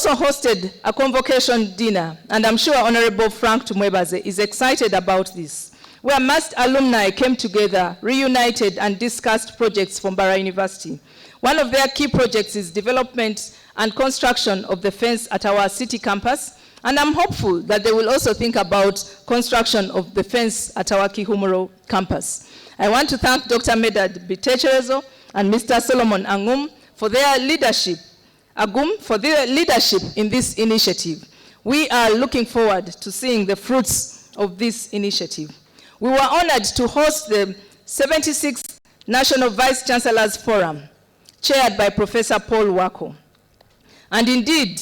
also hosted a convocation dinner, and I'm sure Honorable Frank Tumwebaze is excited about this, where MAST alumni came together, reunited, and discussed projects from Mbarara University. One of their key projects is development and construction of the fence at our city campus, and I'm hopeful that they will also think about construction of the fence at our Kihumuro campus. I want to thank Dr. Medad Bitecherezo and Mr. Solomon Angum for their leadership in this initiative. We are looking forward to seeing the fruits of this initiative. We were honored to host the 76th National Vice Chancellors Forum, chaired by Professor Paul Wako. And indeed,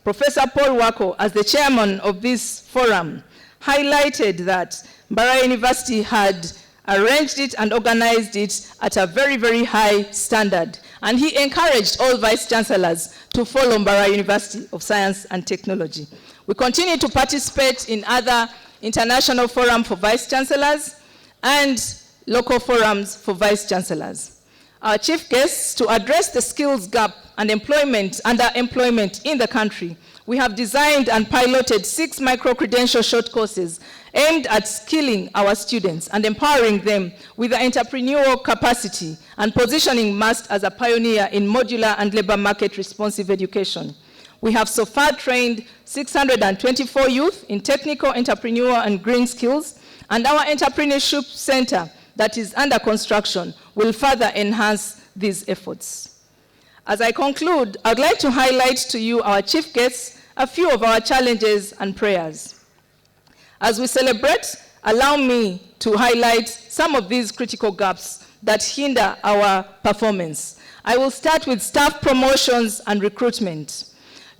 Professor Paul Wako, as the chairman of this forum, highlighted that Mbarara University had arranged it and organized it at a very, very high standard. And he encouraged all vice chancellors to follow Mbarara University of Science and Technology. We continue to participate in other international forums for vice chancellors and local forums for vice chancellors. Our chief guests, to address the skills gap and underemployment in the country, we have designed and piloted 6 micro-credential short courses aimed at skilling our students and empowering them with the entrepreneurial capacity and positioning MAST as a pioneer in modular and labor market responsive education. We have so far trained 624 youth in technical, entrepreneurial, and green skills, and our entrepreneurship center that is under construction will further enhance these efforts. As I conclude, I'd like to highlight to you, our chief guests, a few of our challenges and prayers. As we celebrate, allow me to highlight some of these critical gaps that hinder our performance. I will start with staff promotions and recruitment.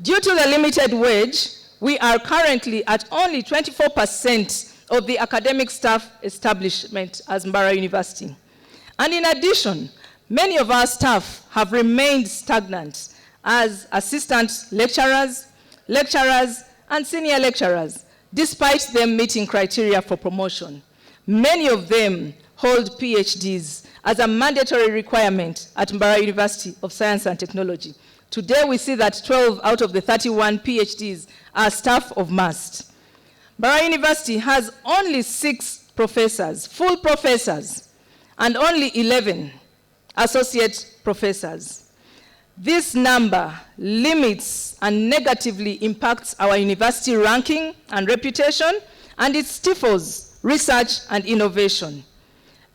Due to the limited wage, we are currently at only 24% of the academic staff establishment as Mbarara University. And in addition, many of our staff have remained stagnant as assistant lecturers, and senior lecturers, despite them meeting criteria for promotion. Many of them hold PhDs as a mandatory requirement at Mbarara University of Science and Technology. Today, we see that 12 out of the 31 PhDs are staff of MAST. Mbarara University has only 6 professors, full professors, and only 11 associate professors. This number limits and negatively impacts our university ranking and reputation, and it stifles research and innovation.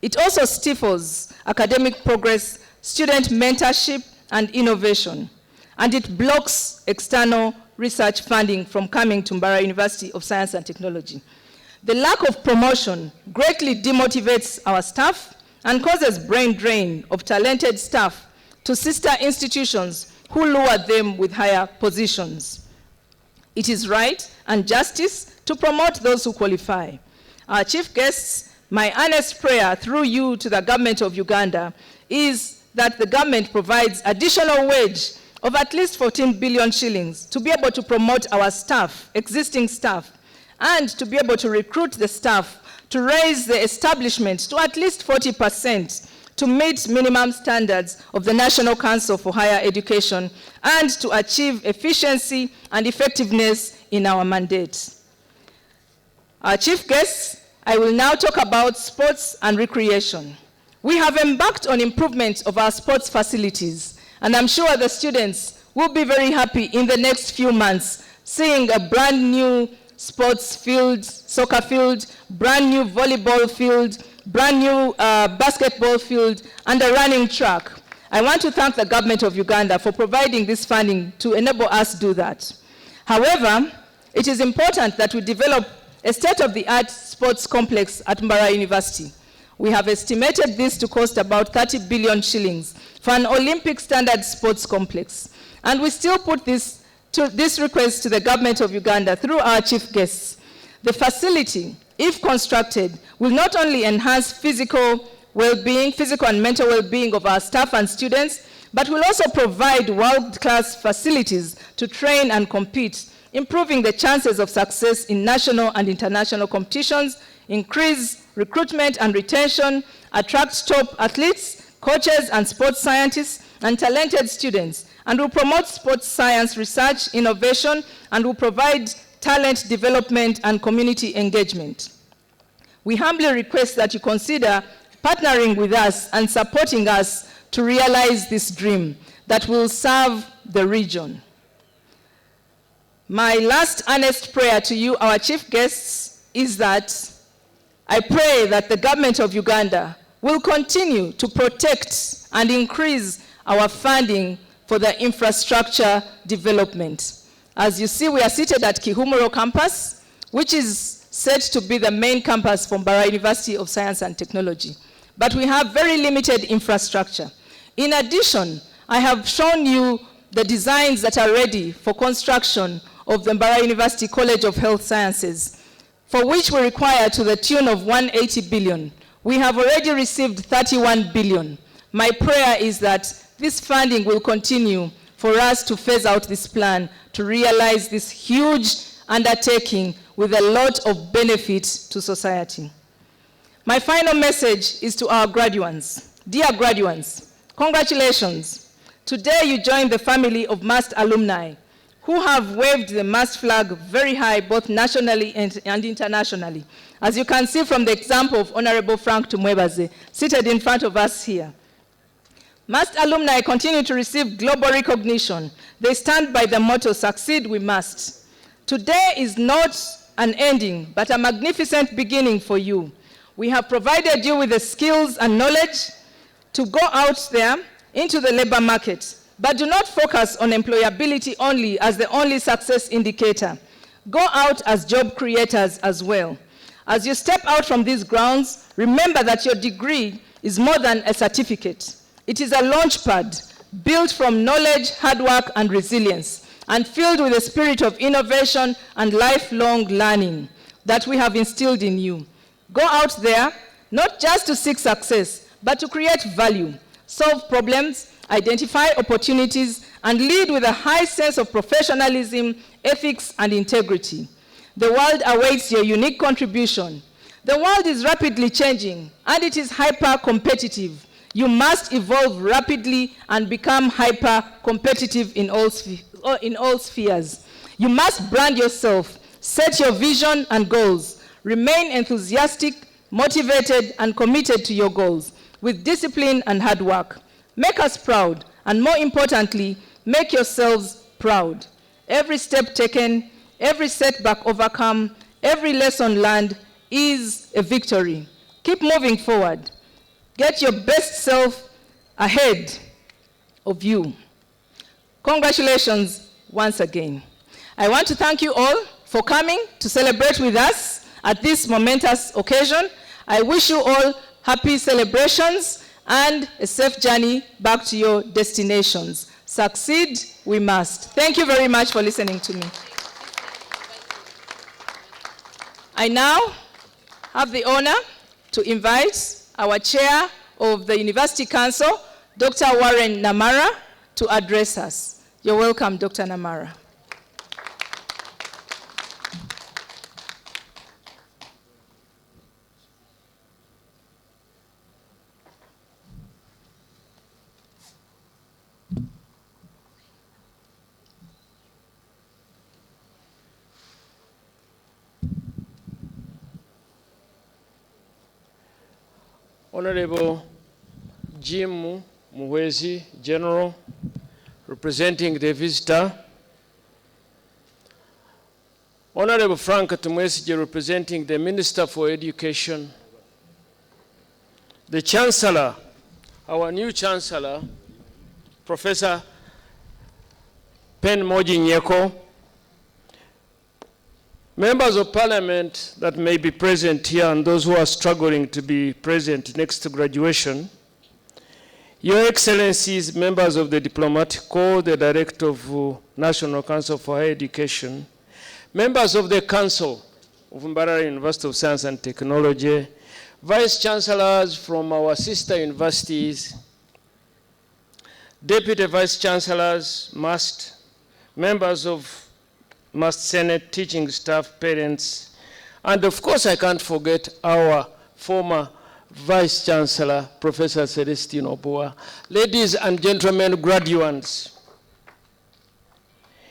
It also stifles academic progress, student mentorship, and innovation, and it blocks external research funding from coming to Mbarara University of Science and Technology. The lack of promotion greatly demotivates our staff and causes brain drain of talented staff to sister institutions who lure them with higher positions. It is right and justice to promote those who qualify. Our chief guests, my earnest prayer through you to the government of Uganda is that the government provides additional wage of at least 14 billion shillings to be able to promote our staff, existing staff, and to be able to recruit the staff to raise the establishment to at least 40% to meet minimum standards of the National Council for Higher Education and to achieve efficiency and effectiveness in our mandate. Our chief guests, I will now talk about sports and recreation. We have embarked on improvement of our sports facilities, and I'm sure the students will be very happy in the next few months seeing a brand new sports field, soccer field, brand new volleyball field, brand new basketball field, and a running track. I want to thank the government of Uganda for providing this funding to enable us to do that. However, it is important that we develop a state-of-the-art sports complex at Mbarara University. We have estimated this to cost about 30 billion shillings for an Olympic standard sports complex. And we still put this request to the government of Uganda through our chief guests. The facility, if constructed, will not only enhance physical well-being, physical and mental well-being of our staff and students, but will also provide world-class facilities to train and compete, improving the chances of success in national and international competitions, increase recruitment and retention, attract top athletes, coaches and sports scientists, and talented students, and will promote sports science research, innovation, and will provide talent development and community engagement. We humbly request that you consider partnering with us and supporting us to realize this dream that will serve the region. My last earnest prayer to you, our chief guests, is that I pray that the government of Uganda will continue to protect and increase our funding for the infrastructure development. As you see, we are seated at Kihumuro campus, which is said to be the main campus for Mbarara University of Science and Technology. But we have very limited infrastructure. In addition, I have shown you the designs that are ready for construction of the Mbarara University College of Health Sciences, for which we require to the tune of 180 billion. We have already received 31 billion. My prayer is that this funding will continue for us to phase out this plan to realize this huge undertaking with a lot of benefit to society. My final message is to our graduates. Dear graduates, congratulations. Today you join the family of MAST alumni who have waved the MAST flag very high both nationally and internationally. As you can see from the example of Honorable Frank Tumwebaze, seated in front of us here. MAST alumni continue to receive global recognition. They stand by the motto, succeed we must. Today is not an ending, but a magnificent beginning for you. We have provided you with the skills and knowledge to go out there into the labor market, but do not focus on employability only as the only success indicator. Go out as job creators as well. As you step out from these grounds, remember that your degree is more than a certificate. It is a launchpad built from knowledge, hard work, and resilience, and filled with a spirit of innovation and lifelong learning that we have instilled in you. Go out there, not just to seek success, but to create value, solve problems, identify opportunities, and lead with a high sense of professionalism, ethics, and integrity. The world awaits your unique contribution. The world is rapidly changing, and it is hyper-competitive. You must evolve rapidly and become hyper-competitive in all spheres. You must brand yourself, set your vision and goals, remain enthusiastic, motivated, and committed to your goals with discipline and hard work. Make us proud, and more importantly, make yourselves proud. Every step taken, every setback overcome, every lesson learned is a victory. Keep moving forward. Get your best self ahead of you. Congratulations once again. I want to thank you all for coming to celebrate with us at this momentous occasion. I wish you all happy celebrations and a safe journey back to your destinations. Succeed we must. Thank you very much for listening to me. I now have the honor to invite our chair of the University Council, Dr. Warren Namara, to address us. You're welcome, Dr. Namara. Honorable Jim Muhwezi, General, representing the visitor. Honorable Frank Tumwesigye, representing the Minister for Education. The Chancellor, our new Chancellor, Professor Pen-Mogi Nyeko. Members of Parliament that may be present here and those who are struggling to be present next to graduation, Your Excellencies, members of the Diplomatic Corps, the Director of National Council for Higher Education, members of the Council of Mbarara University of Science and Technology, Vice Chancellors from our sister universities, Deputy Vice Chancellors, MAST, members of MAST Senate, teaching staff, parents, and of course I can't forget our former Vice Chancellor, Professor Celestine Oboa. Ladies and gentlemen, graduates,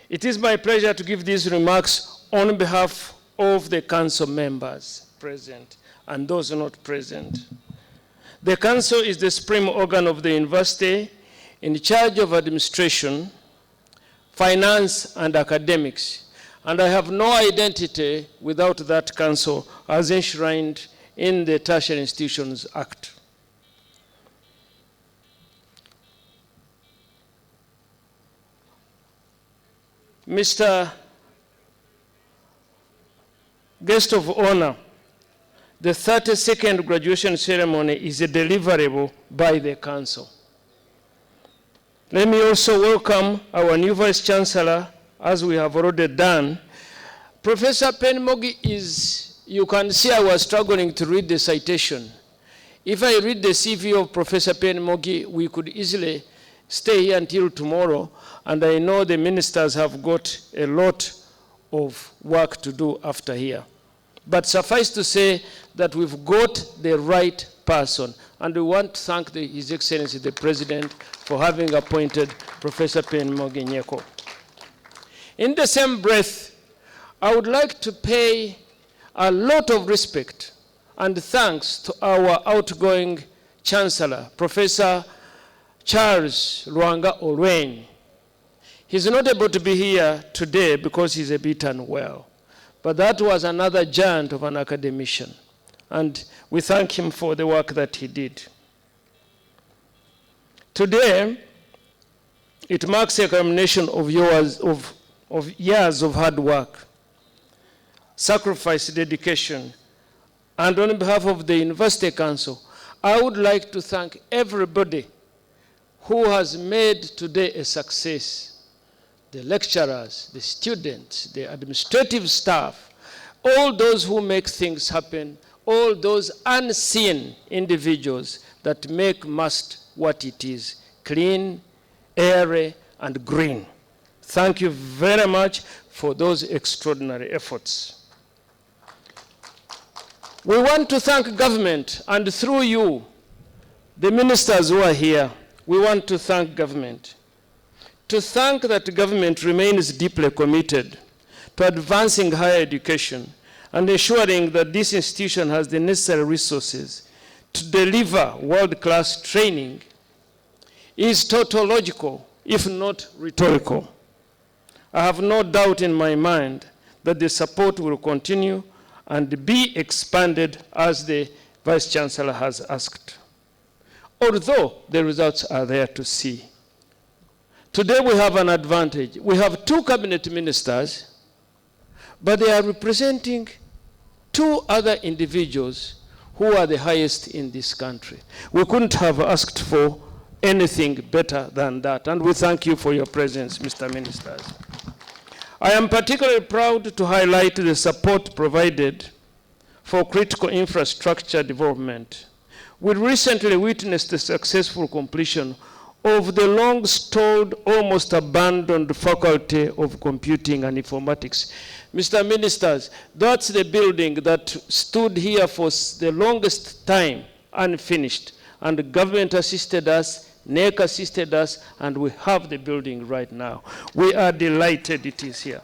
It is my pleasure to give these remarks on behalf of the council members present and those not present. The council is the supreme organ of the university in charge of administration, finance, and academics. And I have no identity without that council as enshrined in the Tertiary Institutions Act. Mr. Guest of Honor, the 32nd graduation ceremony is a deliverable by the council. Let me also welcome our new Vice Chancellor, as we have already done. Professor Pen-Mogi is, you can see I was struggling to read the citation. If I read the CV of Professor Pen-Mogi, we could easily stay here until tomorrow, and I know the ministers have got a lot of work to do after here. But suffice to say that we've got the right person, and we want to thank His Excellency the President for having appointed Professor Pen-Mogi Nyeko. In the same breath, I would like to pay a lot of respect and thanks to our outgoing Chancellor, Professor Charles Lwanga Olwen. He's not able to be here today because he's a bit unwell. But that was another giant of an academician. And we thank him for the work that he did. Today, it marks a culmination of years of hard work, sacrifice, dedication. And on behalf of the University Council, I would like to thank everybody who has made today a success. The lecturers, the students, the administrative staff, all those who make things happen, all those unseen individuals that make Must what it is, clean, airy, and green. Thank you very much for those extraordinary efforts. We want to thank government, and through you, the ministers who are here, we want to thank government. To thank that government remains deeply committed to advancing higher education and ensuring that this institution has the necessary resources to deliver world-class training is tautological, if not rhetorical. I have no doubt in my mind that the support will continue and be expanded as the Vice Chancellor has asked. Although the results are there to see. Today we have an advantage. We have two cabinet ministers, but they are representing two other individuals who are the highest in this country. We couldn't have asked for anything better than that, and we thank you for your presence, Mr. Ministers. I am particularly proud to highlight the support provided for critical infrastructure development. We recently witnessed the successful completion of the long-stalled, almost abandoned Faculty of Computing and Informatics. Mr. Ministers, that's the building that stood here for the longest time unfinished, and the government assisted us, NEC assisted us, and we have the building right now. We are delighted it is here.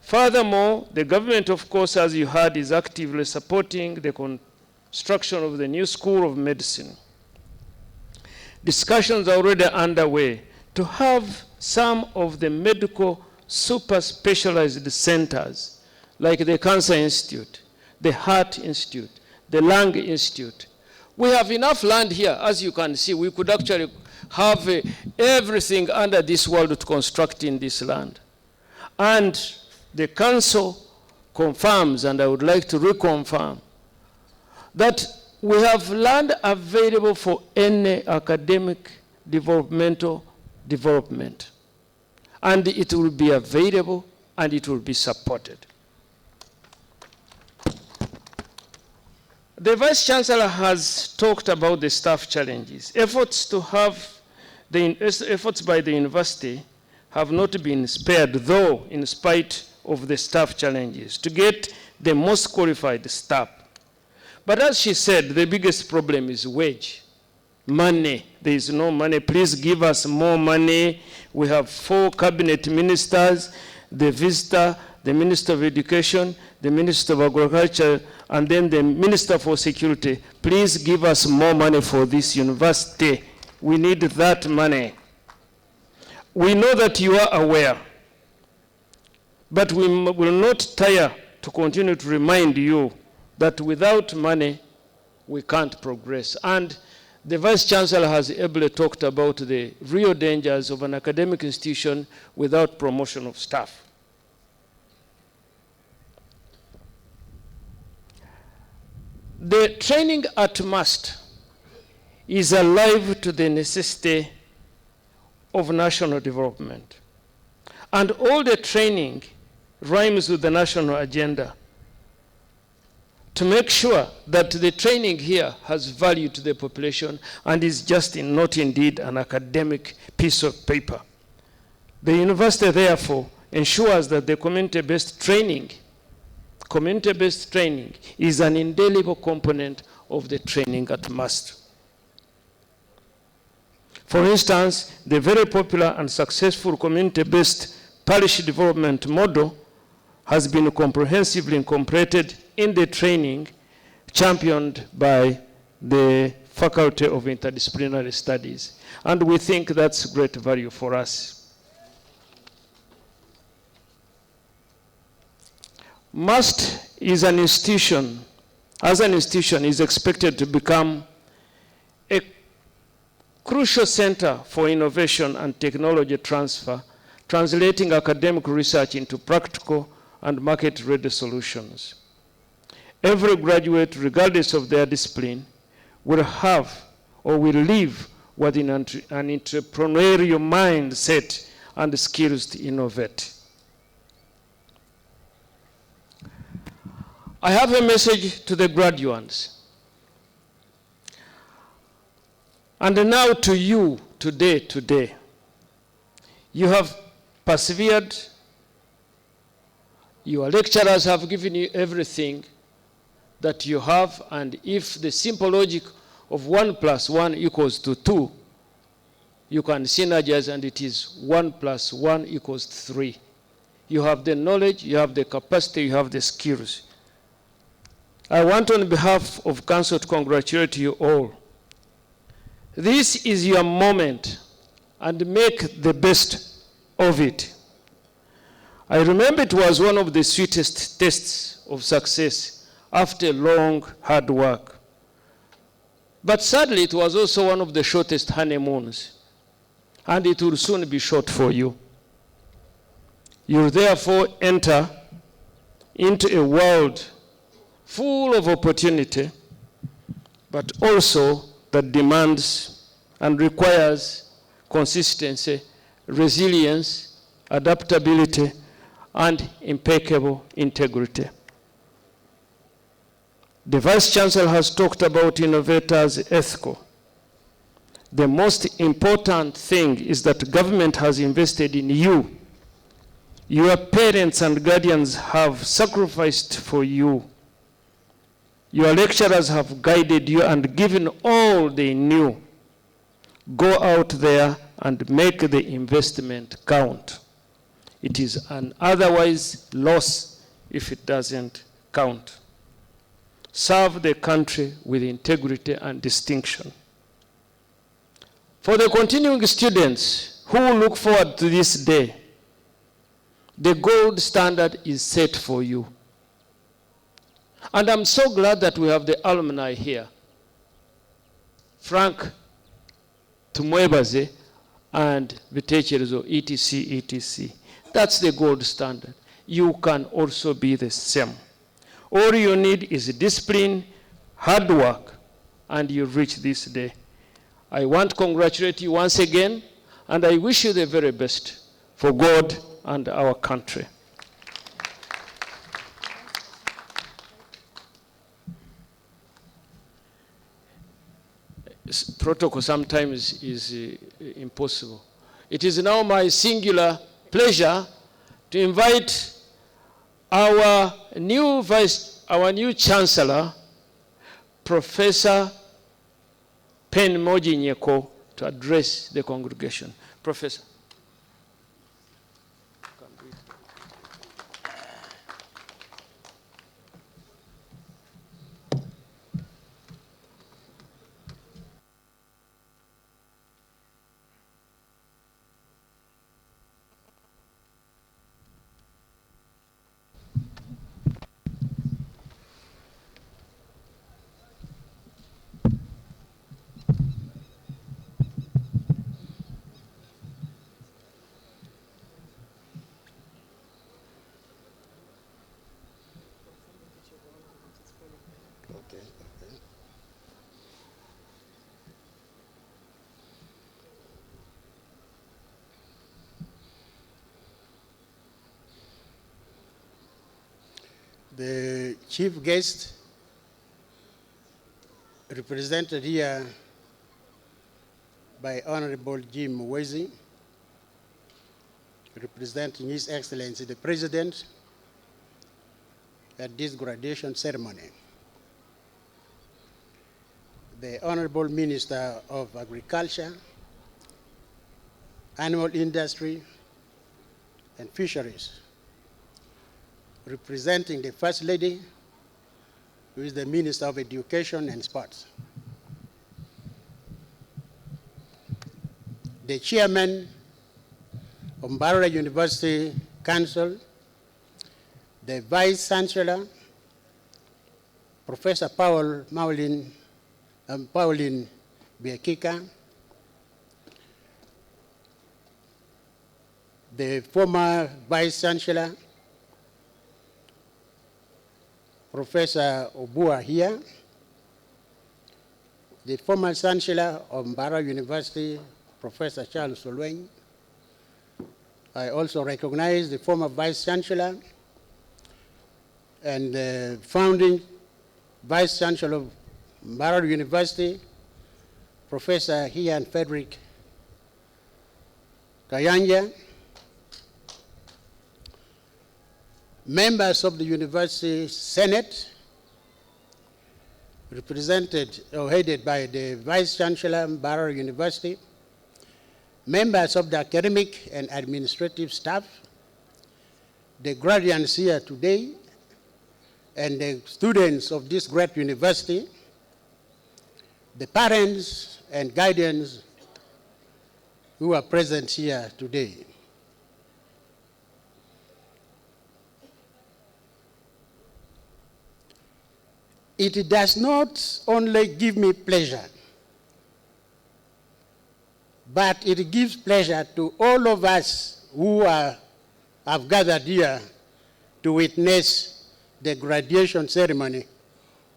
Furthermore, the government, of course, as you heard, is actively supporting the construction of the new School of Medicine. Discussions are already underway to have some of the medical super specialized centers like the Cancer Institute, the Heart Institute, the Lung Institute. We have enough land here, as you can see. We could actually have everything under this world to construct in this land. And the council confirms, and I would like to reconfirm, that we have land available for any academic developmental development. And it will be available and it will be supported. The Vice Chancellor has talked about the staff challenges. Efforts by the university have not been spared, though, in spite of the staff challenges, to get the most qualified staff. But as she said, the biggest problem is wage. money. There is no money. Please give us more money. We have 4 cabinet ministers, the visitor, the Minister of Education, the Minister of Agriculture, and then the Minister for Security. Please give us more money for this university. We need that money. We know that you are aware, but we will not tire to continue to remind you that without money, we can't progress. And the Vice Chancellor has ably talked about the real dangers of an academic institution without promotion of staff. The training at MUST is alive to the necessity of national development. And all the training rhymes with the national agenda to make sure that the training here has value to the population and is just not indeed an academic piece of paper. The university, therefore, ensures that the community-based training is an indelible component of the training at MUST. For instance, the very popular and successful community-based parish development model has been comprehensively incorporated in the training championed by the Faculty of Interdisciplinary Studies. And we think that's great value for us. MUST is an institution, as an institution, is expected to become a crucial center for innovation and technology transfer, translating academic research into practical and market-ready solutions. Every graduate, regardless of their discipline, will have or will live within an entrepreneurial mindset and skills to innovate. I have a message to the graduates. And now to you today. You have persevered. Your lecturers have given you everything that you have, and if the simple logic of 1 + 1 = 2, you can synergize, and it is 1 + 1 = 3. You have the knowledge, you have the capacity, you have the skills. I want on behalf of Council to congratulate you all. This is your moment, and make the best of it. I remember it was one of the sweetest tests of success after long, hard work. But sadly, it was also one of the shortest honeymoons, and it will soon be short for you. You'll therefore enter into a world full of opportunity, but also that demands and requires consistency, resilience, adaptability, and impeccable integrity. The Vice Chancellor has talked about innovators ethical. The most important thing is that government has invested in you. Your parents and guardians have sacrificed for you. Your lecturers have guided you and given all they knew. Go out there and make the investment count. It is an otherwise loss if it doesn't count. Serve the country with integrity and distinction. For the continuing students who look forward to this day, the gold standard is set for you. And I'm so glad that we have the alumni here. Frank Tumwebaze and Vitecherezo, etc. That's the gold standard. You can also be the same. All you need is discipline, hard work, and you reach this day. I want to congratulate you once again, and I wish you the very best for God and our country. Protocol sometimes is impossible. It is now my singular pleasure to invite our new Chancellor, Professor Pen-Mogi Nyeko to address the congregation. Professor. The chief guest represented here by Honorable Jim Mwezi, representing His Excellency the President at this graduation ceremony. The Honorable Minister of Agriculture, Animal Industry, and Fisheries, representing the First Lady, who is the Minister of Education and Sports. The Chairman of Mbarara University Council, the Vice Chancellor, Professor Pauline Biakika, the former Vice Chancellor, Professor Obua here, the former Chancellor of Mbarara University, Professor Charles Solweng. I also recognize the former Vice Chancellor and the founding Vice Chancellor of Mbarara University, Professor Ian Frederick Kayanja, members of the University Senate, represented or headed by the Vice Chancellor of Mbarara University, members of the academic and administrative staff, the graduates here today, and the students of this great university, the parents and guardians who are present here today. It does not only give me pleasure, but it gives pleasure to all of us who have gathered here to witness the graduation ceremony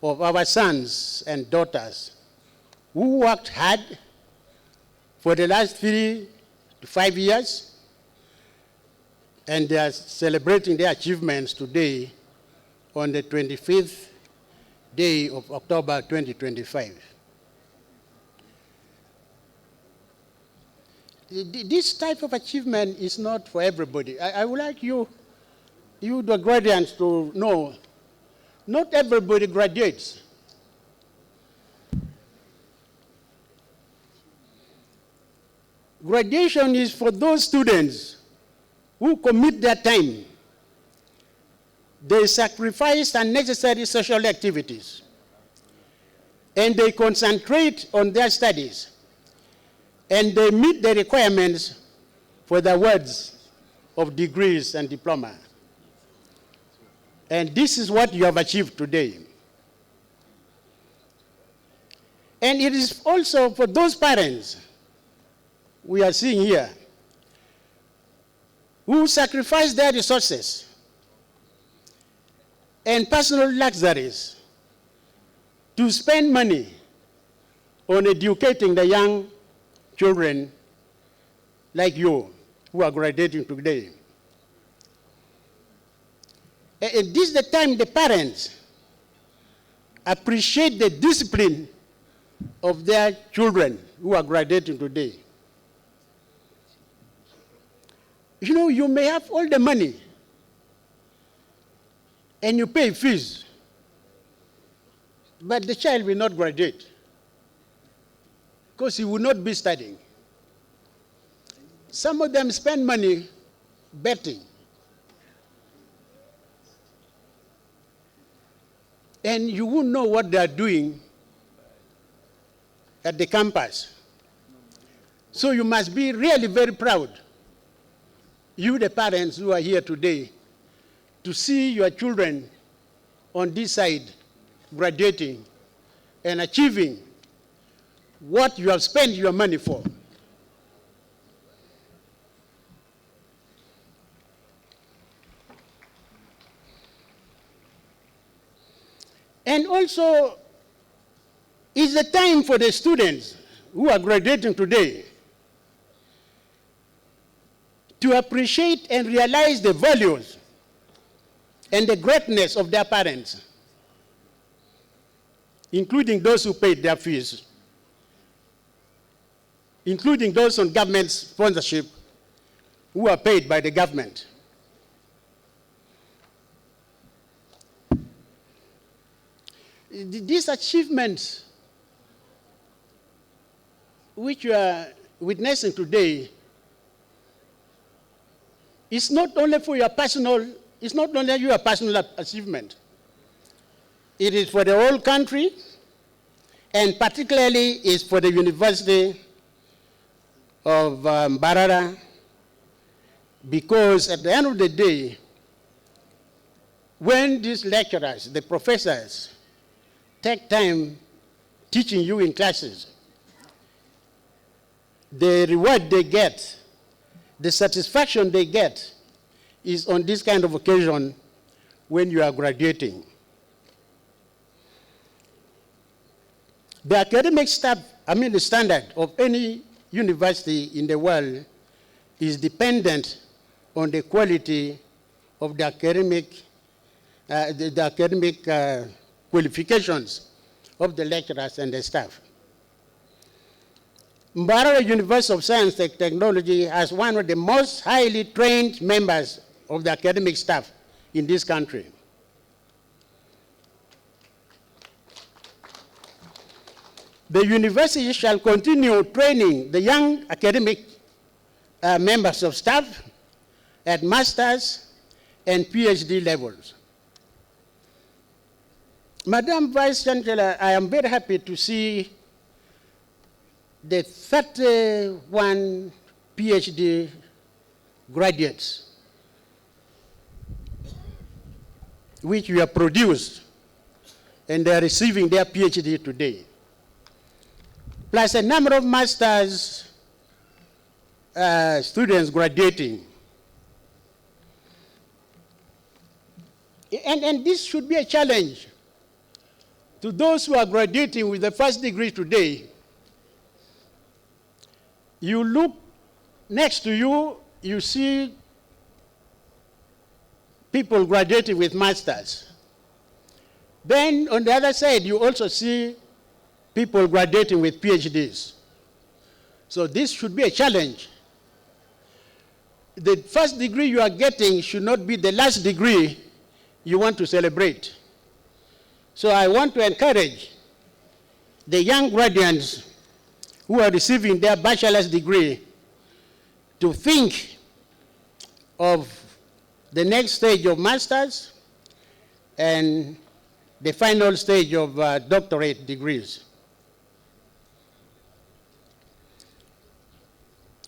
of our sons and daughters who worked hard for the last 3 to 5 years, and they are celebrating their achievements today on the 25th day of October 2025. This type of achievement is not for everybody. I would like you the graduates to know, not everybody graduates. Graduation is for those students who commit their time. They sacrifice unnecessary social activities, and they concentrate on their studies, and they meet the requirements for the awards of degrees and diploma. And this is what you have achieved today. And it is also for those parents we are seeing here who sacrifice their resources and personal luxuries to spend money on educating the young children like you who are graduating today. And this is the time the parents appreciate the discipline of their children who are graduating today. You know, you may have all the money and you pay fees, but the child will not graduate. because he will not be studying. Some of them spend money betting. And you won't know what they are doing at the campus. So you must be really very proud, you the parents who are here today, to see your children on this side graduating and achieving what you have spent your money for. And also, it's the time for the students who are graduating today to appreciate and realize the values and the greatness of their parents, including those who paid their fees, including those on government sponsorship who are paid by the government. These achievements which you are witnessing today is not only for your personal, it's not only your personal achievement. It is for the whole country, and particularly is for the University of Mbarara, because at the end of the day, when these lecturers, the professors, take time teaching you in classes, the reward they get, the satisfaction they get is on this kind of occasion when you are graduating. The academic staff, the standard of any university in the world is dependent on the quality of the academic qualifications of the lecturers and the staff. Mbarara University of Science and Technology has one of the most highly trained members of the academic staff in this country. The university shall continue training the young academic members of staff at master's and PhD levels. Madam Vice Chancellor, I am very happy to see the 31 PhD graduates which we have produced, and they are receiving their PhD today, plus a number of master's students graduating. And this should be a challenge to those who are graduating with the first degree today. You look next to you, you see people graduating with masters. Then on the other side, you also see people graduating with PhDs. So this should be a challenge. The first degree you are getting should not be the last degree you want to celebrate. So I want to encourage the young graduates who are receiving their bachelor's degree to think of the next stage of master's and the final stage of doctorate degrees.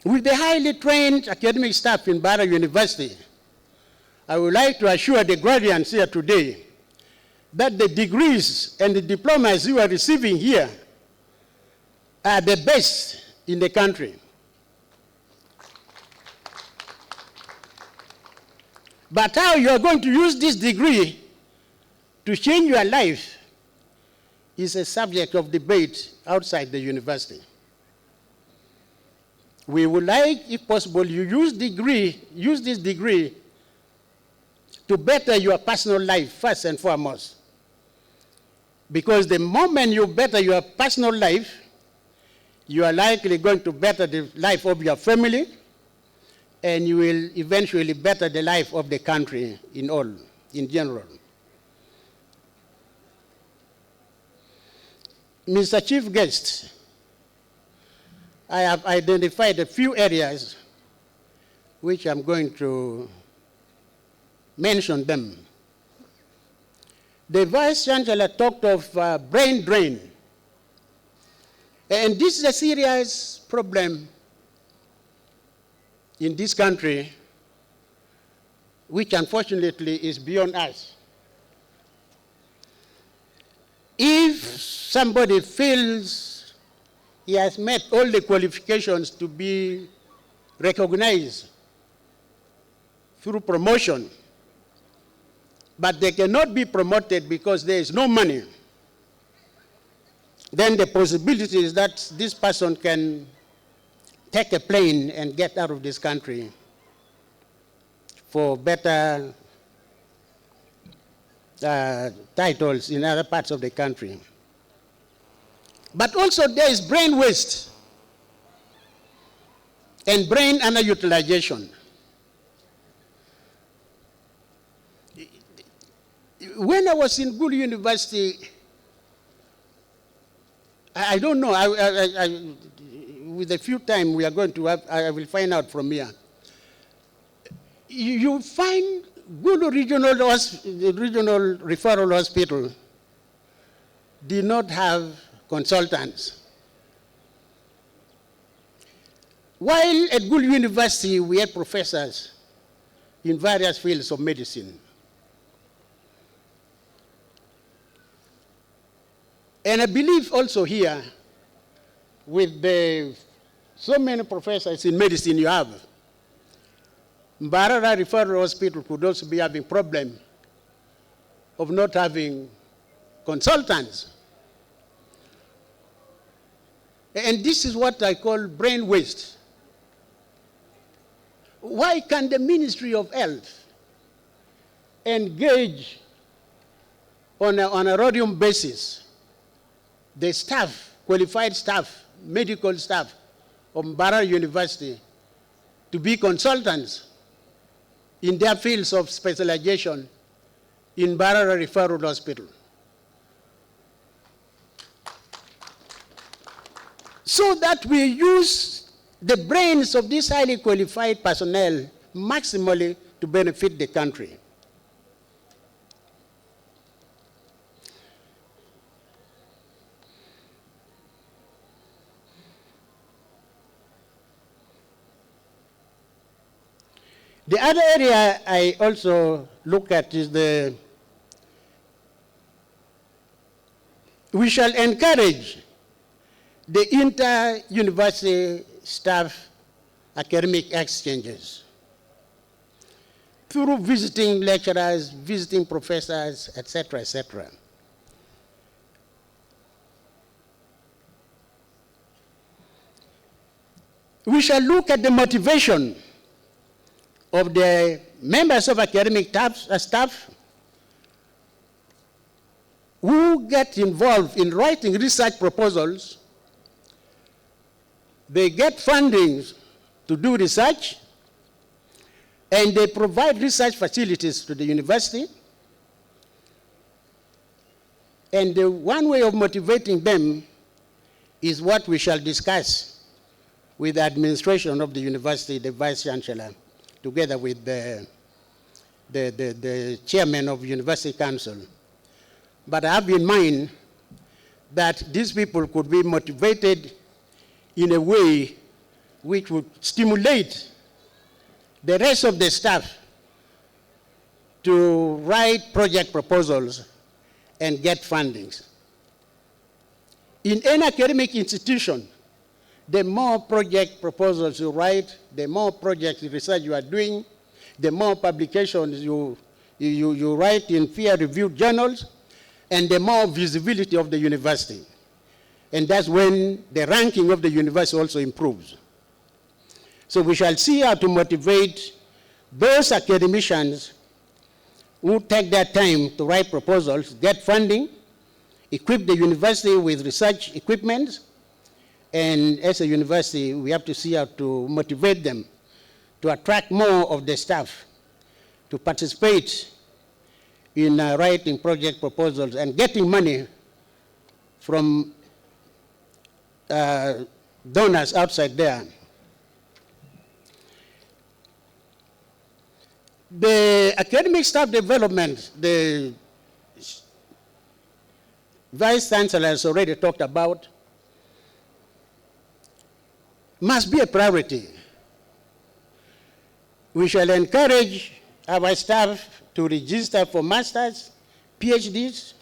With the highly trained academic staff in Mbarara University, I would like to assure the graduates here today that the degrees and the diplomas you are receiving here are the best in the country. But how you are going to use this degree to change your life is a subject of debate outside the university. We would like, if possible, you use this degree to better your personal life first and foremost. Because the moment you better your personal life, you are likely going to better the life of your family, and you will eventually better the life of the country in general. Mr. Chief Guest, I have identified a few areas which I'm going to mention them. The Vice Chancellor talked of brain drain. And this is a serious problem in this country, which unfortunately is beyond us. If somebody feels he has met all the qualifications to be recognized through promotion, but they cannot be promoted because there is no money, then the possibility is that this person can take a plane and get out of this country for better titles in other parts of the country. But also there is brain waste and brain underutilization. When I was in Gulu University, I don't know, with a few time we are going to have, I will find out from here. You find Gulu Regional Referral Hospital did not have consultants. While at Gulu University we had professors in various fields of medicine. And I believe also here, with so many professors in medicine you have, Mbarara Referral Hospital could also be having problem of not having consultants. And this is what I call brain waste. Why can the Ministry of Health engage on a radium basis the staff, qualified staff, medical staff of Mbarara University to be consultants in their fields of specialization in Mbarara Referral Hospital? So that we use the brains of these highly qualified personnel maximally to benefit the country. The other area I also look at is we shall encourage the inter-university staff academic exchanges through visiting lecturers, visiting professors, etc., etc. We shall look at the motivation of the members of academic staff who get involved in writing research proposals. They get funding to do research, and they provide research facilities to the university. And the one way of motivating them is what we shall discuss with the administration of the university, the Vice Chancellor, together with the chairman of University Council. But I have in mind that these people could be motivated in a way which would stimulate the rest of the staff to write project proposals and get fundings. In any academic institution, the more project proposals you write, the more project research you are doing, the more publications you write in peer-reviewed journals, and the more visibility of the university. And that's when the ranking of the university also improves. So we shall see how to motivate those academicians who take their time to write proposals, get funding, equip the university with research equipment, and as a university, we have to see how to motivate them to attract more of the staff to participate in writing project proposals and getting money from donors outside there. The academic staff development, the Vice Chancellor has already talked about, must be a priority. We shall encourage our staff to register for masters, PhDs,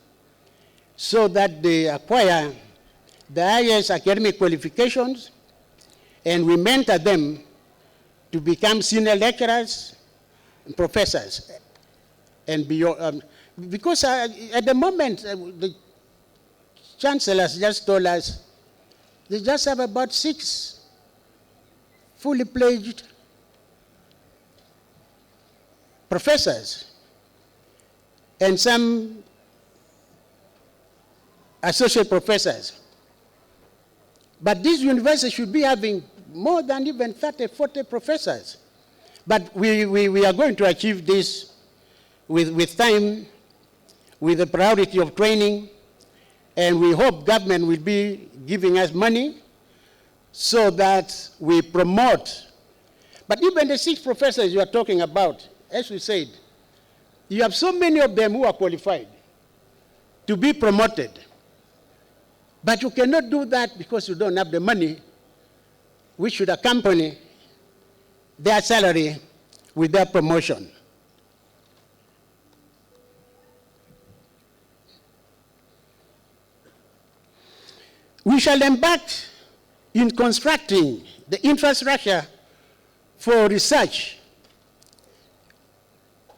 so that they acquire the highest academic qualifications, and we mentor them to become senior lecturers and professors. And beyond, because at the moment, the Chancellor has just told us they just have about 6 fully pledged professors and some associate professors. But this university should be having more than even 30, 40 professors. But we are going to achieve this with time, with the priority of training, and we hope government will be giving us money so that we promote. But even the 6 professors you are talking about, as we said, you have so many of them who are qualified to be promoted. But you cannot do that because you don't have the money which should accompany their salary with their promotion. We shall embark in constructing the infrastructure for research.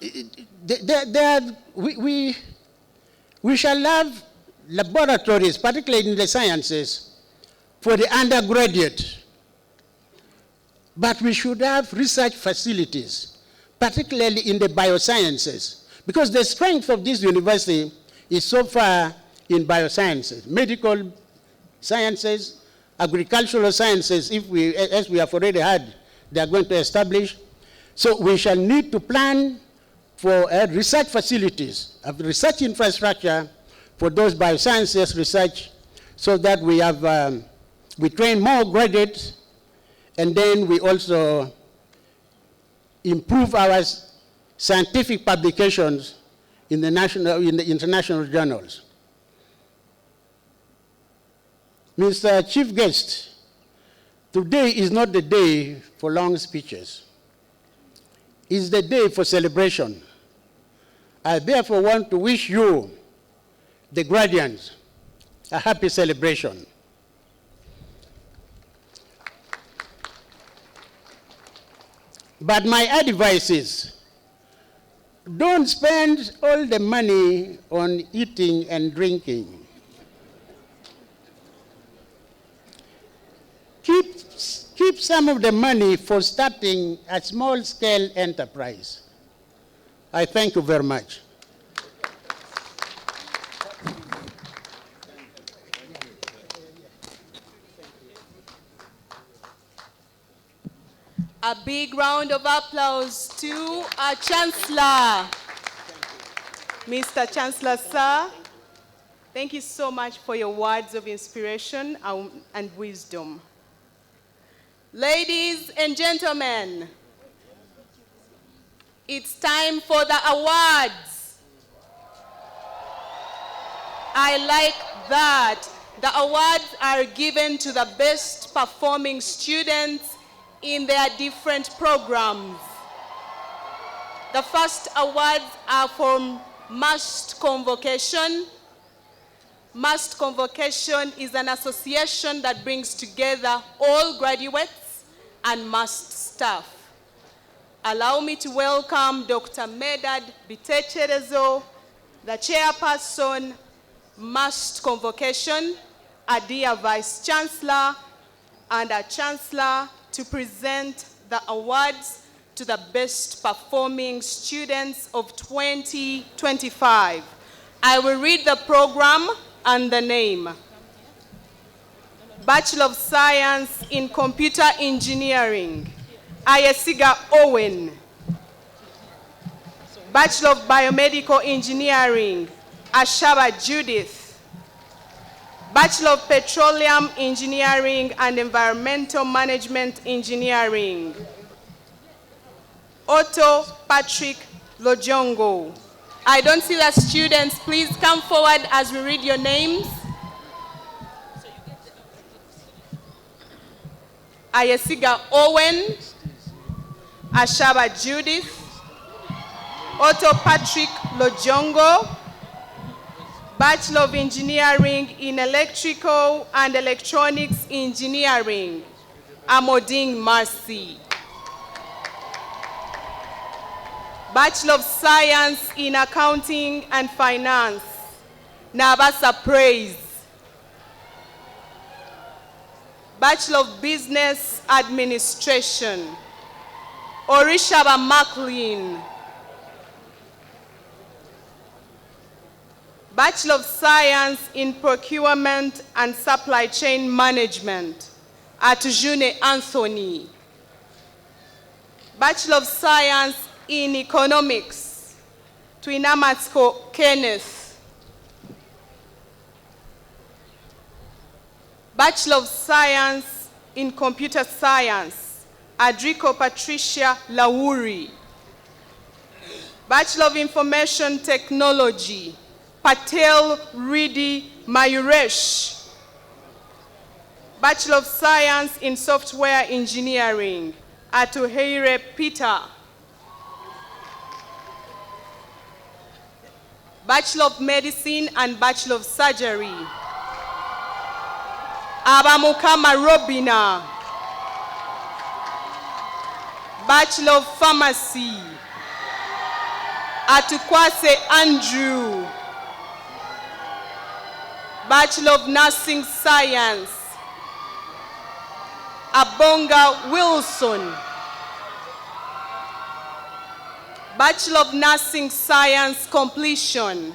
We shall have laboratories, particularly in the sciences, for the undergraduate. But we should have research facilities, particularly in the biosciences, because the strength of this university is so far in biosciences, medical sciences, agricultural sciences, as we have already had, they are going to establish. So we shall need to plan for research facilities, a research infrastructure for those biosciences research, so that we train more graduates, and then we also improve our scientific publications in the international journals. Mr. Chief Guest, today is not the day for long speeches. It's the day for celebration. I therefore want to wish you, the graduates, a happy celebration. But my advice is, don't spend all the money on eating and drinking. Keep some of the money for starting a small-scale enterprise. I thank you very much. A big round of applause to our Chancellor. Mr. Chancellor, sir, thank you so much for your words of inspiration and wisdom. Ladies and gentlemen, it's time for the awards. I like that. The awards are given to the best performing students in their different programs. The first awards are from Must Convocation. Must Convocation is an association that brings together all graduates and Must staff. Allow me to welcome Dr. Medad Bitecherezo, the chairperson, Must Convocation, our dear Vice Chancellor, and our Chancellor, to present the awards to the best performing students of 2025. I will read the program and the name. Bachelor of Science in Computer Engineering, Ayesiga Owen. Bachelor of Biomedical Engineering, Ashaba Judith. Bachelor of Petroleum Engineering and Environmental Management Engineering. Otto Patrick Lojongo. I don't see the students. Please come forward as we read your names. Ayesiga Owen, Ashaba Judith, Otto Patrick Lojongo, Bachelor of Engineering in Electrical and Electronics Engineering, Amoding Marcy. Bachelor of Science in Accounting and Finance, Nabasa Praise. Bachelor of Business Administration, Orishaba Maclean. Bachelor of Science in Procurement and Supply Chain Management, Atujune Anthony. Bachelor of Science in Economics, Twinamatsko Kenneth. Bachelor of Science in Computer Science, Adrico Patricia Lawuri. Bachelor of Information Technology, Patel Ridi Mayuresh. Bachelor of Science in Software Engineering, Atuheire Peter. Bachelor of Medicine and Bachelor of Surgery, Abamukama Robina. Bachelor of Pharmacy, Atukwase Andrew. Bachelor of Nursing Science, Abonga Wilson. Bachelor of Nursing Science completion,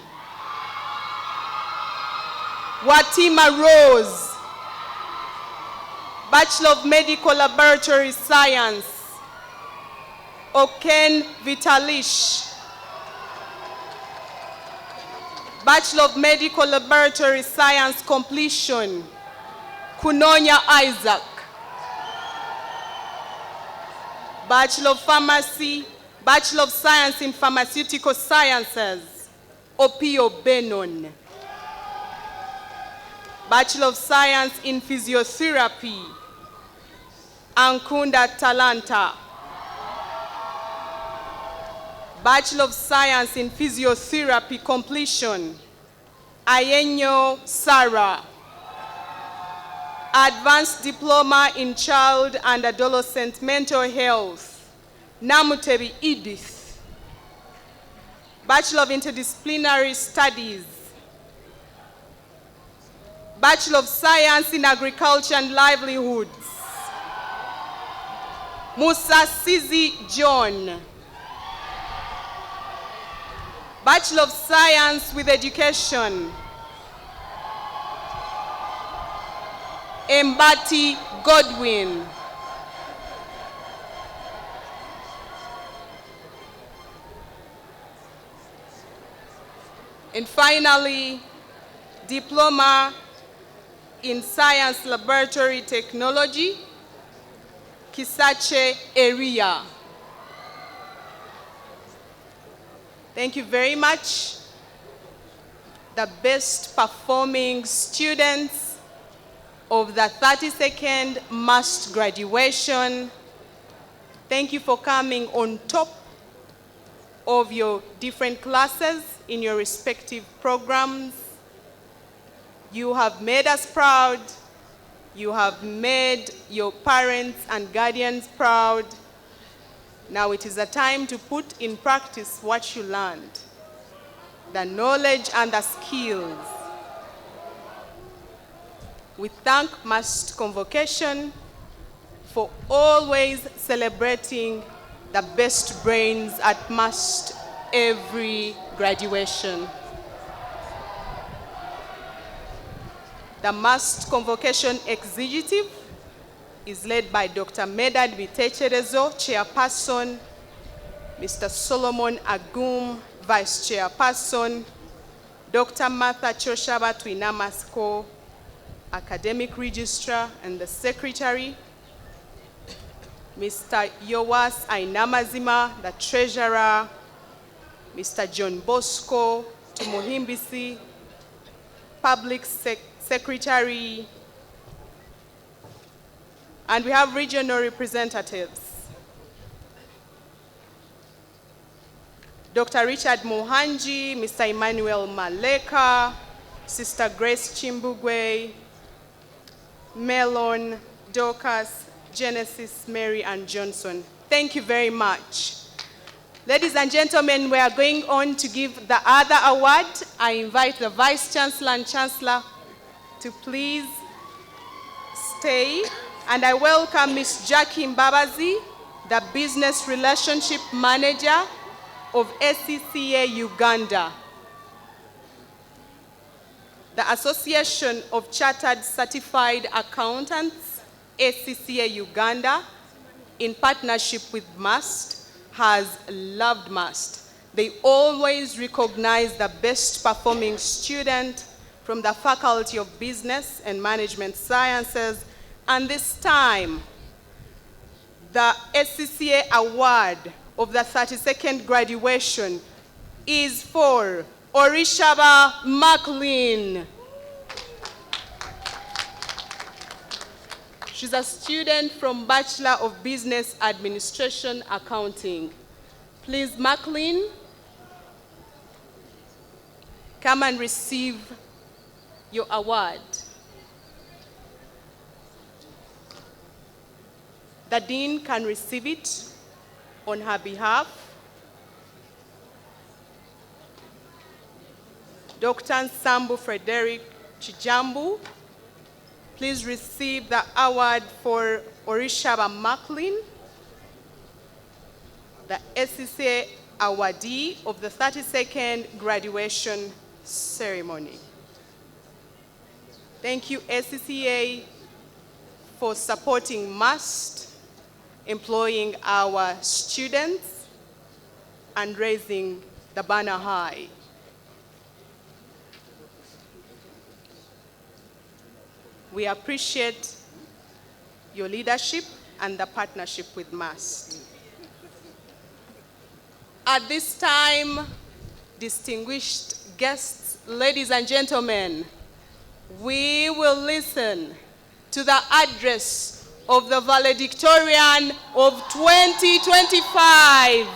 Watima Rose. Bachelor of Medical Laboratory Science, Oken Vitalish. Bachelor of Medical Laboratory Science completion, Kunonya Isaac. Bachelor of Pharmacy, Bachelor of Science in Pharmaceutical Sciences, Opio Benon. Bachelor of Science in Physiotherapy, Ankunda Talanta. Bachelor of Science in Physiotherapy completion, Ayenyo Sarah. Advanced Diploma in Child and Adolescent Mental Health, Namutebi Edith. Bachelor of Interdisciplinary Studies. Bachelor of Science in Agriculture and Livelihoods, Musa Sizi John. Bachelor of Science with Education, Mbati Godwin. And finally, Diploma in Science Laboratory Technology, Kisache Area. Thank you very much. The best performing students of the 32nd MAST graduation, thank you for coming on top of your different classes in your respective programs. You have made us proud. You have made your parents and guardians proud. Now it is a time to put in practice what you learned, the knowledge and the skills. We thank MAST Convocation for always celebrating the best brains at MAST every graduation. The MAST Convocation Executive is led by Dr. Medad Bitecherezo, Chairperson, Mr. Solomon Agum, Vice Chairperson, Dr. Martha Choshaba Twinamasko, Academic Registrar and the Secretary, Mr. Yowas Ainamazima, the Treasurer, Mr. John Bosco Tumuhimbisi, Public Secretary, and we have regional representatives. Dr. Richard Mohanji, Mr. Emmanuel Maleka, Sister Grace Chimbugwe, Melon, Dorcas, Genesis, Mary, and Johnson. Thank you very much. Ladies and gentlemen, we are going on to give the other award. I invite the Vice Chancellor and Chancellor to please stay. And I welcome Ms. Jackie Mbabazi, the Business Relationship Manager of SCCA Uganda. The Association of Chartered Certified Accountants, SCCA Uganda, in partnership with MAST, has loved MAST. They always recognize the best performing student from the Faculty of Business and Management Sciences, and this time, the SCCA Award of the 32nd graduation is for Orishaba McLean. She's a student from Bachelor of Business Administration Accounting. Please, McLean, come and receive your award. The Dean can receive it on her behalf. Dr. Nsambu Frederick Chijambu, please receive the award for Orishaba McLean, the SCCA awardee of the 32nd graduation ceremony. Thank you, SCCA, for supporting MAST, employing our students, and raising the banner high. We appreciate your leadership and the partnership with MAST. At this time, distinguished guests, ladies and gentlemen, we will listen to the address of the valedictorian of 2025.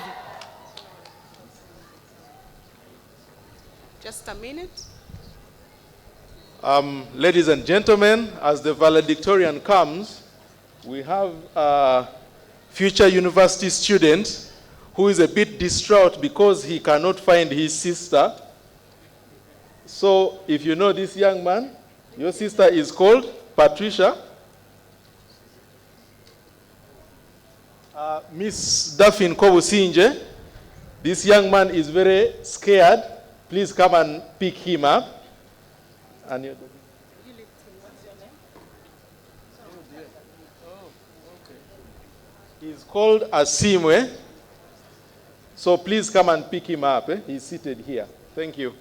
Just a minute. Ladies and gentlemen, as the valedictorian comes, we have a future university student who is a bit distraught because he cannot find his sister. So if you know this young man, your sister is called Patricia. Miss Daphne Kobusinje, this young man is very scared. Please come and pick him up. And you he's called Asimwe. So please come and pick him up. He's seated here. Thank you.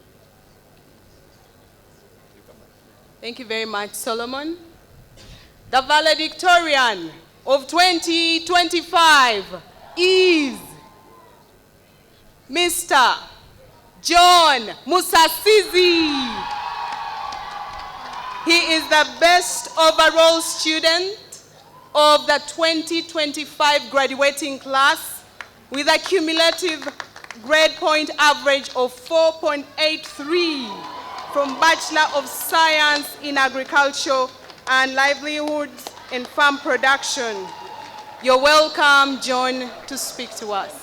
Thank you very much, Solomon. The valedictorian of 2025 is Mr. John Musasizi. He is the best overall student of the 2025 graduating class with a cumulative grade point average of 4.83 from Bachelor of Science in Agriculture and Livelihoods and Farm Production. You're welcome, John, to speak to us.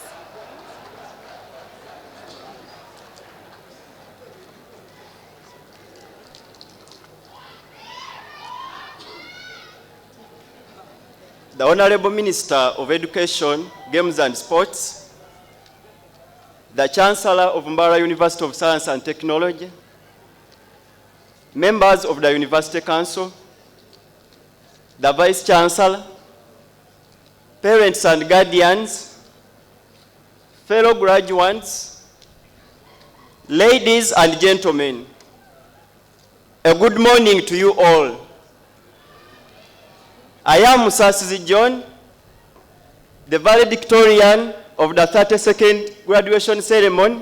The Honorable Minister of Education, Games and Sports, the Chancellor of Mbarara University of Science and Technology, members of the University Council, the Vice Chancellor, parents and guardians, fellow graduates, ladies and gentlemen, a good morning to you all. I am Musasizi John, the valedictorian of the 32nd graduation ceremony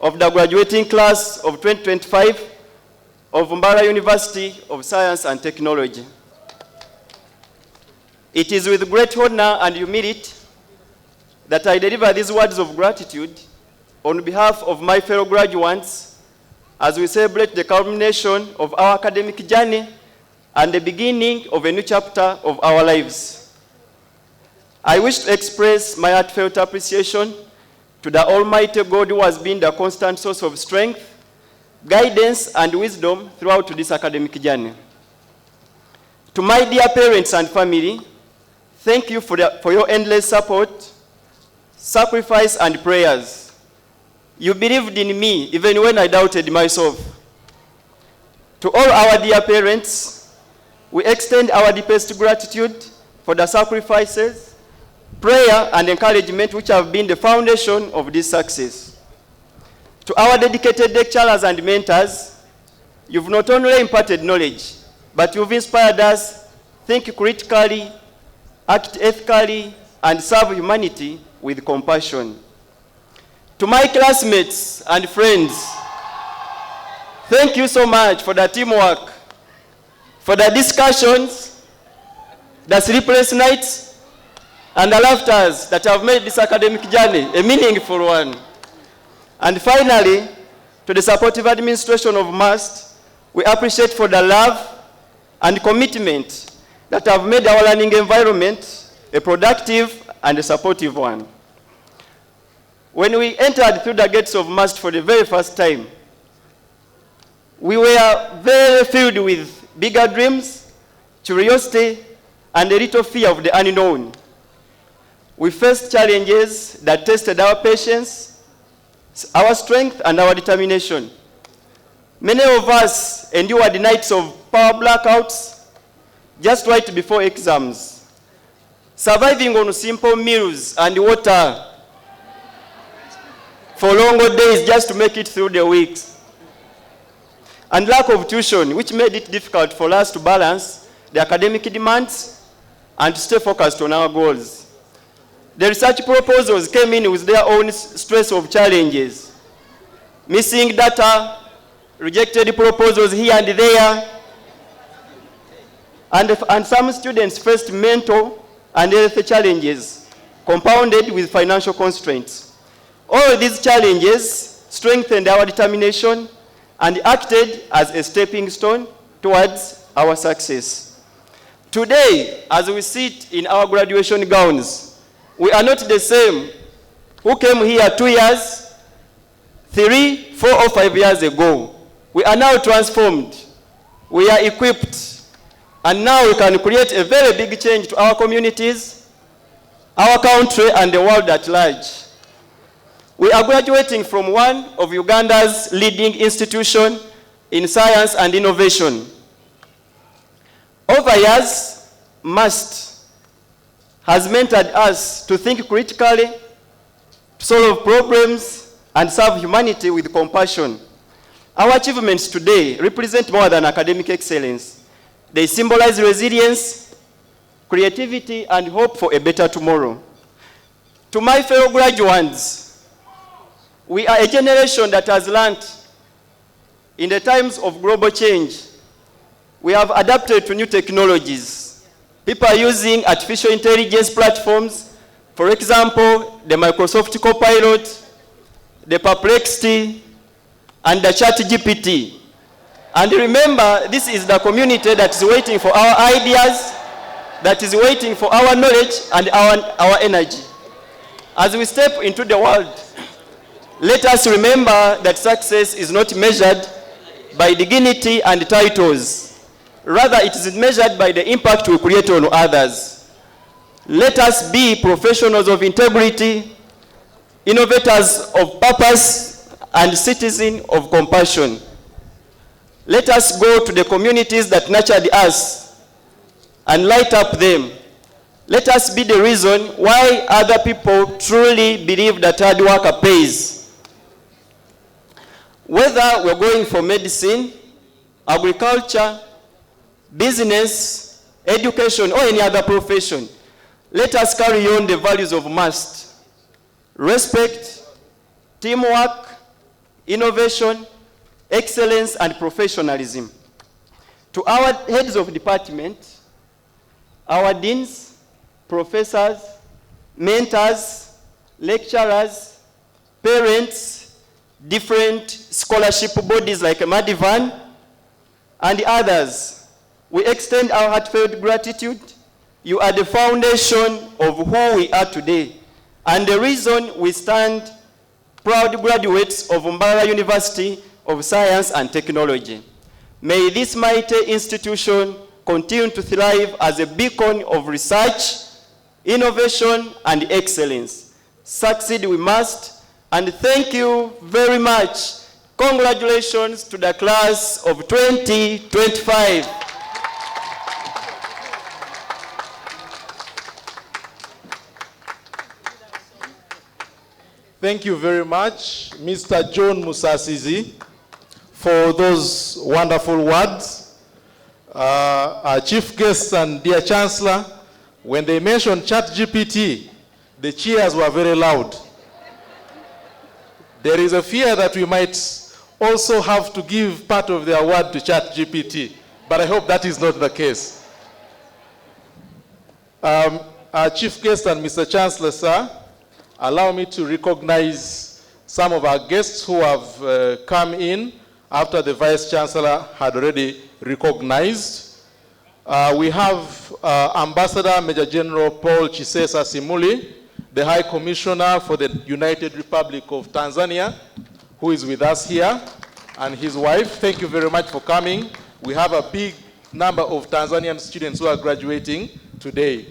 of the graduating class of 2025 of Mbarara University of Science and Technology. It is with great honor and humility that I deliver these words of gratitude on behalf of my fellow graduates as we celebrate the culmination of our academic journey and the beginning of a new chapter of our lives. I wish to express my heartfelt appreciation to the Almighty God who has been the constant source of strength, guidance, and wisdom throughout this academic journey. To my dear parents and family, thank you for your endless support, sacrifice, and prayers. You believed in me even when I doubted myself. To all our dear parents, we extend our deepest gratitude for the sacrifices, prayer, and encouragement which have been the foundation of this success. To our dedicated lecturers and mentors, you've not only imparted knowledge, but you've inspired us to think critically, act ethically, and serve humanity with compassion. To my classmates and friends, thank you so much for the teamwork, for the discussions, the sleepless nights, and the laughters that have made this academic journey a meaningful one. And finally, to the supportive administration of MUST, we appreciate for the love and commitment that have made our learning environment a productive and a supportive one. When we entered through the gates of MUST for the very first time, we were very filled with bigger dreams, curiosity, and a little fear of the unknown. We faced challenges that tested our patience, our strength, and our determination. Many of us endured nights of power blackouts just right before exams, surviving on simple meals and water for longer days just to make it through the weeks. And lack of tuition, which made it difficult for us to balance the academic demands and to stay focused on our goals. The research proposals came in with their own stress of challenges. Missing data, rejected proposals here and there, and some students faced mental and health challenges, compounded with financial constraints. All these challenges strengthened our determination and acted as a stepping stone towards our success. Today, as we sit in our graduation gowns, we are not the same who came here 2 years, 3, 4, or 5 years ago. We are now transformed. We are equipped. And now we can create a very big change to our communities, our country, and the world at large. We are graduating from one of Uganda's leading institutions in science and innovation. Over years, MUST has mentored us to think critically, to solve problems, and serve humanity with compassion. Our achievements today represent more than academic excellence. They symbolize resilience, creativity, and hope for a better tomorrow. To my fellow graduates, we are a generation that has learned in the times of global change. We have adapted to new technologies. People are using artificial intelligence platforms, for example, the Microsoft Copilot, the Perplexity, and the ChatGPT. And remember, this is the community that is waiting for our ideas, that is waiting for our knowledge and our energy. As we step into the world, let us remember that success is not measured by dignity and titles. Rather, it is measured by the impact we create on others. Let us be professionals of integrity, innovators of purpose, and citizens of compassion. Let us go to the communities that nurtured us and light up them. Let us be the reason why other people truly believe that hard work pays. Whether we're going for medicine, agriculture, business, education, or any other profession, let us carry on the values of must, respect, teamwork, innovation, excellence, and professionalism. To our heads of department, our deans, professors, mentors, lecturers, parents, different scholarship bodies like Madivan, and others, we extend our heartfelt gratitude. You are the foundation of who we are today, and the reason we stand proud graduates of Mbarara University of Science and Technology. May this mighty institution continue to thrive as a beacon of research, innovation, and excellence. Succeed we must, and thank you very much. Congratulations to the class of 2025. Thank you very much, Mr. John Musasizi, for those wonderful words. Our chief guests and dear Chancellor, when they mentioned ChatGPT, the cheers were very loud. There is a fear that we might also have to give part of the award to ChatGPT, but I hope that is not the case. Our chief guest and Mr. Chancellor, sir, allow me to recognize some of our guests who have come in after the Vice Chancellor had already recognized. We have Ambassador Major General Paul Chisesa Simuli, the High Commissioner for the United Republic of Tanzania, who is with us here, and his wife. Thank you very much for coming. We have a big number of Tanzanian students who are graduating today.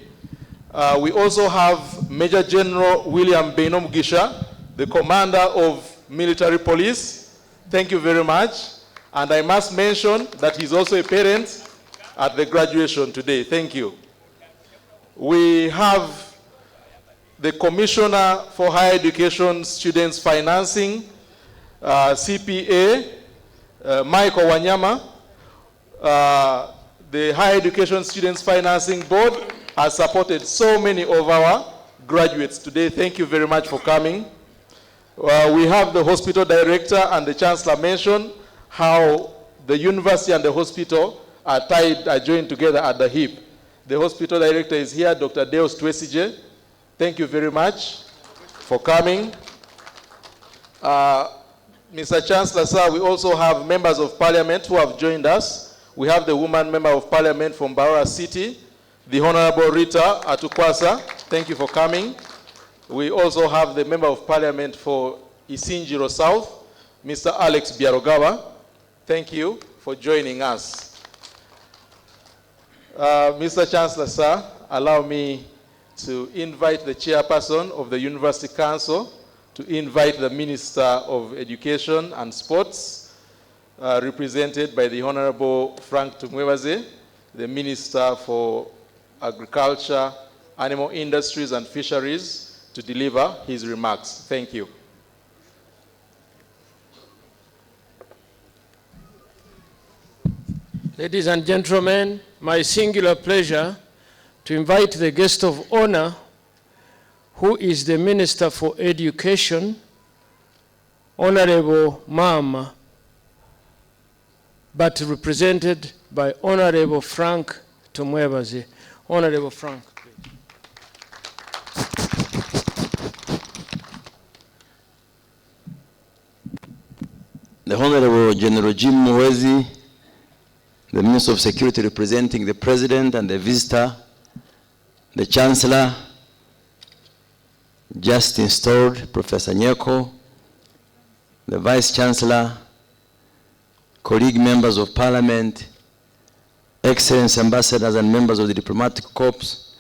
We also have Major General William Beno Mugisha, the Commander of Military Police. Thank you very much. And I must mention that he's also a parent at the graduation today. Thank you. We have the Commissioner for Higher Education Students Financing, CPA, Michael Wanyama. The Higher Education Students Financing Board has supported so many of our graduates today. Thank you very much for coming. We have the hospital director, and the Chancellor mentioned how the university and the hospital are joined together at the hip. The hospital director is here, Dr. Deus Twesije. Thank you very much for coming. Mr. Chancellor, sir, we also have members of parliament who have joined us. We have the woman member of parliament from Mbarara City, the Honorable Rita Atukwasa. Thank you for coming. We also have the member of parliament for Isinjiro South, Mr. Alex Biarogawa. Thank you for joining us. Mr. Chancellor, sir, allow me to invite the chairperson of the University Council to invite the Minister of Education and Sports, represented by the Honorable Frank Tumwebaze, the Minister for Agriculture, Animal Industries and Fisheries, to deliver his remarks. Thank you. Ladies and gentlemen, my singular pleasure to invite the guest of honor, who is the Minister for Education, Honorable Mama, but represented by Honorable Frank Tumwebaze. Honorable Frank. The Honorable General Jim Muhwezi, the Minister of Security representing the President and the Visitor, the Chancellor, just installed Professor Nyeko, the Vice Chancellor, colleague members of Parliament, Excellency ambassadors and members of the diplomatic corps,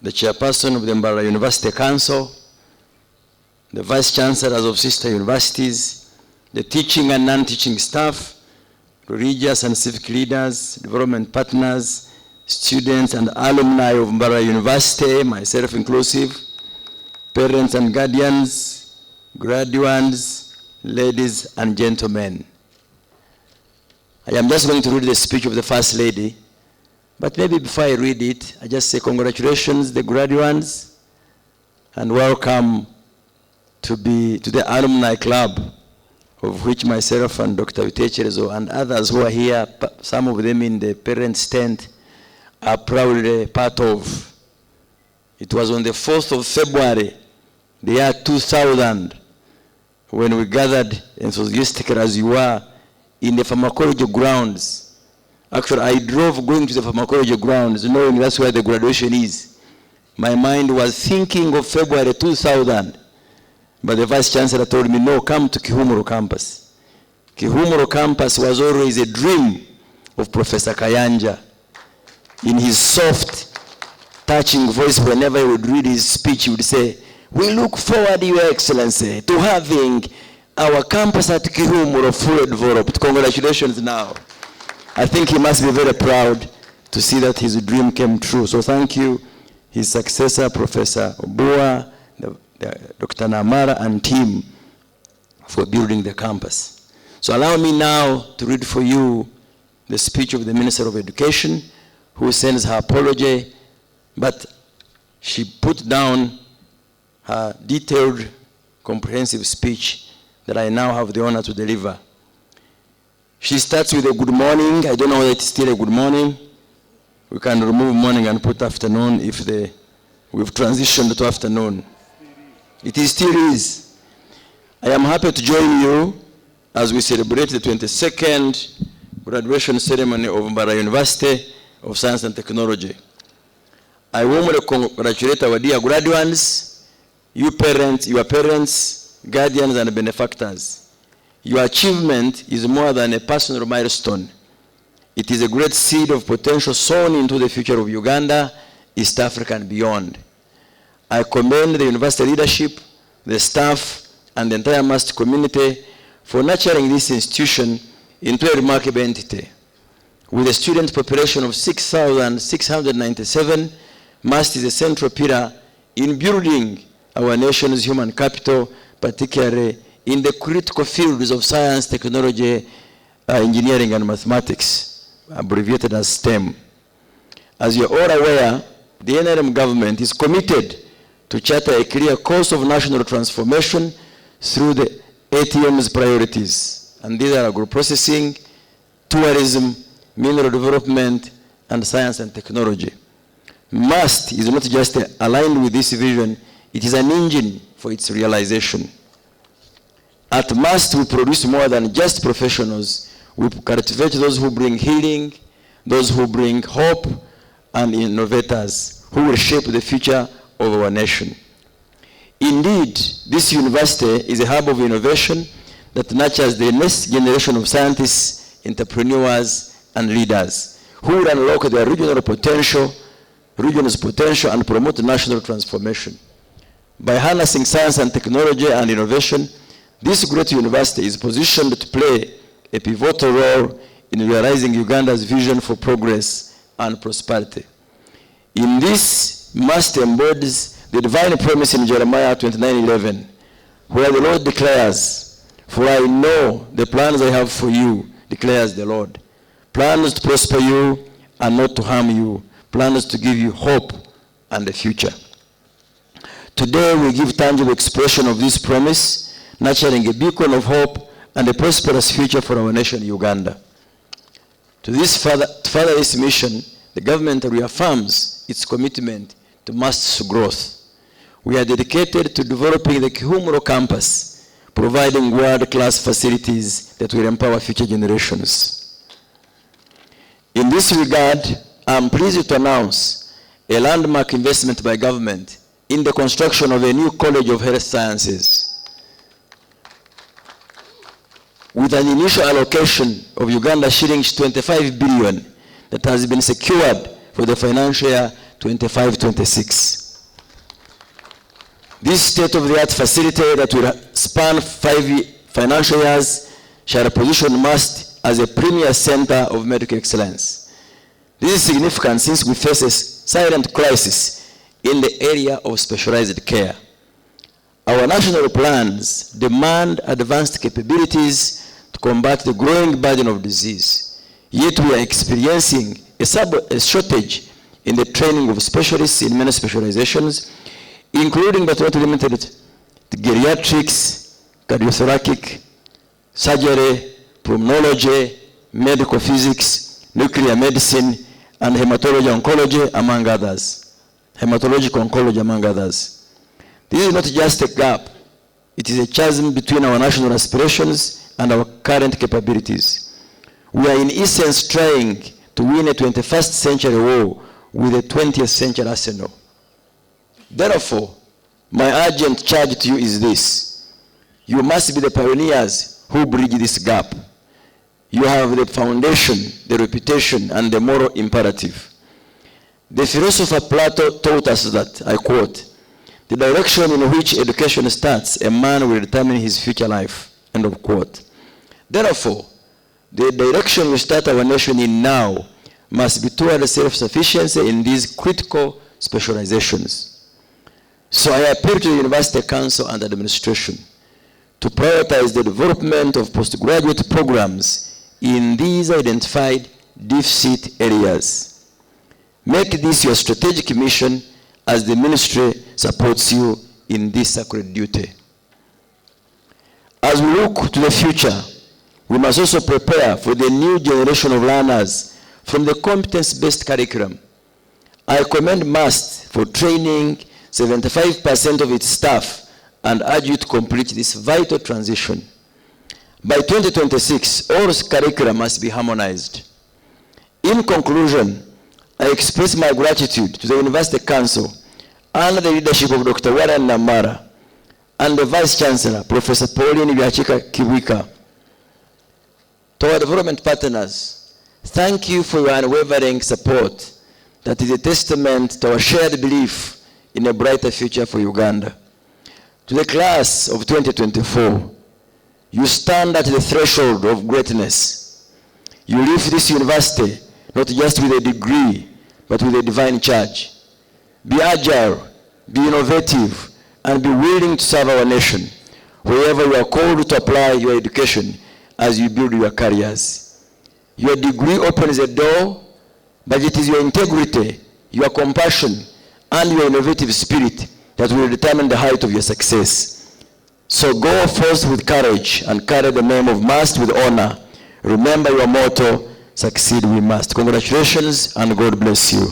the chairperson of the Mbarara University Council, the vice chancellors of sister universities, the teaching and non-teaching staff, religious and civic leaders, development partners, students and alumni of Mbarara University, myself inclusive, parents and guardians, graduates, ladies and gentlemen. I am just going to read the speech of the First Lady, But maybe before I read it, I just say congratulations, the graduates, and welcome to the alumni club, of which myself and Dr. Utecherezo and others who are here, some of them in the parents' tent, are proudly part of. It was on the 4th of February, the year 2000, when we gathered enthusiastically as you were in the pharmacology grounds. Actually, I drove going to the pharmacology grounds, knowing that's where the graduation is. My mind was thinking of February 2000, but the Vice Chancellor told me, no, come to Kihumuro campus. Kihumuro campus was always a dream of Professor Kayanja. In his soft, touching voice, whenever he would read his speech, he would say, we look forward, Your Excellency, to having our campus at Kihumuro fully developed. Congratulations now. I think he must be very proud to see that his dream came true. So thank you, his successor, Professor Obua, Dr. Namara, and team for building the campus. So allow me now to read for you the speech of the Minister of Education, who sends her apology, but she put down her detailed, comprehensive speech that I now have the honor to deliver. She starts with a good morning. I don't know whether it's still a good morning. We can remove morning and put afternoon if we've transitioned to afternoon. It still is. I am happy to join you as we celebrate the 22nd graduation ceremony of Mbarara University of Science and Technology. I warmly congratulate our dear graduates, you parents, your parents, guardians, and benefactors. Your achievement is more than a personal milestone. It is a great seed of potential sown into the future of Uganda, East Africa, and beyond. I commend the university leadership, the staff, and the entire MAST community for nurturing this institution into a remarkable entity. With a student population of 6,697, MAST is a central pillar in building our nation's human capital, particularly in the critical fields of science, technology, engineering, and mathematics, abbreviated as STEM. As you're all aware, the NRM government is committed to charter a clear course of national transformation through the ATM's priorities. And these are agro-processing, tourism, mineral development, and science and technology. MAST is not just aligned with this vision, it is an engine for its realization. At MAST, we produce more than just professionals. We cultivate those who bring healing, those who bring hope, and innovators who will shape the future of our nation. Indeed, this university is a hub of innovation that nurtures the next generation of scientists, entrepreneurs, and leaders who will unlock their region's potential and promote national transformation. By harnessing science and technology and innovation, this great university is positioned to play a pivotal role in realizing Uganda's vision for progress and prosperity. In this, MAST embodies the divine promise in Jeremiah 29:11, where the Lord declares, "For I know the plans I have for you, declares the Lord. Plans to prosper you and not to harm you, plans to give you hope and a future." Today we give tangible expression of this promise, nurturing a beacon of hope and a prosperous future for our nation, Uganda. To further this mission, the government reaffirms its commitment to MAST's growth. We are dedicated to developing the Kihumuro campus, providing world-class facilities that will empower future generations. In this regard, I'm pleased to announce a landmark investment by government in the construction of a new College of Health Sciences, with an initial allocation of Uganda shillings 25 billion that has been secured for the financial year 25-26. This state-of-the-art facility that will span 5 financial years shall position MAST as a premier center of medical excellence. This is significant since we face a silent crisis in the area of specialized care. Our national plans demand advanced capabilities to combat the growing burden of disease. Yet we are experiencing a shortage in the training of specialists in many specializations, including but not limited to geriatrics, cardiothoracic, surgery, pulmonology, medical physics, nuclear medicine, and hematology oncology, among others. Hematological oncology, among others. This is not just a gap. It is a chasm between our national aspirations and our current capabilities. We are in essence trying to win a 21st century war with a 20th century arsenal. Therefore, my urgent charge to you is this. You must be the pioneers who bridge this gap. You have the foundation, the reputation, and the moral imperative. The philosopher Plato taught us that, I quote, "The direction in which education starts, a man will determine his future life," end of quote. Therefore, the direction we start our nation in now must be toward self-sufficiency in these critical specializations. So I appeal to the University Council and administration to prioritize the development of postgraduate programs in these identified deficit areas. Make this your strategic mission as the ministry supports you in this sacred duty. As we look to the future, we must also prepare for the new generation of learners from the competence-based curriculum. I commend MAST for training 75% of its staff and urge you to complete this vital transition. By 2026, all curricula must be harmonized. In conclusion, I express my gratitude to the University Council under the leadership of Dr. Warren Namara and the Vice Chancellor, Professor Pauline Kiwika. To our development partners, thank you for your unwavering support that is a testament to our shared belief in a brighter future for Uganda. To the class of 2024, you stand at the threshold of greatness. You leave this university not just with a degree, but with a divine charge. Be agile, be innovative, and be willing to serve our nation wherever you are called to apply your education as you build your careers. Your degree opens a door, but it is your integrity, your compassion, and your innovative spirit that will determine the height of your success. So go forth with courage and carry the name of MAST with honor. Remember your motto, succeed we must. Congratulations and God bless you.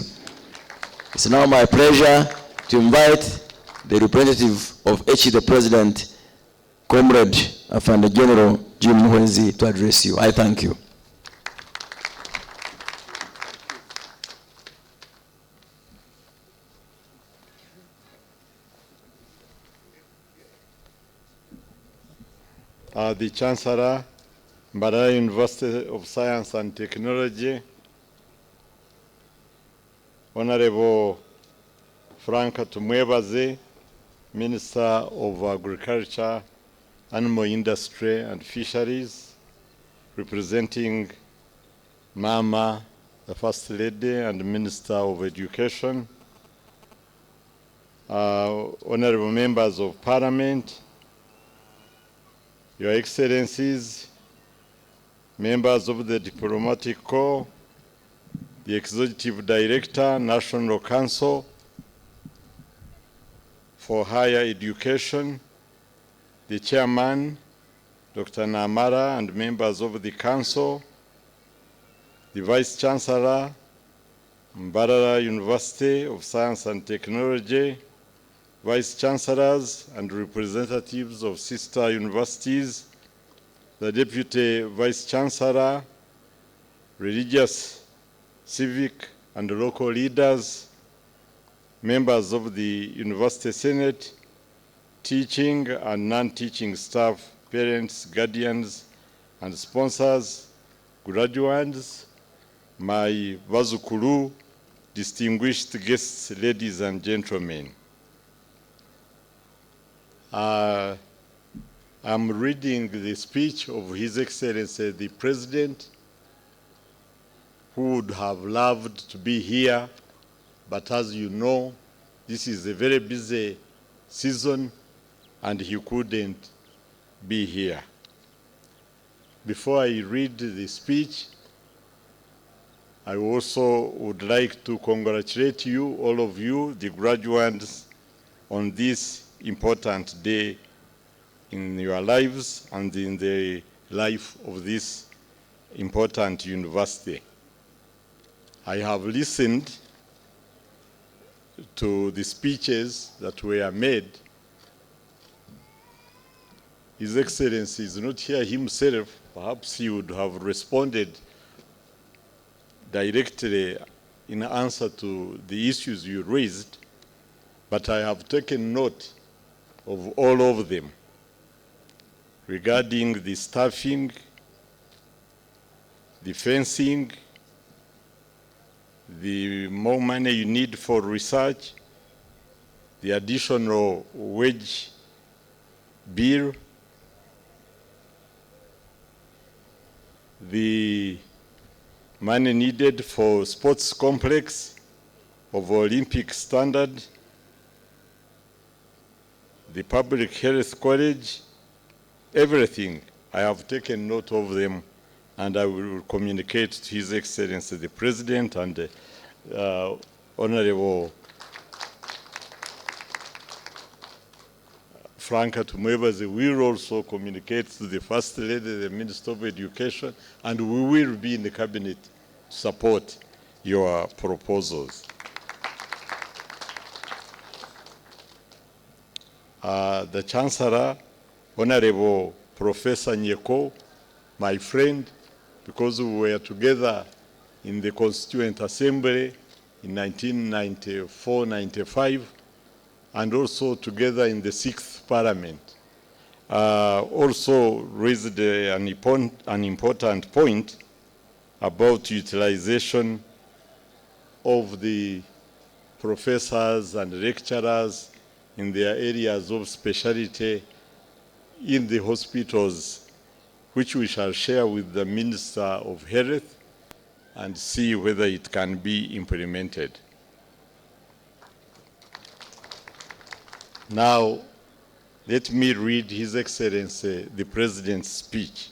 It's now my pleasure to invite the representative of HE, the President, Comrade Afande General Jim Muhwezi, to address you. I thank you. The Chancellor, Mbarara University of Science and Technology, Honorable Franka Tumwebaze, Minister of Agriculture, Animal Industry and Fisheries, representing Mama, the First Lady and Minister of Education, honorable members of Parliament, Your Excellencies, members of the Diplomatic Corps, the Executive Director, National Council for Higher Education, the Chairman, Dr. Namara, and members of the Council, the Vice Chancellor, Mbarara University of Science and Technology, Vice Chancellors and representatives of sister universities, the Deputy Vice Chancellor, religious, civic, and local leaders, members of the University Senate, teaching and non-teaching staff, parents, guardians, and sponsors, graduates, my Vazukulu, distinguished guests, ladies and gentlemen. I'm reading the speech of His Excellency the President, who would have loved to be here, but as you know, this is a very busy season and he couldn't be here. Before I read the speech, I also would like to congratulate you, all of you, the graduates, on this important day in your lives and in the life of this important university. I have listened to the speeches that were made. His Excellency is not here himself. Perhaps he would have responded directly in answer to the issues you raised, but I have taken note of all of them regarding the staffing, the fencing, the more money you need for research, the additional wage bill, the money needed for sports complex of Olympic standard, the public health college, everything. I have taken note of them, and I will communicate to His Excellency the President and Honorable Franca Tumwebaze will also communicate to the First Lady, the Minister of Education, and we will be in the Cabinet to support your proposals. The Chancellor, Honorable Professor Nyeko, my friend, because we were together in the Constituent Assembly in 1994-95, and also together in the 6th Parliament, also raised an important point about utilization of the professors and lecturers in their areas of specialty in the hospitals, which we shall share with the Minister of Health and see whether it can be implemented. Now, let me read His Excellency, the President's speech.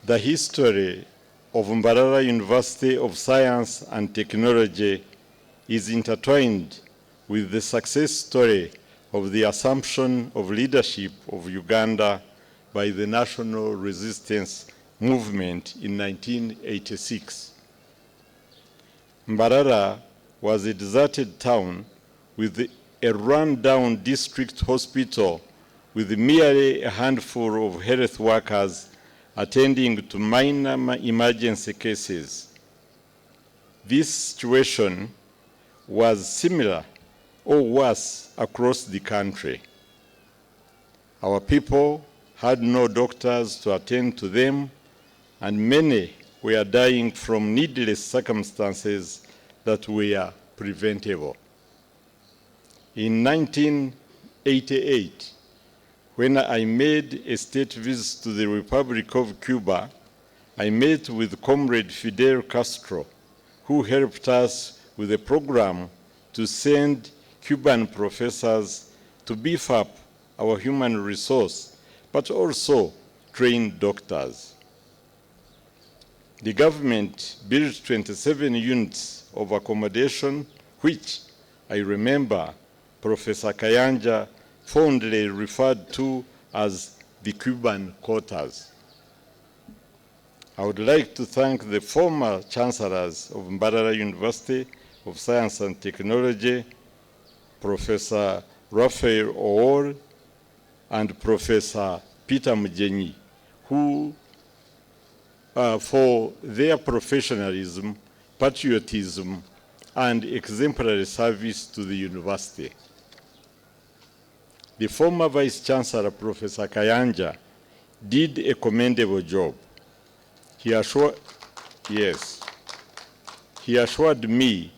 The history of Mbarara University of Science and Technology is intertwined with the success story of the assumption of leadership of Uganda by the National Resistance Movement in 1986. Mbarara was a deserted town with a run-down district hospital with merely a handful of health workers attending to minor emergency cases. This situation was similar or worse across the country. Our people had no doctors to attend to them, and many were dying from needless circumstances that were preventable. In 1988, when I made a state visit to the Republic of Cuba, I met with Comrade Fidel Castro, who helped us with a program to send Cuban professors to beef up our human resource, but also train doctors. The government built 27 units of accommodation, which I remember Professor Kayanja fondly referred to as the Cuban quarters. I would like to thank the former chancellors of Mbarara University of Science and Technology, Professor Raphael Oor and Professor Peter Mujenyi, who for their professionalism, patriotism, and exemplary service to the university. The former Vice Chancellor, Professor Kayanja, did a commendable job. He assured me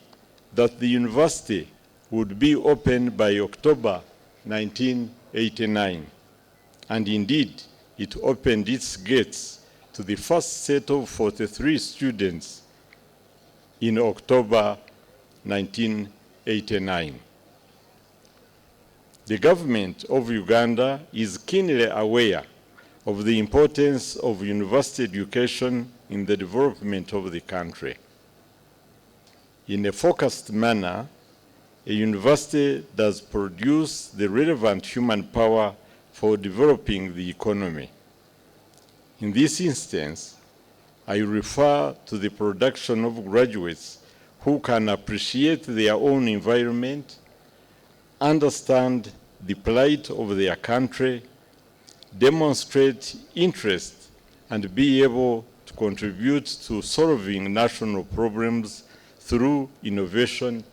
that the university would be open by October 1989. And indeed, it opened its gates to the first set of 43 students in October 1989. The government of Uganda is keenly aware of the importance of university education in the development of the country. In a focused manner, a university does produce the relevant human power for developing the economy. In this instance, I refer to the production of graduates who can appreciate their own environment, understand the plight of their country, demonstrate interest, and be able to contribute to solving national problems through innovation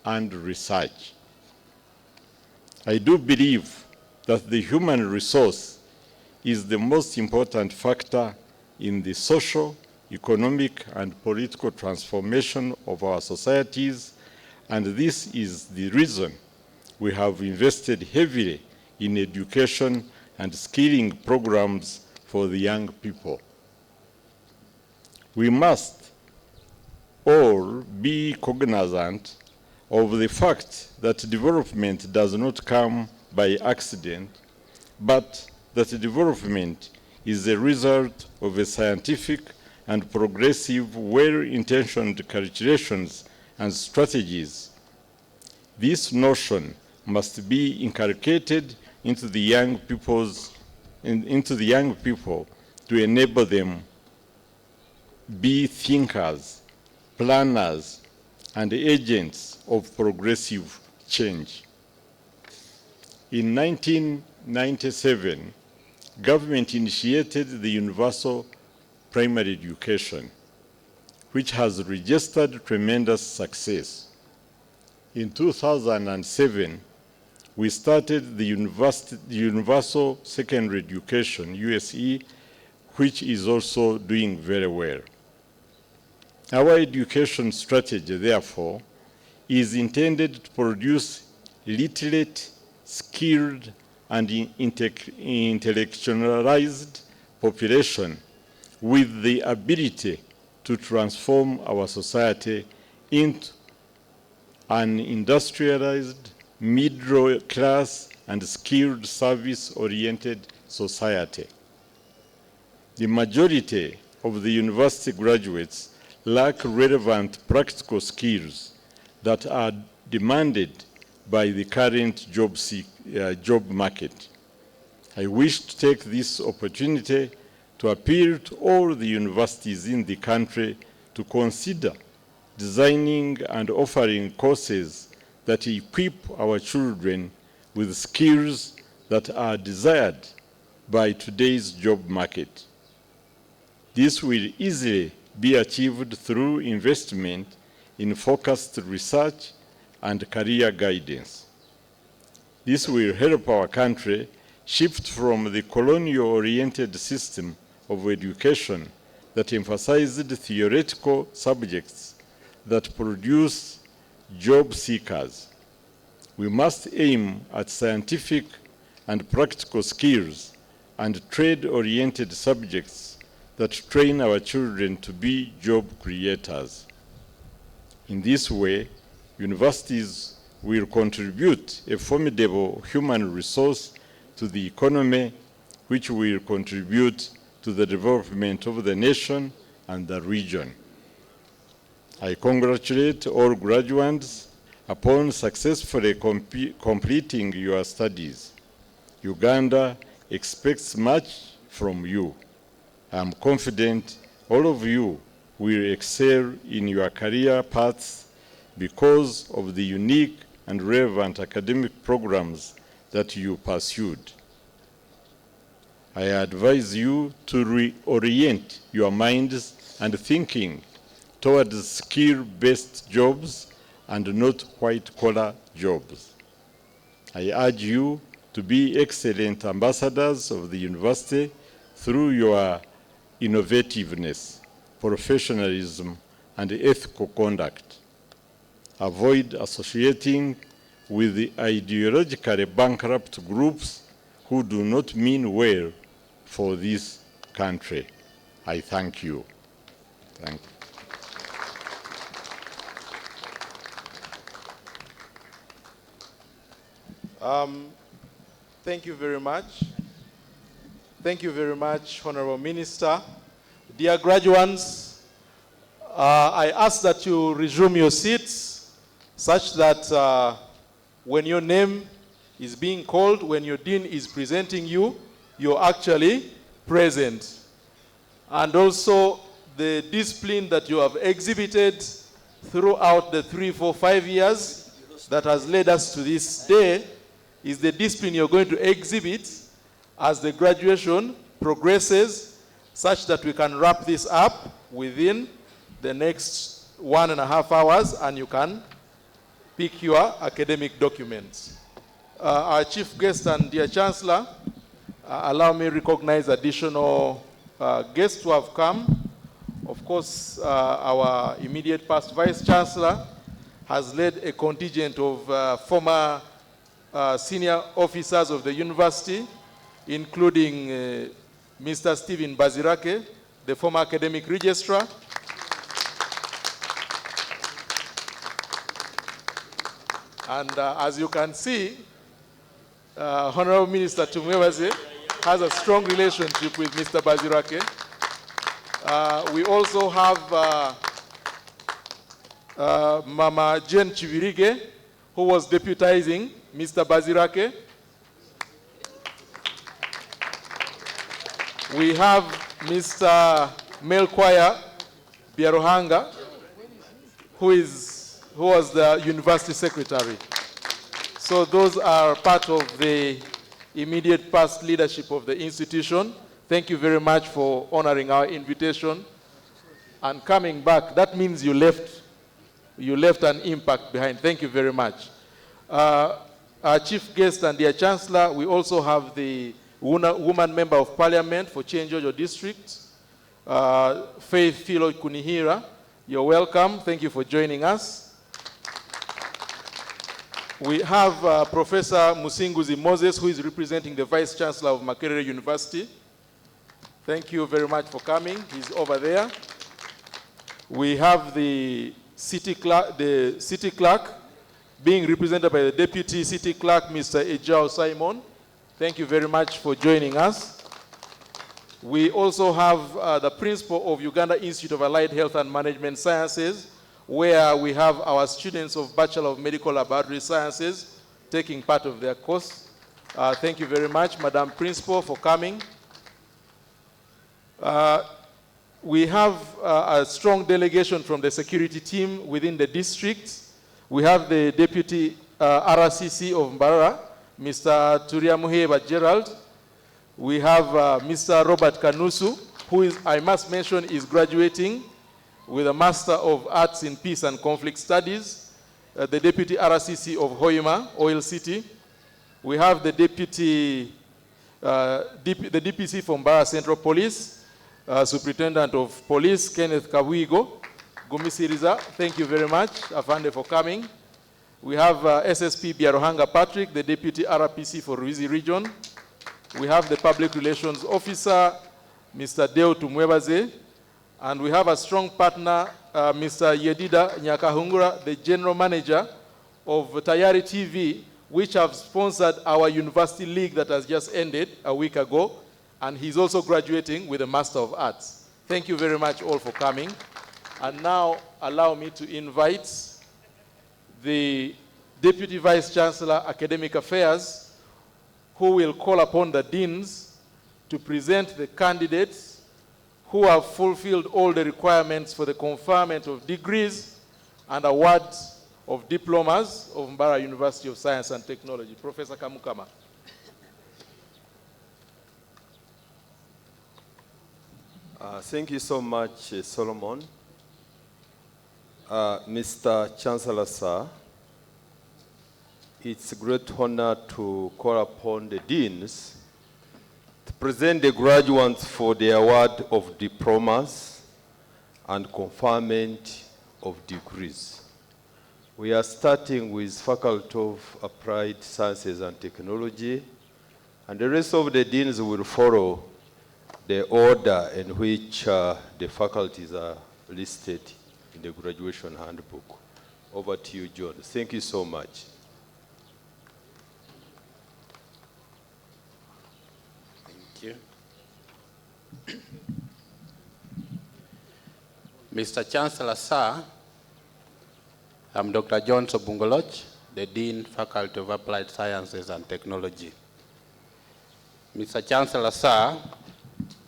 and research. I do believe that the human resource is the most important factor in the social, economic, and political transformation of our societies, and this is the reason we have invested heavily in education and skilling programs for the young people. We must all be cognizant of the fact that development does not come by accident, but that development is the result of a scientific and progressive, well-intentioned calculations and strategies. This notion must be inculcated into the young people to enable them be thinkers, planners, and agents of progressive change. In 1997, government initiated the universal primary education, which has registered tremendous success. In 2007, we started the Universal Secondary Education, USE, which is also doing very well. Our education strategy, therefore, is intended to produce literate, skilled, and intellectualized population with the ability to transform our society into an industrialized, middle class, and skilled service-oriented society. The majority of the university graduates lack relevant practical skills that are demanded by the current job market. I wish to take this opportunity to appeal to all the universities in the country to consider designing and offering courses that equip our children with skills that are desired by today's job market. This will easily be achieved through investment in focused research and career guidance. This will help our country shift from the colonial-oriented system of education that emphasized theoretical subjects that produce job seekers. We must aim at scientific and practical skills and trade-oriented subjects that train our children to be job creators. In this way, universities will contribute a formidable human resource to the economy, which will contribute to the development of the nation and the region. I congratulate all graduates upon successfully completing your studies. Uganda expects much from you. I am confident all of you will excel in your career paths because of the unique and relevant academic programs that you pursued. I advise you to reorient your minds and thinking towards skill-based jobs and not white-collar jobs. I urge you to be excellent ambassadors of the university through your innovativeness, professionalism, and ethical conduct. Avoid associating with the ideologically bankrupt groups who do not mean well for this country. I thank you. Thank you. Thank you very much. Thank you very much, Honorable Minister. Dear graduates, I ask that you resume your seats such that when your name is being called, when your dean is presenting you, you're actually present. And also the discipline that you have exhibited throughout the 3, 4, 5 years that has led us to this day is the discipline you're going to exhibit as the graduation progresses, such that we can wrap this up within the next 1.5 hours and you can pick your academic documents. Our chief guest and dear Chancellor, allow me to recognize additional guests who have come. Of course, our immediate past Vice Chancellor has led a contingent of former senior officers of the university, including Mr. Stephen Bazirake, the former academic registrar, and as you can see, Honorable Minister Tumwebaze has a strong relationship with Mr. Bazirake. We also have Mama Jane Chivirige, who was deputizing Mr. Bazirake. We have Mr. Melkwaya Biarohanga, who was the university secretary. So those are part of the immediate past leadership of the institution. Thank you very much for honoring our invitation and coming back. That means you left an impact behind. Thank you very much. Our chief guest and dear Chancellor, we also have the woman member of parliament for Chenjojo district, Faith Philo Kunihira. You're welcome. Thank you for joining us. We have Professor Musinguzi Moses, who is representing the Vice Chancellor of Makerere University. Thank you very much for coming. He's over there. We have the city clerk being represented by the Deputy City Clerk, Mr. Ejao Simon. Thank you very much for joining us. We also have the principal of Uganda Institute of Allied Health and Management Sciences, where we have our students of Bachelor of Medical Laboratory Sciences taking part of their course. Thank you very much, Madam Principal, for coming. We have a strong delegation from the security team within the district. We have the Deputy RCC of Mbarara, Mr. Turiamuheba Gerald. We have Mr. Robert Kanusu, who is, I must mention, is graduating with a Master of Arts in Peace and Conflict Studies, the Deputy RCC of Hoima, Oil City. We have the Deputy, the DPC from Mbarara Central Police, Superintendent of Police, Kenneth Kabuigo, Gumisiriza. Thank you very much, Afande, for coming. We have SSP Biarohanga Patrick, the Deputy RPC for Ruizi Region. We have the Public Relations Officer, Mr. Deo Tumwebaze. And we have a strong partner, Mr. Yedida Nyakahungura, the General Manager of Tayari TV, which have sponsored our University League that has just ended a week ago. And he's also graduating with a Master of Arts. Thank you very much all for coming. And now allow me to invite the Deputy Vice Chancellor, Academic Affairs, who will call upon the deans to present the candidates who have fulfilled all the requirements for the conferment of degrees and awards of diplomas of Mbarara University of Science and Technology. Professor Kamukama. Thank you so much, Solomon. Mr. Chancellor, sir, it's a great honor to call upon the deans to present the graduates for the award of diplomas and conferment of degrees. We are starting with Faculty of Applied Sciences and Technology, and the rest of the deans will follow the order in which the faculties are listed in the graduation handbook. Over to you, John. Thank you so much. Thank you. Mr. Chancellor, sir, I'm Dr. John Sobungoloch, the Dean, Faculty of Applied Sciences and Technology. Mr. Chancellor, sir,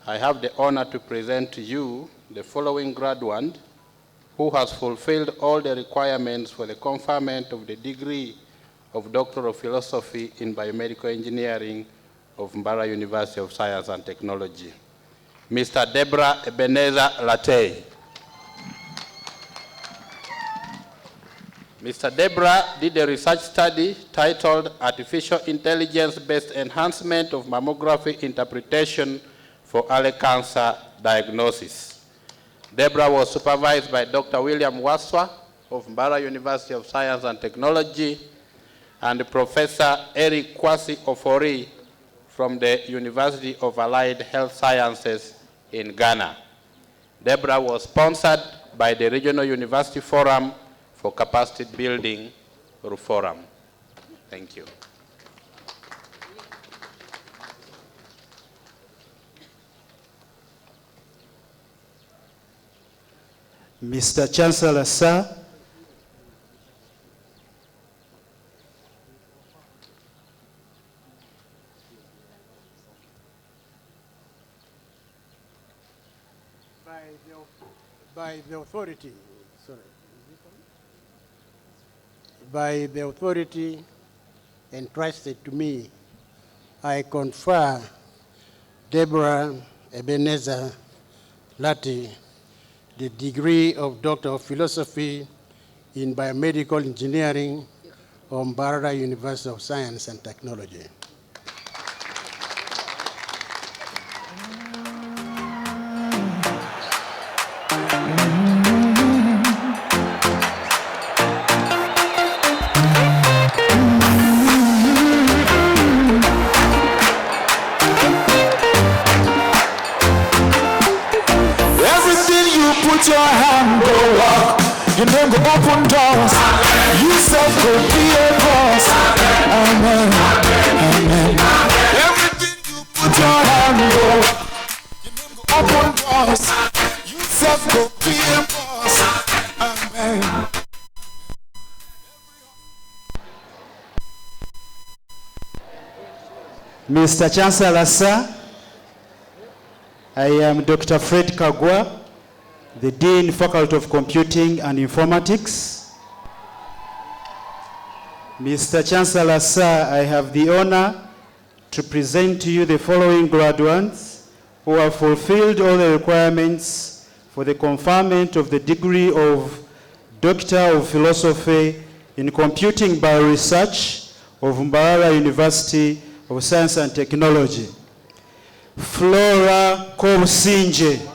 I have the honor to present to you the following graduate who has fulfilled all the requirements for the conferment of the degree of Doctor of Philosophy in Biomedical Engineering of Mbarara University of Science and Technology. Mr. Deborah Ebenezer Latey. Mr. Deborah did a research study titled Artificial Intelligence-Based Enhancement of Mammography Interpretation for Early Cancer Diagnosis. Deborah was supervised by Dr. William Waswa of Mbarara University of Science and Technology and Professor Eric Kwasi Ofori from the University of Allied Health Sciences in Ghana. Deborah was sponsored by the Regional University Forum for Capacity Building Forum. Thank you. Mr. Chancellor, sir, by the authority, by the authority entrusted to me, I confer Deborah Ebenezer Latey the degree of Doctor of Philosophy in Biomedical Engineering from Mbarara University of Science and Technology. Put your hand, go walk. Your name go open doors. You self go be a boss. Amen. Amen. Everything you put your hand, go. Your name go open doors. You self go be a boss. Amen. Mr. Chancellor, sir, I am Dr. Fred Kagwa, the Dean, Faculty of Computing and Informatics. Mr. Chancellor, sir, I have the honor to present to you the following graduates who have fulfilled all the requirements for the conferment of the degree of Doctor of Philosophy in Computing by Research of Mbarara University of Science and Technology. Flora Kobusinje.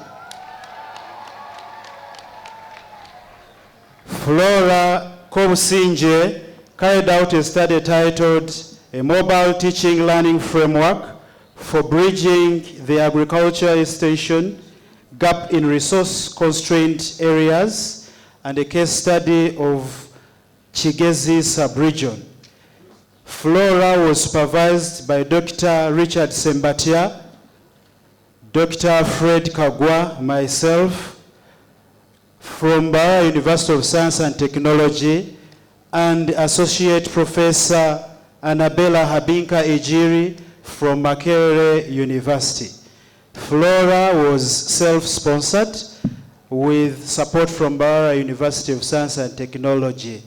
Flora Kobusinje carried out a study titled A Mobile Teaching Learning Framework for Bridging the Agriculture Station Gap in Resource-Constrained Areas and a case study of Chigezi sub-region. Flora was supervised by Dr. Richard Sembatia, Dr. Fred Kagwa, myself, from Mbarara University of Science and Technology, and Associate Professor Annabella Habinka Ejiri from Makerere University. Flora was self-sponsored with support from Mbarara University of Science and Technology.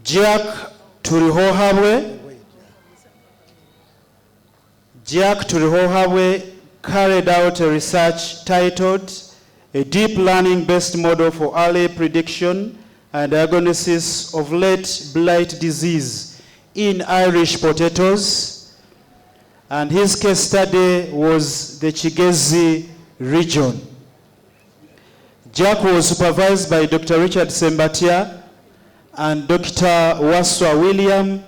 Jack Turihohabwe carried out a research titled A Deep Learning-Based Model for Early Prediction and Diagnosis of Late Blight Disease in Irish Potatoes, and his case study was the Chigezi region. Jack was supervised by Dr. Richard Sembatia and Dr. Waswa William,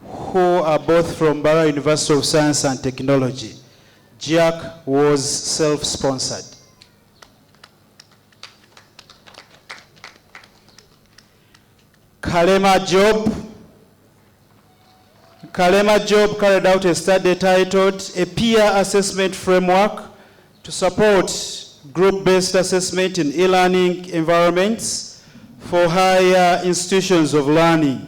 who are both from Mbarara University of Science and Technology. Jack was self-sponsored. Kalema Job carried out a study titled A Peer Assessment Framework to Support Group-Based Assessment in E-Learning Environments for Higher Institutions of Learning.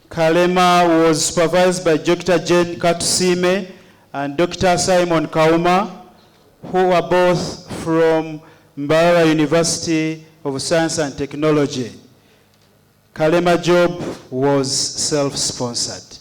Kalema was supervised by Dr. Jane Katusime and Dr. Simon Kauma, who are both from Mbarara University of Science and Technology. Kalema Job was self-sponsored.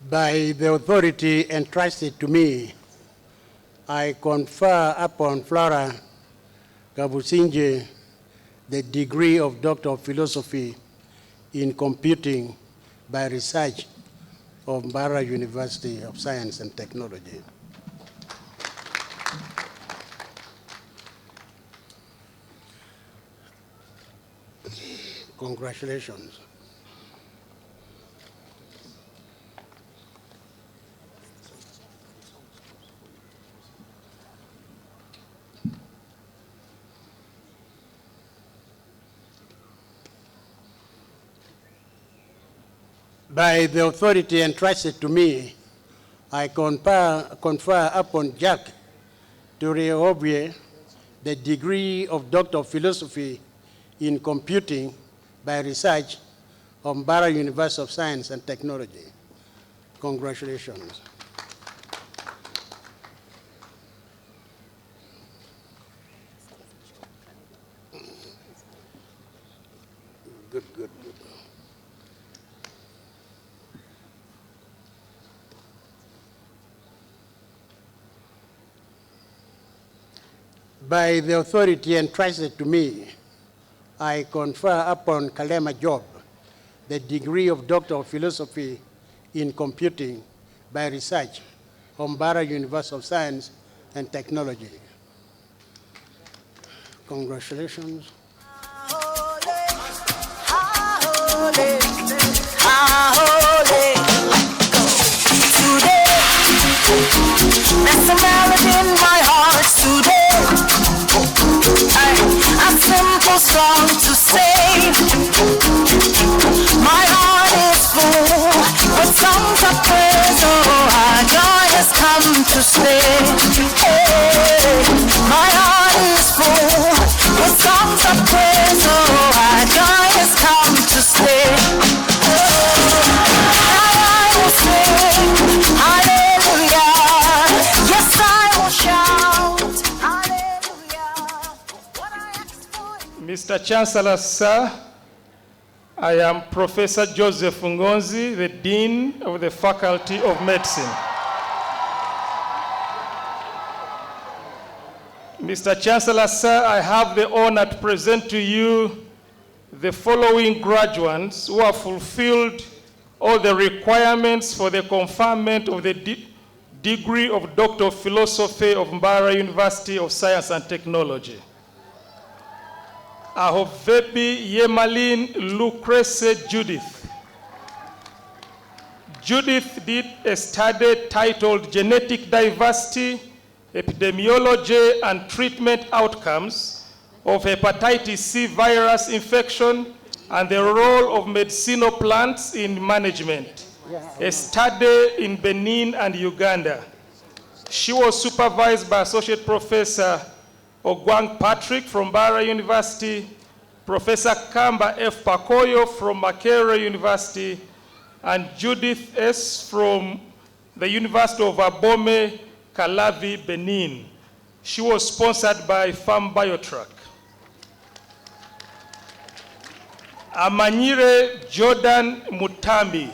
By the authority entrusted to me, I confer upon Flora Gabusinje the degree of Doctor of Philosophy in Computing by Research of Mbarara University of Science and Technology. Congratulations. By the authority entrusted to me, I confer upon Jack Tureobie the degree of Doctor of Philosophy in Computing by Research of Mbarara University of Science and Technology. Congratulations. Good, good, good. By the authority entrusted to me, I confer upon Kalema Job the degree of Doctor of Philosophy in Computing by Research from Mbarara University of Science and Technology. Congratulations. Today, that's a melody in my heart today. A simple song to say. My heart is full with songs of praise. Oh, our joy has come to stay. Hey, my heart is full with songs of praise. Oh, our joy has come to stay. Now I will sing hallelujah. Yes, I will shout hallelujah. What I ask for. Mr. Chancellor, sir, I am Professor Joseph Ngonzi, the Dean of the Faculty of Medicine. Mr. Chancellor, sir, I have the honor to present to you the following graduates who have fulfilled all the requirements for the conferment of the degree of Doctor of Philosophy of Mbarara University of Science and Technology. Ahovebi Yemalin Lucrece Judith. Judith did a study titled Genetic Diversity, Epidemiology and Treatment Outcomes of Hepatitis C virus infection and the role of medicinal plants in management, a study in Benin and Uganda. She was supervised by Associate Professor Ogwang Patrick from Mbarara University, Professor Kamba F. Pakoyo from Makerere University, and Judith S. from the University of Abome, Calavi, Benin. She was sponsored by Farm Biotrack. Amanyire Jordan Mutambi.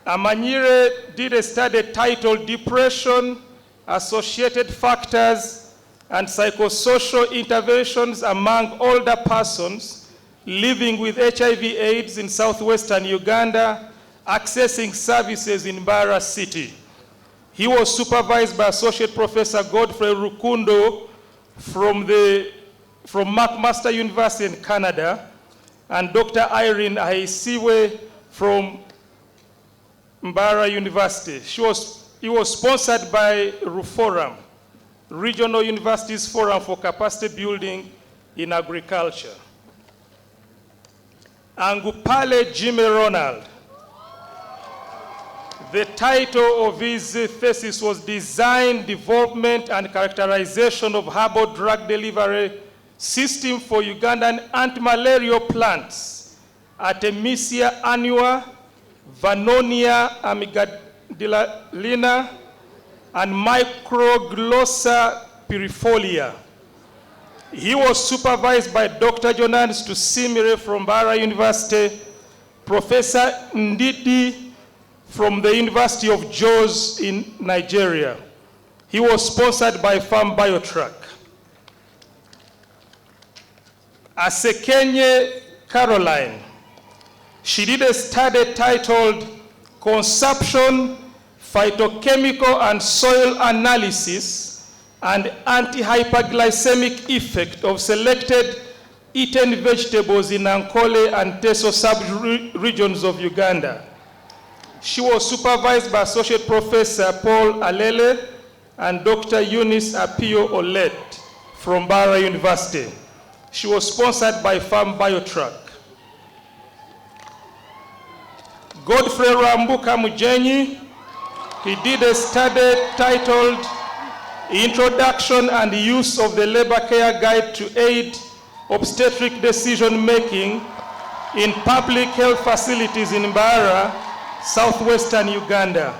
Amanyire did a study titled Depression, Associated Factors, and Psychosocial Interventions Among Older Persons Living with HIV/AIDS in southwestern Uganda, accessing services in Mbarara City. He was supervised by Associate Professor Godfrey Rukundo from the from McMaster University in Canada, and Dr. Irene Aisiwe from Mbarara University. He was sponsored by RUFORUM, Regional Universities Forum for Capacity Building in Agriculture. Angupale Jimmy Ronald. The title of his thesis was Design, Development, and Characterization of Herbal Drug Delivery System for Ugandan Antimalarial Plants, Artemisia annua, Vannonia amygdalina, and Microglossa pirifolia. He was supervised by Dr. Jonas Tusimire from Mbarara University, Professor Ndidi from the University of Jos in Nigeria. He was sponsored by Farm Biotrack. Asekenye Caroline. She did a study titled Consumption, Phytochemical and Soil Analysis and Anti-Hyperglycemic Effect of Selected Eaten Vegetables in Ankole and Teso sub-regions of Uganda. She was supervised by Associate Professor Paul Alele and Dr. Eunice Apio Olet from Mbarara University. She was sponsored by Farm Biotrack. Godfrey Rambuka Mujenyi, he did a study titled Introduction and Use of the Labor Care Guide to Aid Obstetric Decision Making in Public Health Facilities in Mbarara, Southwestern Uganda.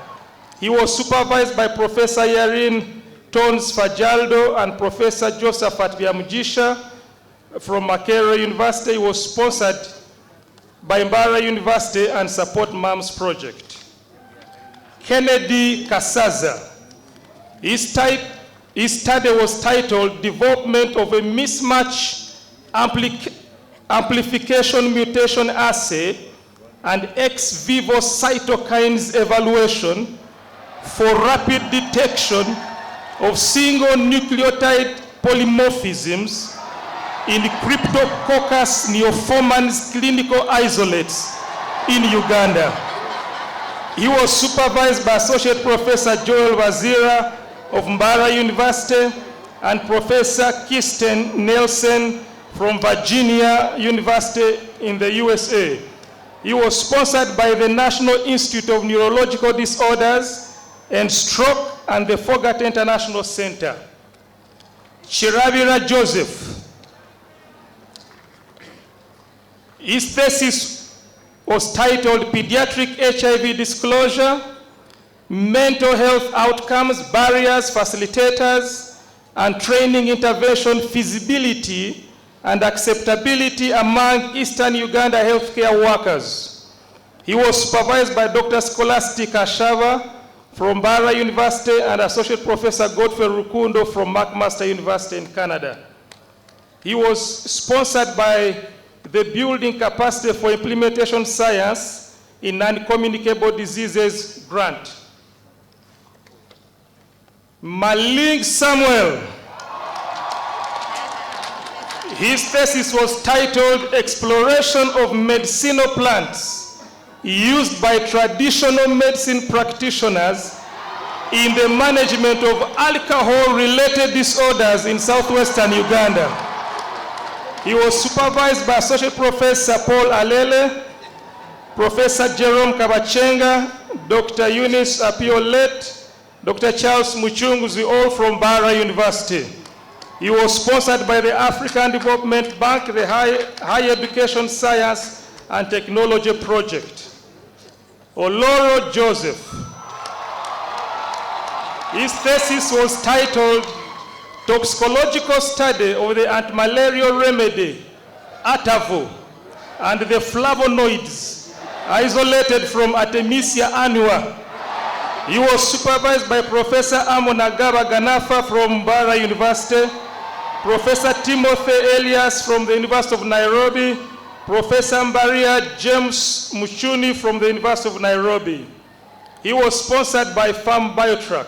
He was supervised by Professor Yarin Tons Fajaldo and Professor Josephat Byamujisha from Makerere University. He was sponsored by Mbarara University and Support Moms Project. Kennedy Kasaza. His study was titled Development of a Mismatch Amplification Mutation Assay and ex vivo cytokines evaluation for rapid detection of single nucleotide polymorphisms in Cryptococcus neoformans clinical isolates in Uganda. He was supervised by Associate Professor Joel Wazira of Mbarara University and Professor Kirsten Nelson from Virginia University in the USA. He was sponsored by the National Institute of Neurological Disorders and Stroke and the Fogart International Center. Chirabira Joseph. His thesis was titled Pediatric HIV Disclosure, Mental Health Outcomes, Barriers, Facilitators, and Training Intervention Feasibility and Acceptability among Eastern Uganda healthcare workers. He was supervised by Dr. Scholastica Shava from Mbarara University and Associate Professor Godfrey Rukundo from McMaster University in Canada. He was sponsored by the Building Capacity for Implementation Science in Non-Communicable Diseases grant. Maling Samuel. His thesis was titled Exploration of Medicinal Plants Used by Traditional Medicine Practitioners in the Management of Alcohol-Related Disorders in Southwestern Uganda. He was supervised by Associate Professor Paul Alele, Professor Jerome Kabachenga, Dr. Eunice Apiolet, Dr. Charles Muchunguzi, all from Mbarara University. He was sponsored by the African Development Bank, the Higher Education Science and Technology Project. Oloro Joseph. His thesis was titled Toxicological Study of the Antimalarial Remedy, Atavo, and the flavonoids isolated from Artemisia annua. He was supervised by Professor Amonagaba Ganafa from Mbarara University, Professor Timothy Elias from the University of Nairobi, Professor Mbaria James Muchuni from the University of Nairobi. He was sponsored by Farm Biotrack.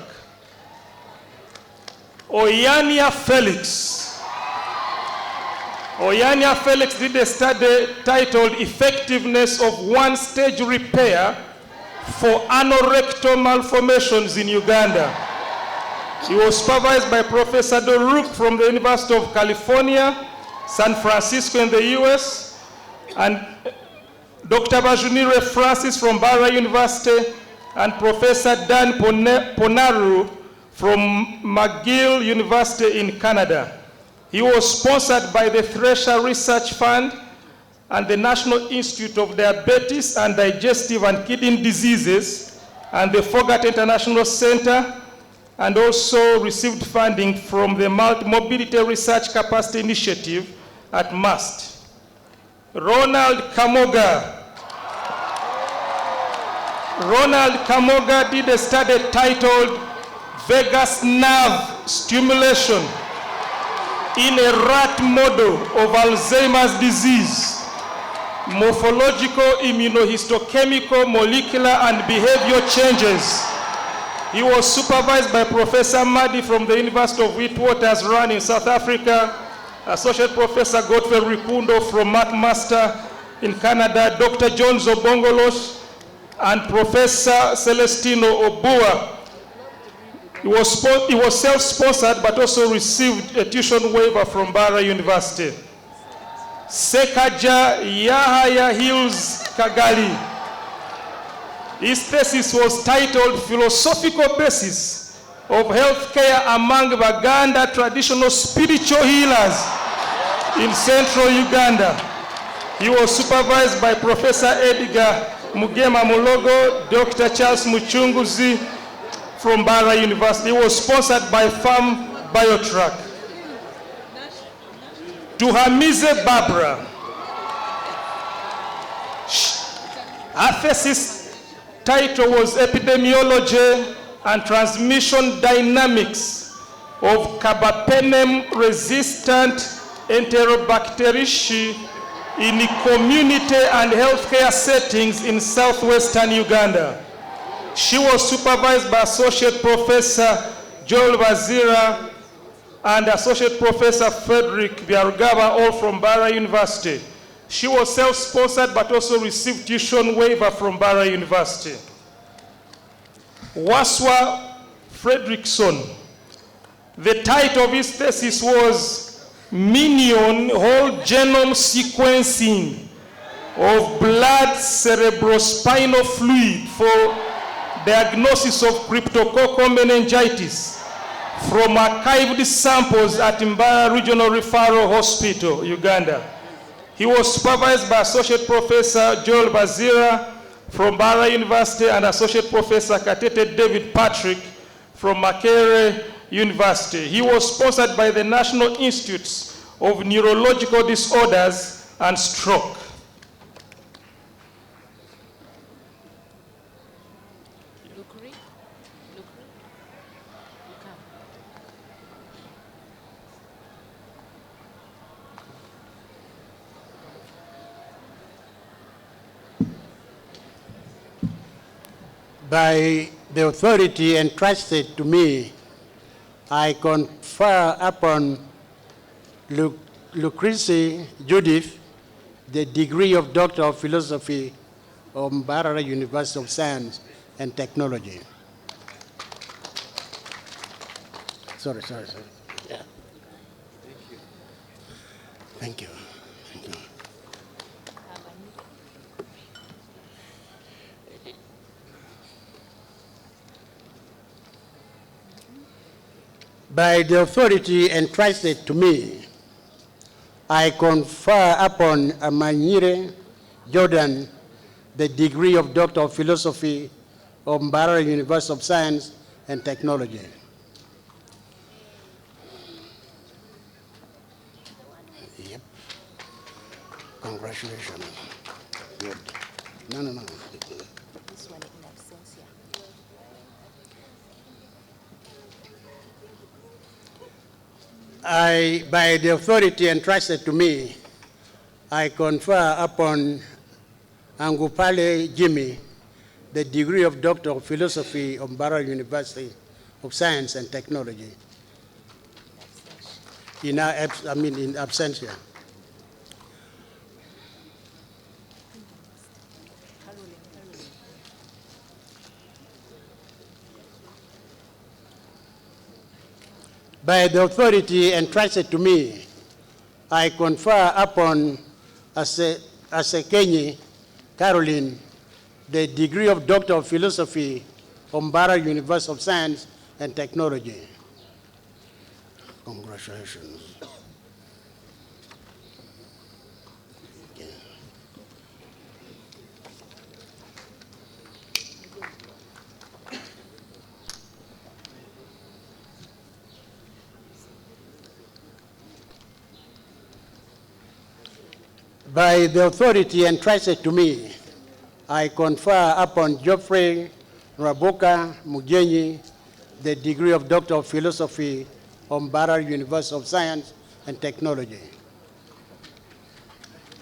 Oyania Felix. Oyanya Felix did a study titled Effectiveness of One-Stage Repair for Anorectal Malformations in Uganda. He was supervised by Professor Doruk from the University of California, San Francisco in the US, and Dr. Bajunire Francis from Mbarara University, and Professor Dan Ponaru from McGill University in Canada. He was sponsored by the Thresher Research Fund and the National Institute of Diabetes and Digestive and Kidney Diseases and the Fogat International Center, and also received funding from the Mobility Research Capacity Initiative at MUST. Ronald Kamoga did a study titled Vagus Nerve Stimulation in a rat model of Alzheimer's disease, morphological, immunohistochemical, molecular, and behavioral changes. He was supervised by Professor Madi from the University of Witwatersrand in South Africa, Associate Professor Godfrey Rikundo from McMaster in Canada, Dr. John Zobongolos, and Professor Celestino Obua. He was self-sponsored but also received a tuition waiver from Mbarara University. Sekaja Yahaya Hills Kagali. His thesis was titled Philosophical Basis of Healthcare Among Baganda Traditional Spiritual Healers in Central Uganda. He was supervised by Professor Edgar Mugema Mulogo, Dr. Charles Muchunguzi from Mbarara University. He was sponsored by Farm Biotrack. Duhamize Barbara. Her thesis title was Epidemiology and Transmission Dynamics of Carbapenem-resistant Enterobacteriaceae in community and healthcare settings in southwestern Uganda. She was supervised by Associate Professor Joel Bazira and Associate Professor Frederick Biarugaba, all from Mbarara University. She was self-sponsored but also received tuition waiver from Mbarara University. Waswa Fredrickson. The title of his thesis was Minion Whole Genome Sequencing of Blood Cerebrospinal Fluid for Diagnosis of Cryptococcal Meningitis from archived samples at Mbarara Regional Referral Hospital, Uganda. He was supervised by Associate Professor Joel Bazira from Mbarara University and Associate Professor Katete David Patrick from Makerere University. He was sponsored by the National Institutes of Neurological Disorders and Stroke. By the authority entrusted to me, I confer upon Lucrece Judith the degree of Doctor of Philosophy of Mbarara University of Science and Technology. Sorry. Yeah. Thank you. By the authority entrusted to me, I confer upon Amanyire Jordan the degree of Doctor of Philosophy of Mbarara University of Science and Technology. Yep. Congratulations. Good. No. This one in absentia. By the authority entrusted to me, I confer upon Angupale Jimmy the degree of Doctor of Philosophy of Mbarara University of Science and Technology. In absentia. By the authority entrusted to me, I confer upon Asekenyi Caroline the degree of Doctor of Philosophy from Mbarara University of Science and Technology. Congratulations. By the authority entrusted to me, I confer upon Geoffrey Raboka Mugenyi the degree of Doctor of Philosophy from Mbarara University of Science and Technology.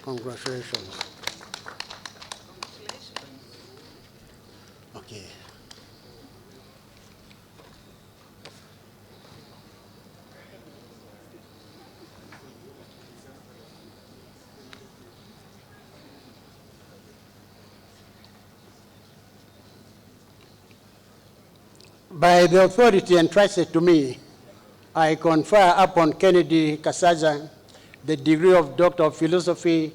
Congratulations. Okay. By the authority entrusted to me, I confer upon Kennedy Kasaza the degree of Doctor of Philosophy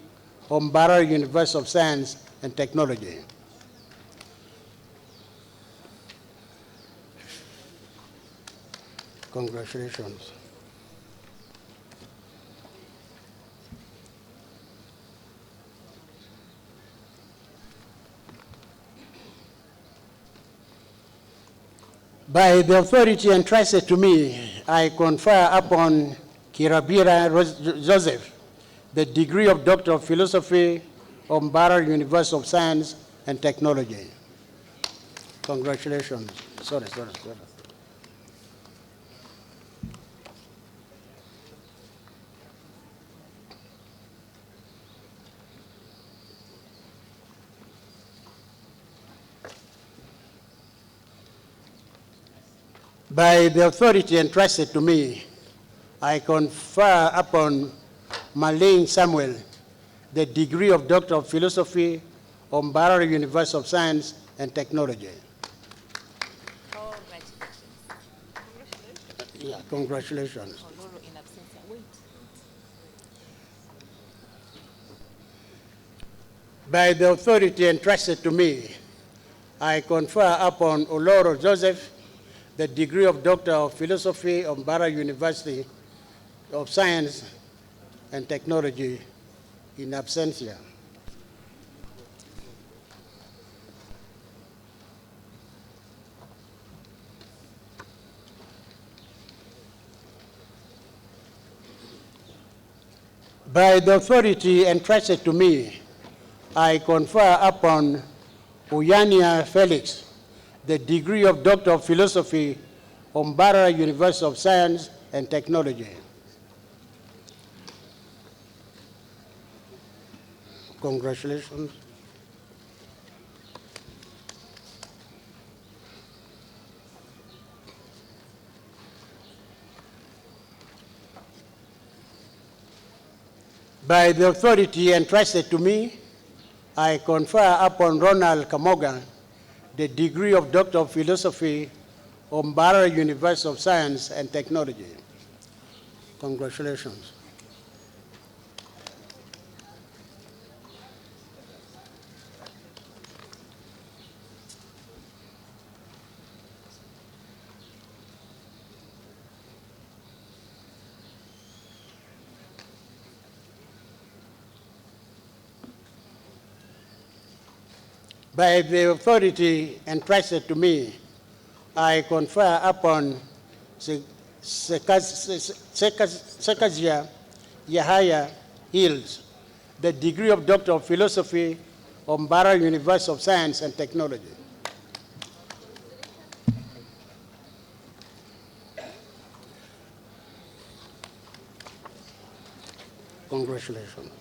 from Mbarara University of Science and Technology. Congratulations. By the authority entrusted to me, I confer upon Kirabira Joseph the degree of Doctor of Philosophy from Mbarara University of Science and Technology. Congratulations. Sorry. By the authority entrusted to me, I confer upon Marlene Samuel the degree of Doctor of Philosophy from Mbarara University of Science and Technology. Yeah, congratulations. By the authority entrusted to me, I confer upon Oloro Joseph the degree of Doctor of Philosophy of Mbarara University of Science and Technology in absentia. By the authority entrusted to me, I confer upon Uyania Felix the degree of Doctor of Philosophy from Mbarara University of Science and Technology. Congratulations. By the authority entrusted to me, I confer upon Ronald Kamoga the degree of Doctor of Philosophy from Mbarara University of Science and Technology. Congratulations. By the authority entrusted to me, I confer upon Sekazia Yahaya Hills the degree of Doctor of Philosophy from Mbarara University of Science and Technology. Congratulations.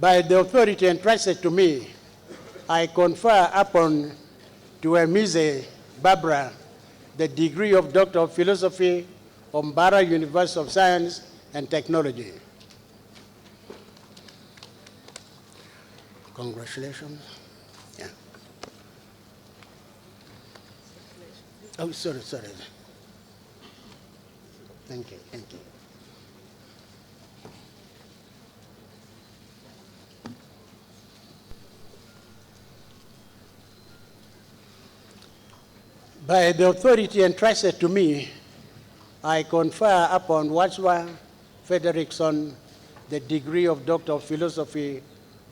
By the authority entrusted to me, I confer upon Tuemize Barbara the degree of Doctor of Philosophy from Mbarara University of Science and Technology. Congratulations. Yeah. Oh, sorry. Thank you. By the authority entrusted to me, I confer upon Wadsworth Frederickson the degree of Doctor of Philosophy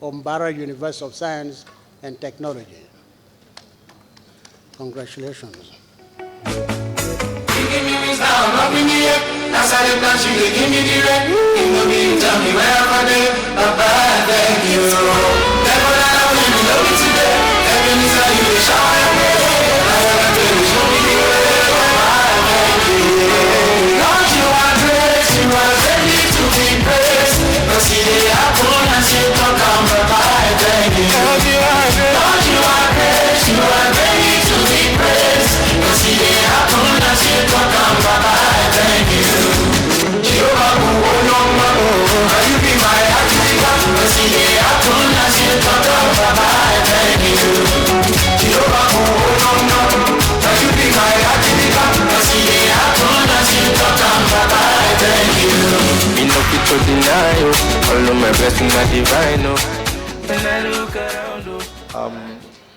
of Mbarara University of Science and Technology. Congratulations.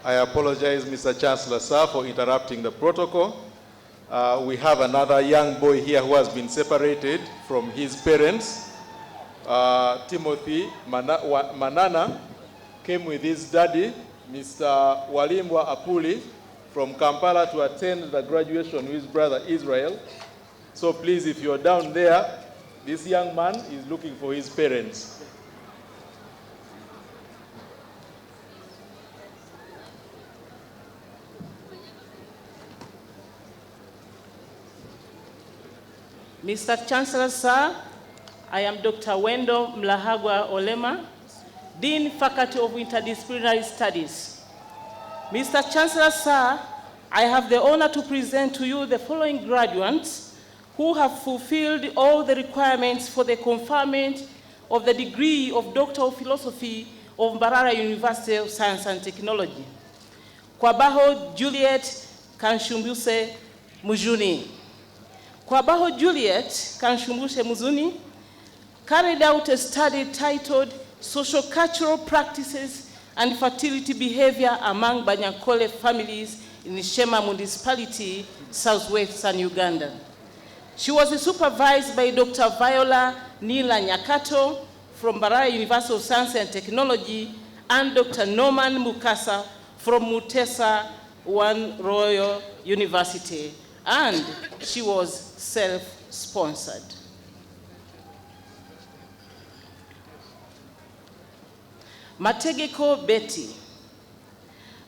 I apologize, Mr. Chancellor, sir, for interrupting the protocol. We have another young boy here who has been separated from his parents. Timothy Manana came with his daddy, Mr. Walimbwa Apuli, from Kampala to attend the graduation with his brother Israel. So please, if you're down there, this young man is looking for his parents. Mr. Chancellor, sir, I am Dr. Wendo Mlahagwa Olema, Dean, Faculty of Interdisciplinary Studies. Mr. Chancellor, sir, I have the honor to present to you the following graduates who have fulfilled all the requirements for the conferment of the degree of Doctor of Philosophy of Mbarara University of Science and Technology. Kwabaho Juliet Kanshumbuse Mujuni. Kwabaho Juliet Kanshumbuse Muzuni carried out a study titled Social-Cultural Practices and Fertility Behavior Among Banyankole Families in Shema Municipality, southwestern Uganda. She was supervised by Dr. Viola Nila Nyakato from Mbarara University of Science and Technology and Dr. Norman Mukasa from Mutesa One Royal University, and she was self-sponsored. Mategeko Betty.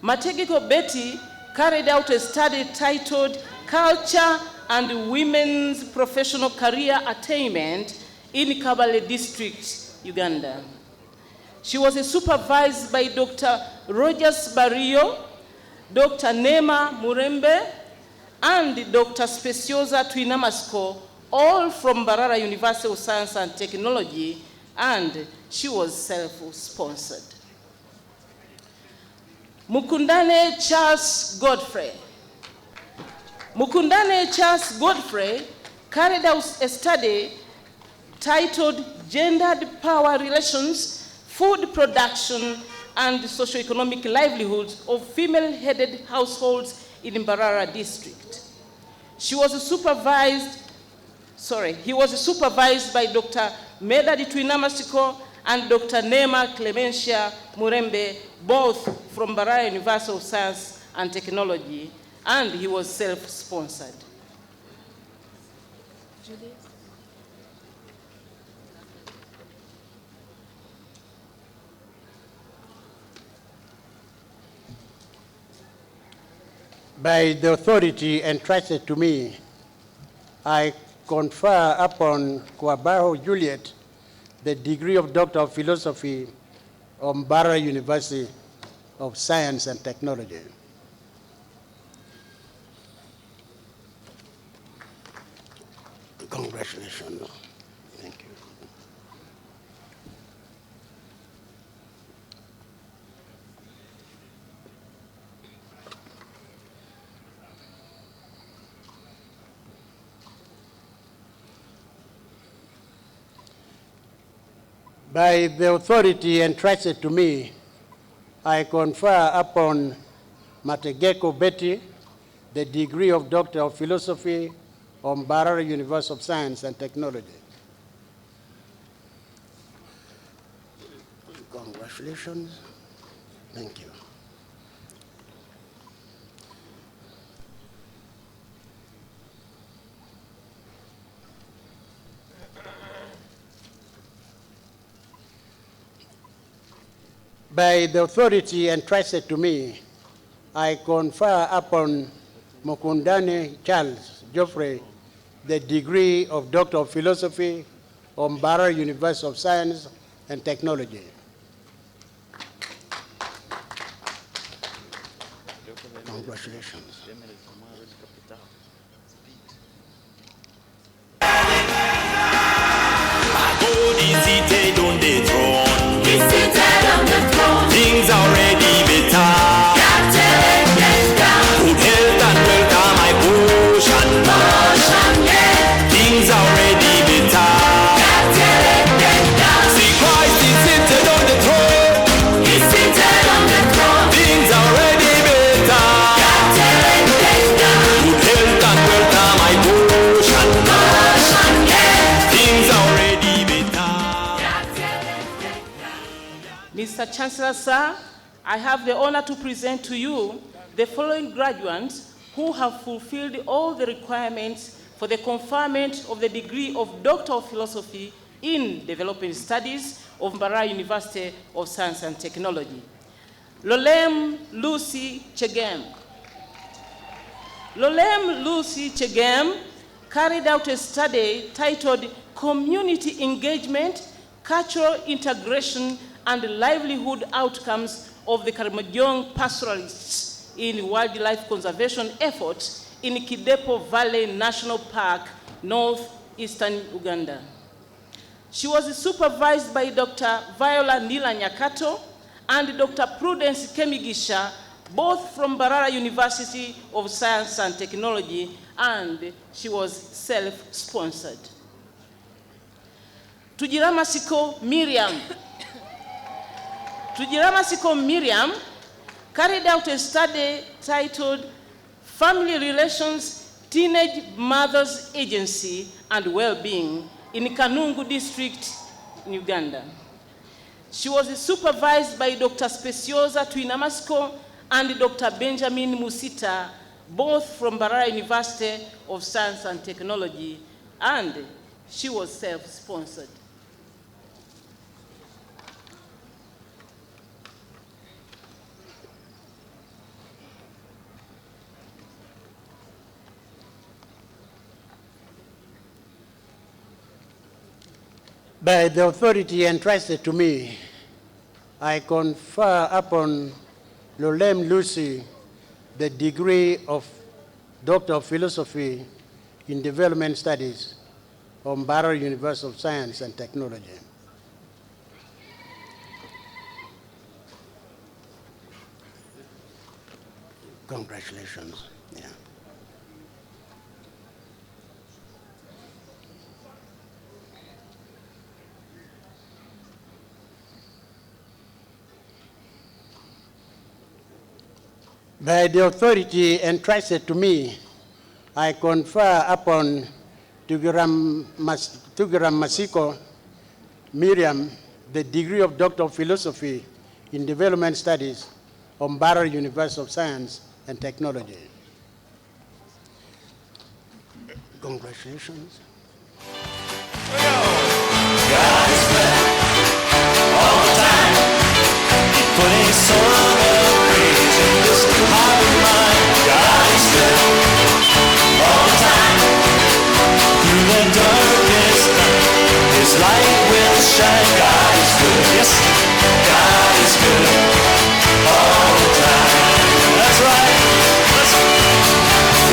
Mategeko Betty carried out a study titled Culture and Women's Professional Career Attainment in Kabale District, Uganda. She was supervised by Dr. Rogers Barrio, Dr. Nema Murembe, and Dr. Speciosa Twinamasko, all from Mbarara University of Science and Technology, and she was self-sponsored. Mukundane Charles Godfrey. Mukundane Charles Godfrey carried out a study titled Gendered Power Relations, Food Production, and Socioeconomic Livelihoods of Female-Headed Households in Mbarara District. He was supervised by Dr. Medadi Twinamasiko and Dr. Nema Clemencia Murembe, both from Mbarara University of Science and Technology, and he was self-sponsored. By the authority entrusted to me, I confer upon Kwabaho Juliet the degree of Doctor of Philosophy of Mbarara University of Science and Technology. Congratulations. Thank you. By the authority entrusted to me, I confer upon Mategeko Betty the degree of Doctor of Philosophy of Mbarara University of Science and Technology. Congratulations. Thank you. By the authority entrusted to me, I confer upon Mukundane Charles Geoffrey the degree of Doctor of Philosophy of Mbarara University of Science and Technology. Congratulations. Things already better. Good health and welcome my potion. Things already better. See Christ is seated on the throne. He's seated on the throne. Things already better. Good health and welcome my potion. Things already better. Mr. Chancellor, sir, I have the honor to present to you the following graduates who have fulfilled all the requirements for the conferment of the degree of Doctor of Philosophy in Development Studies of Mbarara University of Science and Technology. Lolem Lucy Chegem. Lolem Lucy Chegem carried out a study titled Community Engagement, Cultural Integration, and Livelihood Outcomes of the Karamojong Pastoralists in Wildlife Conservation Efforts in Kidepo Valley National Park, northeastern Uganda. She was supervised by Dr. Viola Nila Nyakato and Dr. Prudence Kemigisha, both from Mbarara University of Science and Technology, and she was self-sponsored. Tujiramasiko Miriam. Tujiramasiko Miriam carried out a study titled Family Relations, Teenage Mothers Agency and Well-Being in Kanungu District in Uganda. She was supervised by Dr. Speciosa Tuinamasiko and Dr. Benjamin Musita, both from Mbarara University of Science and Technology, and she was self-sponsored. By the authority entrusted to me, I confer upon Lolem Lucy the degree of Doctor of Philosophy in Development Studies of Mbarara University of Science and Technology. Congratulations. Yeah. By the authority entrusted to me, I confer upon Tugiram Masiko Miriam the degree of Doctor of Philosophy in Development Studies of Mbarara University of Science and Technology. Congratulations. God is good all the time. Putting song of praise in this heart of mine. God is good all the time. Through the darkest night, His light will shine. God is good. Yes, God is good all the time. That's right.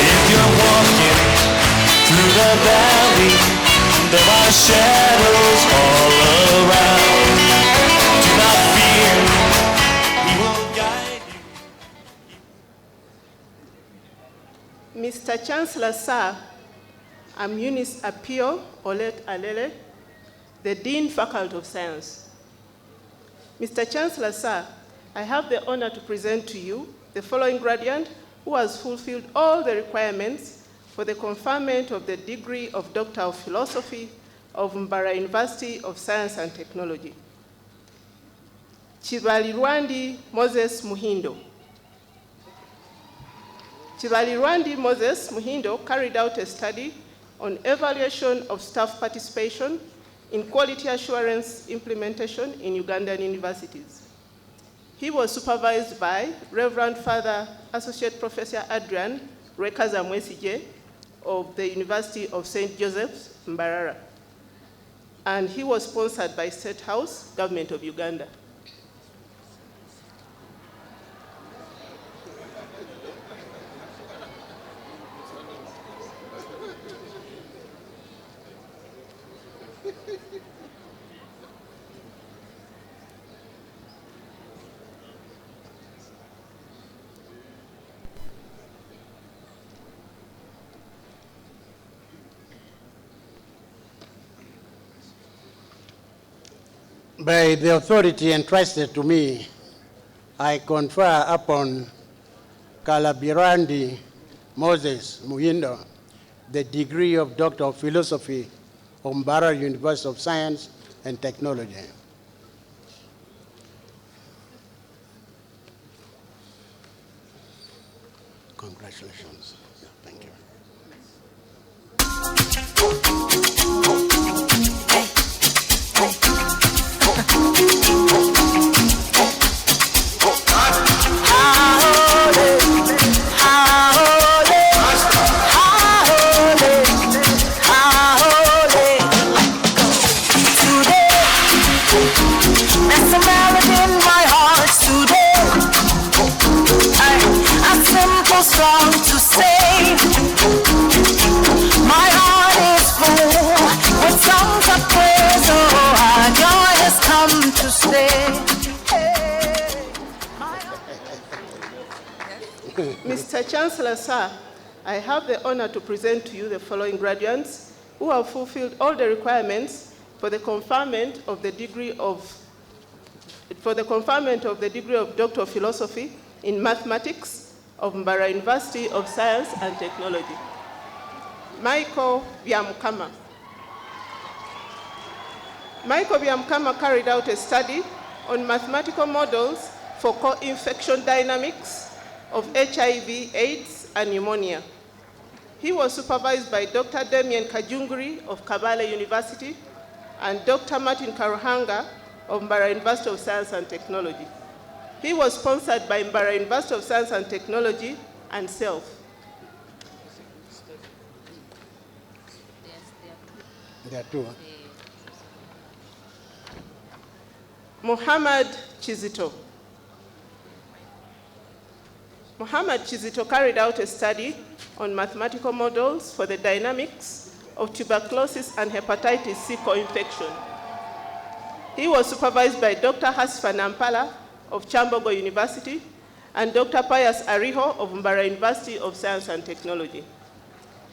If you're walking through the valley, there are shadows all around. Do not fear, He will guide you. Mr. Chancellor, sir, I'm Eunice Apio Olet Alele, the Dean Faculty of Science. Mr. Chancellor, sir, I have the honor to present to you the following graduate who has fulfilled all the requirements for the conferment of the degree of Doctor of Philosophy of Mbarara University of Science and Technology. Chibalirwandi Moses Muhindo. Chibalirwandi Moses Muhindo carried out a study on evaluation of staff participation in quality assurance implementation in Ugandan universities. He was supervised by Reverend Father Associate Professor Adrian Rekaza Mwesije of the University of St. Joseph's, Mbarara. And he was sponsored by State House, Government of Uganda. By the authority entrusted to me, I confer upon Kalabirandi Moses Muhindo the degree of Doctor of Philosophy from Mbarara University of Science and Technology. Congratulations. Thank you. Mr. Chancellor, sir, I have the honor to present to you the following graduates who have fulfilled all the requirements for the conferment of the degree of Doctor of Philosophy in Mathematics of Mbarara University of Science and Technology. Michael Byamukama. Michael Byamukama carried out a study on mathematical models for co-infection dynamics of HIV, AIDS, and pneumonia. He was supervised by Dr. Damien Kajunguri of Kabale University and Dr. Martin Karuhanga of Mbarara University of Science and Technology. He was sponsored by Mbarara University of Science and Technology and SELF. There are two. Muhammad Chizito. Muhammad Chizito carried out a study on mathematical models for the dynamics of tuberculosis and hepatitis C co-infection. He was supervised by Dr. Hasfa Nampala of Chambogo University and Dr. Pius Ariho of Mbarara University of Science and Technology.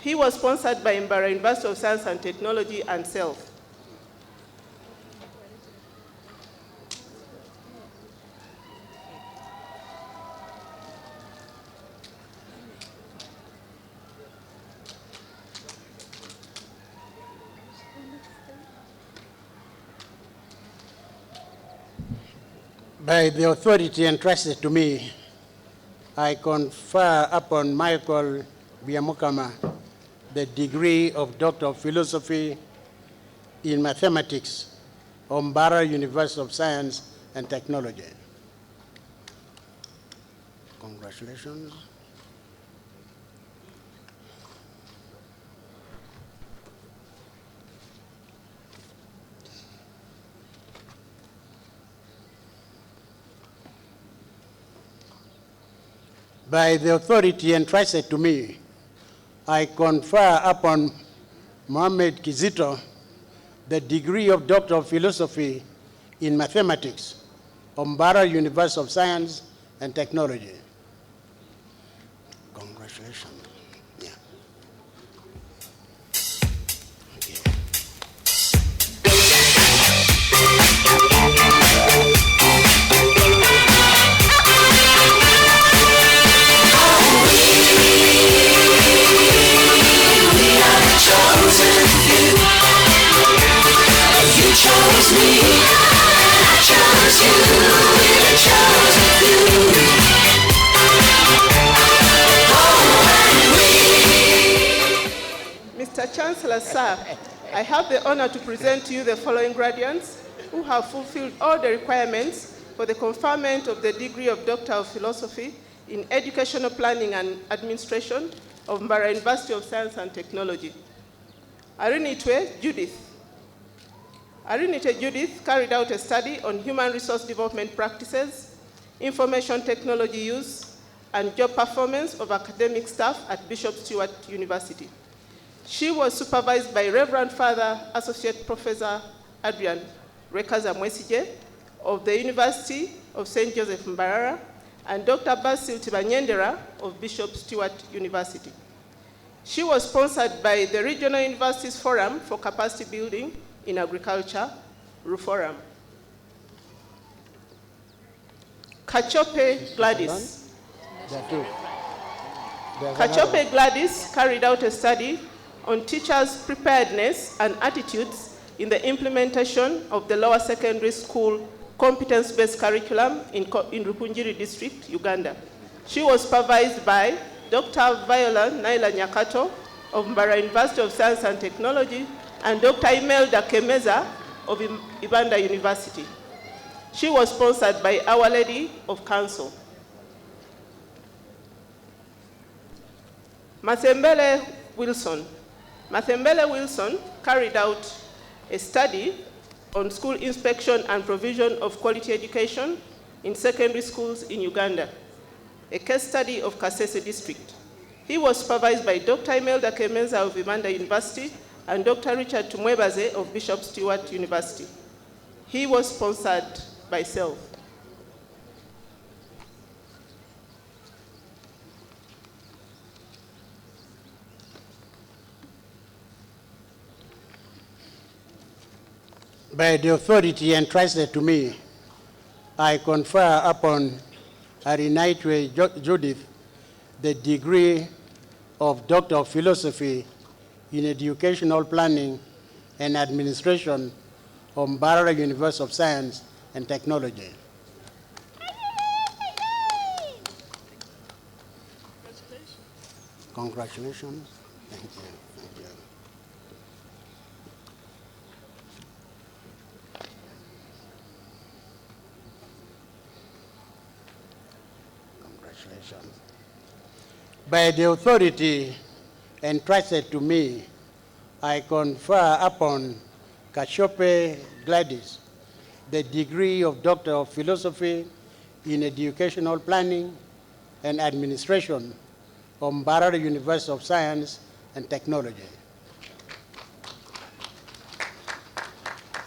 He was sponsored by Mbarara University of Science and Technology and SELF. By the authority entrusted to me, I confer upon Michael Byamukama the degree of Doctor of Philosophy in Mathematics from Mbarara University of Science and Technology. Congratulations. By the authority entrusted to me, I confer upon Mohammed Kizito the degree of Doctor of Philosophy in Mathematics from Mbarara University of Science and Technology. Congratulations. Yeah. Okay. me, I chose you, and I chose you. Mr. Chancellor, sir, I have the honor to present to you the following graduates who have fulfilled all the requirements for the conferment of the degree of Doctor of Philosophy in Educational Planning and Administration of Mbarara University of Science and Technology. Arinitwe Judith. Arinitwe Judith carried out a study on human resource development practices, information technology use, and job performance of academic staff at Bishop Stewart University. She was supervised by Reverend Father Associate Professor Adrian Rekaza Mwesije of the University of St. Joseph Mbarara and Dr. Basil Tibanyendera of Bishop Stewart University. She was sponsored by the Regional Universities Forum for Capacity Building in Agriculture, RUFORUM. Kachope Gladys. Kachope Gladys carried out a study on teachers' preparedness and attitudes in the implementation of the lower secondary school competence-based curriculum in Rupunjiri District, Uganda. She was supervised by Dr. Viola Naila Nyakato of Mbarara University of Science and Technology and Dr. Imelda Kemeza of Ibanda University. She was sponsored by Our Lady of Council. Mathembele Wilson. Mathembele Wilson carried out a study on school inspection and provision of quality education in secondary schools in Uganda, a case study of Kasese District. He was supervised by Dr. Imelda Kemeza of Ibanda University and Dr. Richard Tumwebaze of Bishop Stewart University. He was sponsored by SELF. By the authority entrusted to me, I confer upon Arinitwe Judith the degree of Doctor of Philosophy in Educational Planning and Administration of Mbarara University of Science and Technology. Congratulations. Thank you. Thank you. Congratulations. By the authority entrusted to me, I confer upon Kachope Gladys the degree of Doctor of Philosophy in Educational Planning and Administration of Mbarara University of Science and Technology.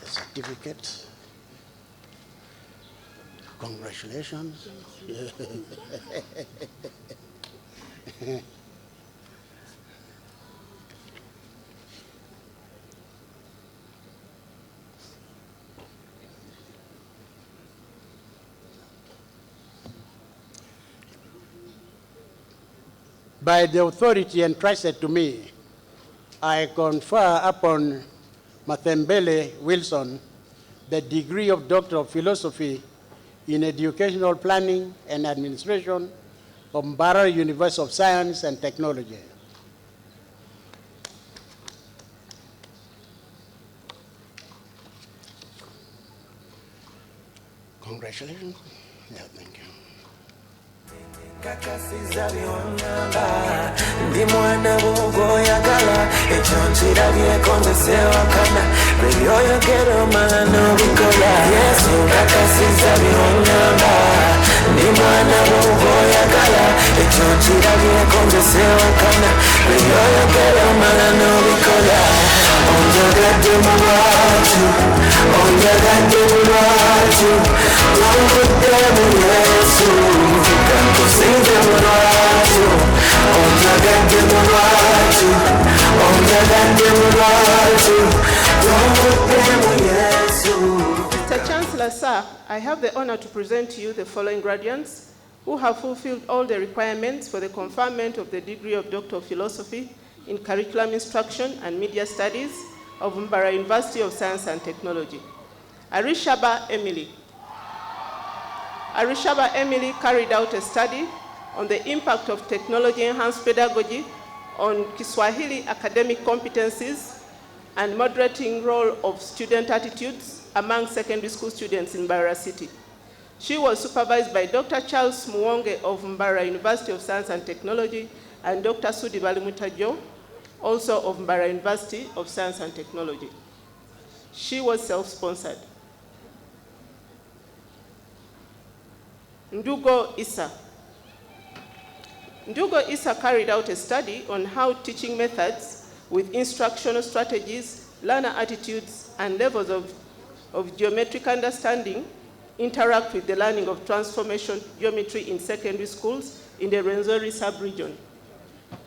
The certificate. Congratulations. By the authority entrusted to me, I confer upon Mathembele Wilson the degree of Doctor of Philosophy in Educational Planning and Administration of Mbarara University of Science and Technology. Congratulations. Yeah, thank you. Kakasiza byonnamba ndi mwana bw'oyagala ekyo nkirabyeko nze sewakana bwe byoyogera omala n'obikola Yesu kakasiza byonnamba ndi mwana bw'oyagala ekyo nkirabyeko nze sewakana bwe byoyogera omala n'obikola onjagadde mu lwatu onjagadde mu lwatu wangudde mu Yesu kankusinze mu lwatu onjagadde mu lwatu onjagadde mu lwatu wangudde mu Yesu. Mr. Chancellor, sir, I have the honor to present to you the following graduates who have fulfilled all the requirements for the conferment of the degree of Doctor of Philosophy in Curriculum Instruction and Media Studies of Mbarara University of Science and Technology. Arishaba Emily. Arishaba Emily carried out a study on the impact of technology-enhanced pedagogy on Kiswahili academic competencies and moderating role of student attitudes among secondary school students in Mbarara City. She was supervised by Dr. Charles Muwonge of Mbarara University of Science and Technology and Dr. Sudi Balimutajo, also of Mbarara University of Science and Technology. She was self-sponsored. Ndugo Issa. Ndugo Issa carried out a study on how teaching methods with instructional strategies, learner attitudes, and levels of geometric understanding interact with the learning of transformation geometry in secondary schools in the Rwenzori sub-region.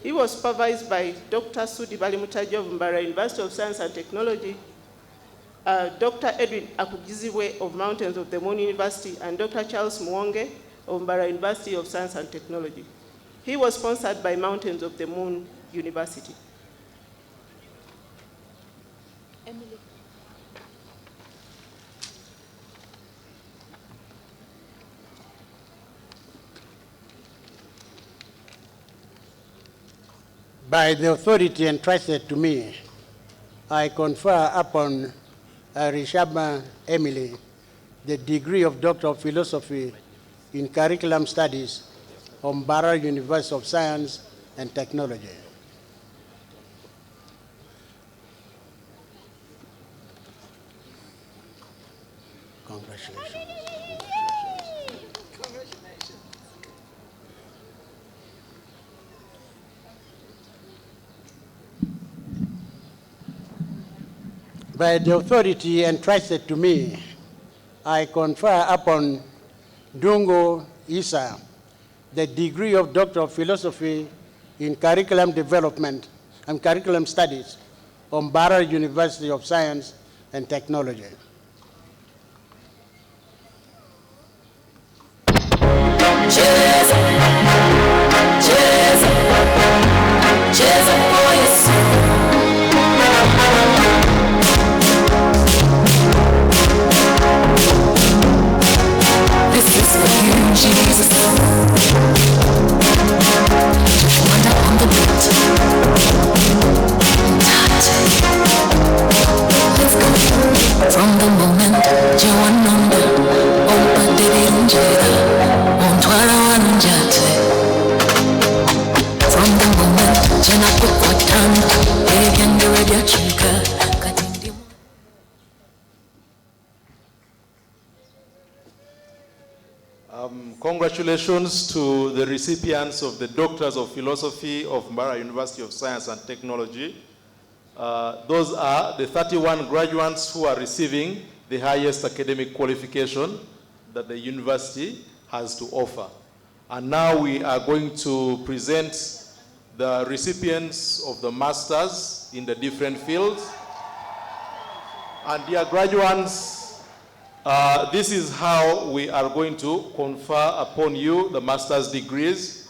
He was supervised by Dr. Sudi Balimutajo of Mbarara University of Science and Technology, Dr. Edwin Akugiziwe of Mountains of the Moon University, and Dr. Charles Muwonge of Mbarara University of Science and Technology. He was sponsored by Mountains of the Moon University. Emily. By the authority entrusted to me, I confer upon Arishaba Emily the degree of Doctor of Philosophy in Curriculum Studies from Mbarara University of Science and Technology. Congratulations. By the authority entrusted to me, I confer upon Dungo Issa the degree of Doctor of Philosophy in Curriculum Development and Curriculum Studies from Mbarara University of Science and Technology. Cheers, cheers, cheers, boys. This is for you, Jesus. Wonder on the beat. Let's go. From the moment you are under, oh, baby, from the moment jana kukutana, baby, ready to chika. Congratulations to the recipients of the Doctors of Philosophy of Mbarara University of Science and Technology. Those are the 31 graduates who are receiving the highest academic qualification that the university has to offer. And now we are going to present the recipients of the masters in the different fields. And dear graduates, this is how we are going to confer upon you the master's degrees.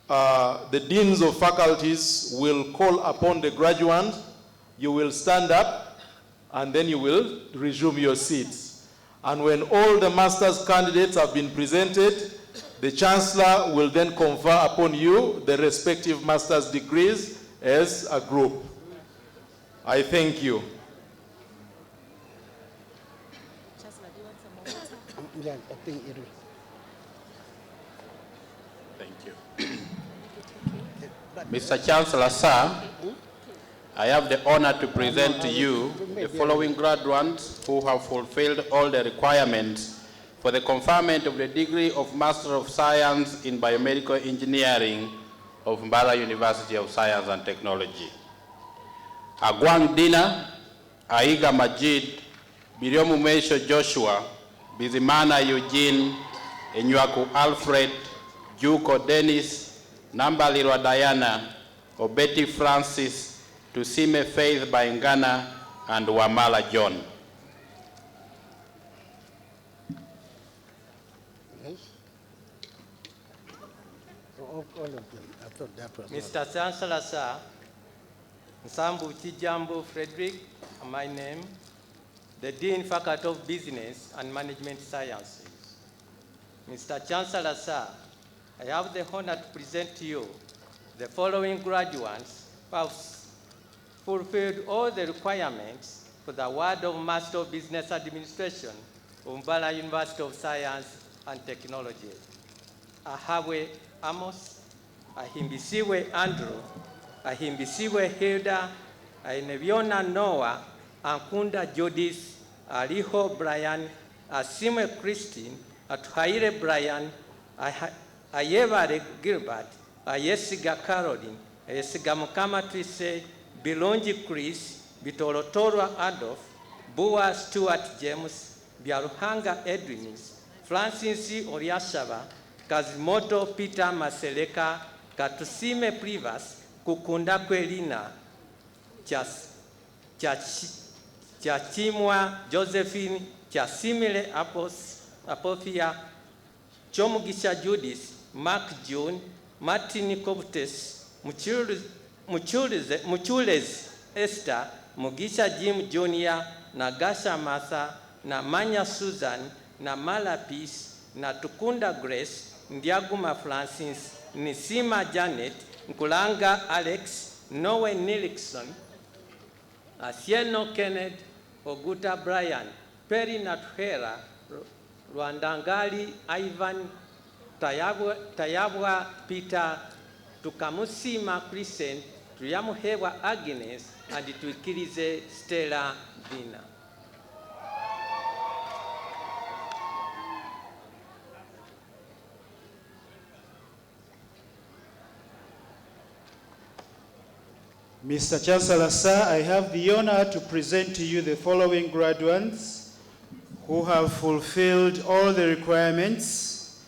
The deans of faculties will call upon the graduate. You will stand up and then you will resume your seats. And when all the master's candidates have been presented, the Chancellor will then confer upon you the respective master's degrees as a group. I thank you. Yeah, I think it is. Thank you. Mr. Chancellor, sir, I have the honor to present to you the following graduates who have fulfilled all the requirements for the conferment of the degree of Master of Science in Biomedical Engineering of Mbarara University of Science and Technology. Agwang Dina, Aiga Majid, Biriomu Mesho Joshua, Bizimana Eugene, Enywaku Alfred, Juko Dennis, Nambalirwa Diana, Obeti Francis, Tusime Faith Baingana, and Wamala John. Yes? All of them. I thought that was Mr. Chancellor, sir, Nsambu Chijambu Frederick, my name. the Dean Faculty of Business and Management Sciences. Mr. Chancellor, sir, I have the honor to present to you the following graduates who have fulfilled all the requirements for the award of Master of Business Administration of Mbarara University of Science and Technology. Ahawe Amos, Ahimbisiwe Andrew, Ahimbisiwe Hilda, Aineviona Noah, Ankunda Judith, Aliho Brian, Asimwe Christine, Atuhaire Brian, Ayevare Gilbert, Ayesiga Caroline, Ayesiga Mukama Trise, Bilonji Chris, Bitorotorwa Adolf, Bua Stuart James, Biaruhanga Edwinis, Francis Oriashava, Kazimoto Peter Maseleka, Katusime Privas, Kukunda Kwelina, Chachimwa Josephine, Chasimile Apophia, Chomugisha Judith, Mark June, Martin Coptes, Muchules Esther, Mugisha Jim Jr., Nagasha Martha, na Manya Susan, na Mala Peace, na Tukunda Grace, Ndiaguma Francis, Nisima Janet, Nkulanga Alex, Noe Nilixon, Asieno Kenneth, Oguta Brian, Peri Natuhera, Rwandangali Ivan, Tayabwa Peter, Tukamusima Christian, Tuyamuhewa Agnes, and Tuikirize Stella Vina. Mr. Chancellor, sir, I have the honor to present to you the following graduates who have fulfilled all the requirements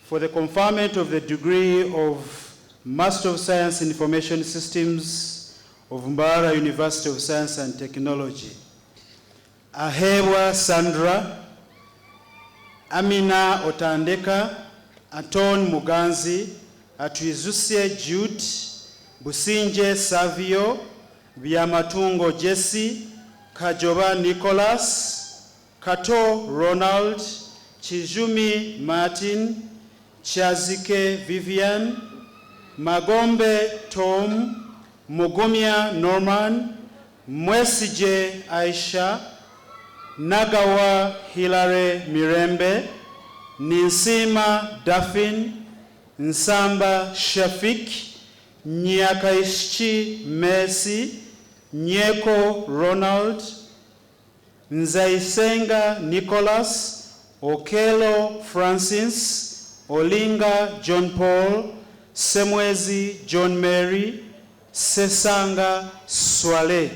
for the conferment of the degree of Master of Science in Information Systems of Mbarara University of Science and Technology. Ahewa Sandra, Amina Otandeka, Anton Muganzi, Atuizusie Jude, Businje Savio, Biamatungo Jesse, Kajoba Nicholas, Kato Ronald, Chijumi Martin, Chazike Vivian, Magombe Tom, Mugumia Norman, Mwesije Aisha, Nagawa Hilary Mirembe, Ninsima Daphne, Nsamba Shafik, Nyakaishchi Mercy, Nyeko Ronald, Nzaisenga Nicholas, Okelo Francis, Olinga John Paul, Semwezi John Mary, Sesanga Swale.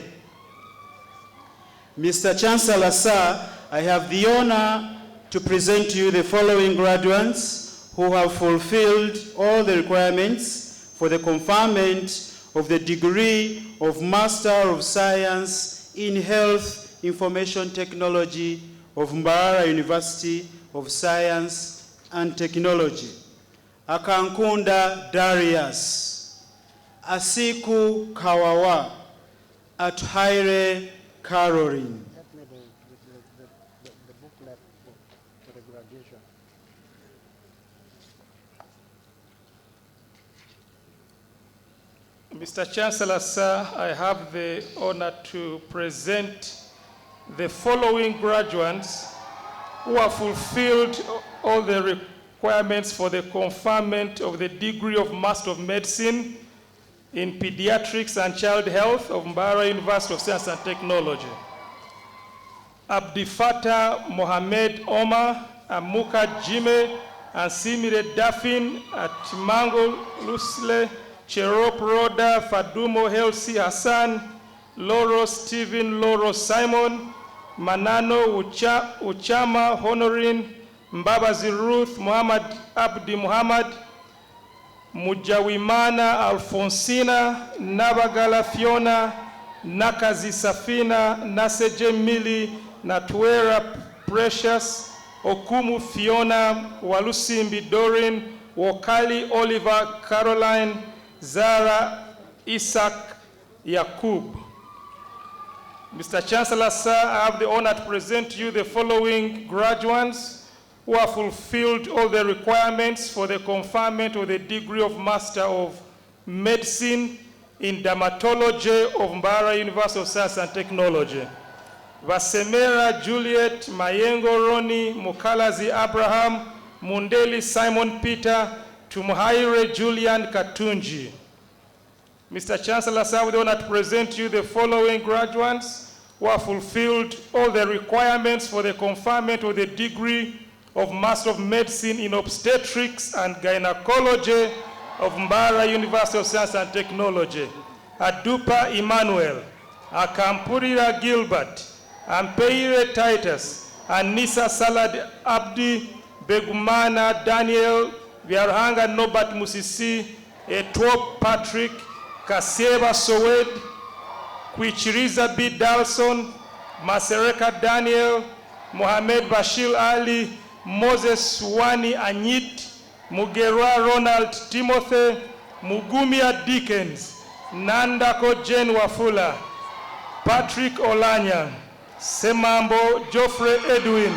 Mr. Chancellor, sir, I have the honor to present to you the following graduates who have fulfilled all the requirements for the conferment of the degree of Master of Science in Health Information Technology of Mbarara University of Science and Technology. Akankunda Darius, Asiku Kawawa, Atuhaire Caroline. The booklet for the graduation. Mr. Chancellor, sir, I have the honor to present the following graduates who have fulfilled all the requirements for the conferment of the degree of Master of Medicine in Pediatrics and Child Health of Mbarara University of Science and Technology. Abdifata Mohamed Omar, Amuka Jime, and Simire Daphne, Atimango Lusle, Cherop Roda, Fadumo Helsi Hassan, Loro Stephen, Loro Simon, Manano Uchama Honorin, Mbabazi Ruth, Muhammad Abdi Muhammad, Mujawimana Alfonsina, Nabagala Fiona, Nakazi Safina, Naseje Mili, Natuera Precious, Okumu Fiona, Walusimbi Dorin, Wakali Oliver Caroline, Zara Isaac Yakub. Mr. Chancellor, sir, I have the honor to present to you the following graduates who have fulfilled all the requirements for the conferment of the degree of Master of Medicine in Dermatology of Mbarara University of Science and Technology. Vasemera Juliet, Mayengo Roni, Mukalazi Abraham, Mundeli Simon Peter, Tumuhaire Julian Katunji. Mr. Chancellor, sir, we want to present you the following graduates who have fulfilled all the requirements for the conferment of the degree of Master of Medicine in Obstetrics and Gynecology of Mbarara University of Science and Technology. Adupa Emmanuel, Akampurira Gilbert, Ampeire Titus, Anissa Salad Abdi, Begumana Daniel, Viarhanga Nobat Musisi, Etwop Patrick, Kaseba Sowed, Kwichiriza B. Dalson, Masereka Daniel, Mohamed Bashir Ali, Moses Wani Anyit, Mugerwa Ronald Timothy, Mugumia Dickens, Nandako Jane Wafula, Patrick Olanya, Semambo Geoffrey Edwin.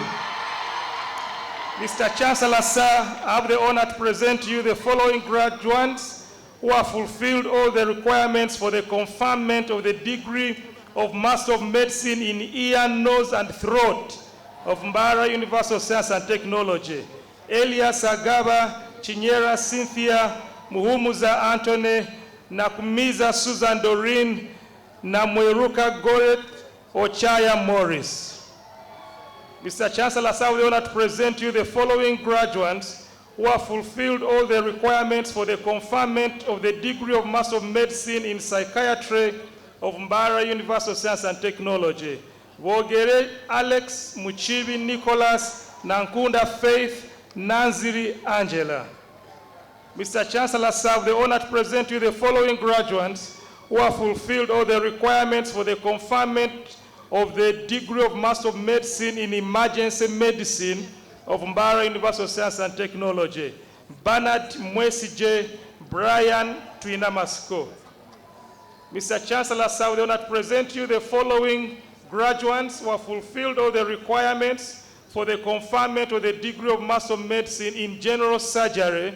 Mr. Chancellor, sir, I have the honor to present to you the following graduates who have fulfilled all the requirements for the conferment of the degree of Master of Medicine in Ear, Nose, and Throat of Mbarara University of Science and Technology. Elias Agaba, Chinyera Cynthia, Muhumuza Anthony, Nakumiza Susan Doreen, Namweruka Goret, Ochaya Morris. Mr. Chancellor, sir, we honor to present you the following graduates who have fulfilled all the requirements for the conferment of the degree of Master of Medicine in Psychiatry of Mbarara University of Science and Technology. Vogere Alex, Muchibi Nicholas, Nankunda Faith, Nanziri Angela. Mr. Chancellor, sir, I have the honor to present you the following graduates who have fulfilled all the requirements for the conferment of the degree of Master of Medicine in Emergency Medicine of Mbarara University of Science and Technology. Bernard Mwesije, Brian Twinamasko. Mr. Chancellor, sir, we want to present you the following graduates who have fulfilled all the requirements for the conferment of the degree of Master of Medicine in General Surgery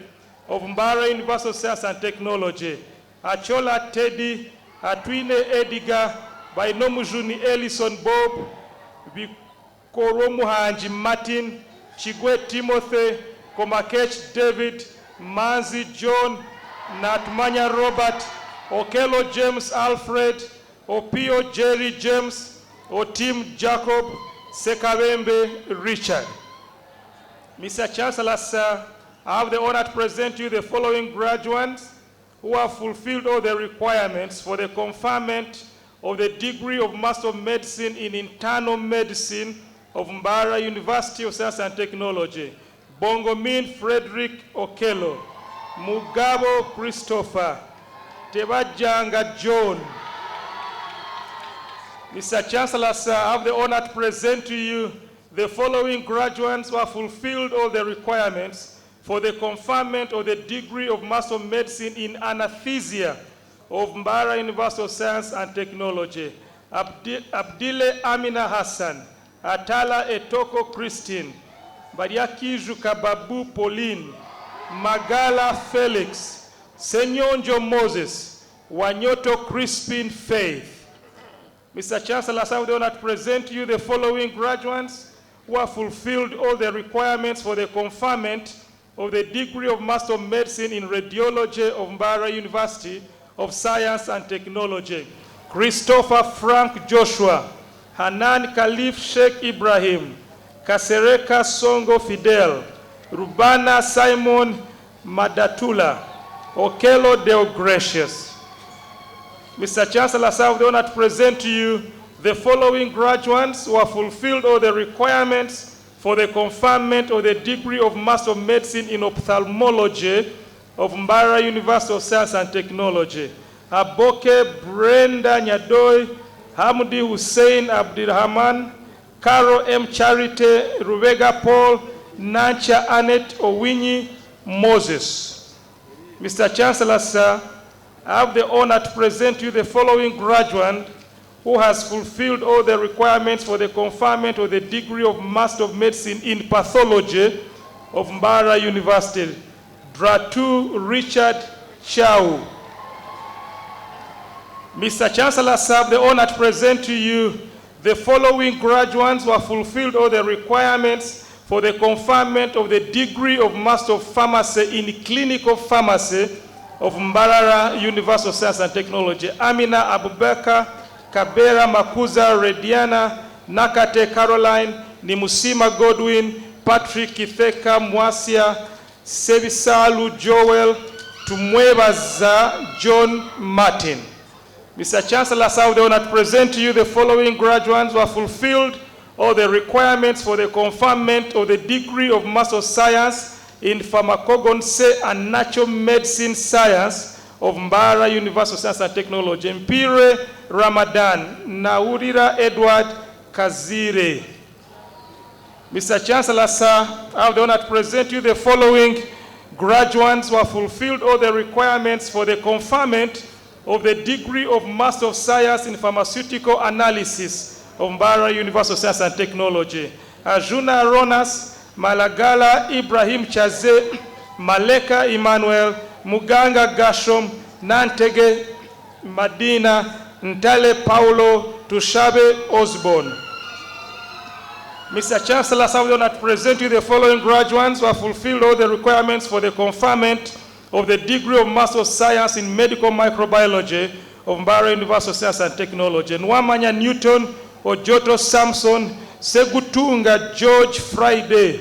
of Mbarara University of Science and Technology. Achola Teddy, Atwine Ediga, Bainomujuni Ellison Bob, Vikoromuhanji Martin, Chigwe Timothy, Komakech David, Manzi John, Natmanya Robert, Okelo James Alfred, Opio Jerry James, Otim Jacob, Sekawembe Richard. Mr. Chancellor, sir, I have the honor to present you the following graduates who have fulfilled all the requirements for the conferment of the degree of Master of Medicine in Internal Medicine of Mbarara University of Science and Technology. Bongomin Frederick Okelo, Mugabo Christopher, Tebajanga John. Mr. Chancellor, sir, I have the honor to present to you the following graduates who have fulfilled all the requirements for the conferment of the degree of Master of Medicine in Anesthesia of Mbarara University of Science and Technology. Abdile Amina Hassan, Atala Etoko Christine, Bariakiju Kababu Pauline, Magala Felix, Senyonjo Moses, Wanyoto Crispin Faith. Mr. Chancellor, I would like to present to you the following graduates who have fulfilled all the requirements for the conferment of the degree of Master of Medicine in Radiology of Mbarara University of Science and Technology. Christopher Frank Joshua, Hanan Khalif Sheikh Ibrahim, Kasereka Songo Fidel, Rubana Simon Madatula, Okelo Deogratius. Mr. Chancellor, I would like to present to you the following graduates who have fulfilled all the requirements for the conferment of the degree of Master of Medicine in Ophthalmology of Mbarara University of Science and Technology. Aboke Brenda Nyadoy, Hamdi Hussein Abdirahman, Caro M. Charite, Rubega Paul, Nancha Annette Owinyi, Moses. Mr. Chancellor, sir, I have the honor to present you the following graduates who who has fulfilled all the requirements for the conferment of the degree of Master of Medicine in Pathology of Mbarara University. Dratu Richard Chau. Mr. Chancellor, sir, I have the honor to present to you the following graduates who have fulfilled all the requirements for the conferment of the degree of Master of Pharmacy in Clinical Pharmacy of Mbarara University of Science and Technology. Amina Abubakar, Kabera Makuza Rediana, Nakate Caroline, Nimusima Godwin, Patrick Kitheka Mwasia, Sevisalu Joel, Tumwebaza John Martin. Mr. Chancellor, I have the honor to present to you the following graduates who have fulfilled all the requirements for the conferment of the degree of Master of Science in Pharmacognosy and Natural Medicine Science of Mbarara University of Science and Technology. Mpire Ramadan, Naurira Edward Kazire. Mr. Chancellor, sir, I have the honor to present you the following graduates who have fulfilled all the requirements for the conferment of the degree of Master of Science in Pharmaceutical Analysis of Mbarara University of Science and Technology. Ajuna Ronas, Malagala Ibrahim Chaze, Maleka Emmanuel, Muganga Gashom, Nantege Madina, Ntale Paulo, Tushabe Osborne. Mr. Chancellor, I have the honor to present you the following graduates who have fulfilled all the requirements for the conferment of the degree of Master of Science in Medical Microbiology of Mbarara University of Science and Technology. Nwamanya Newton, Ojoto Samson, Segutunga George Friday.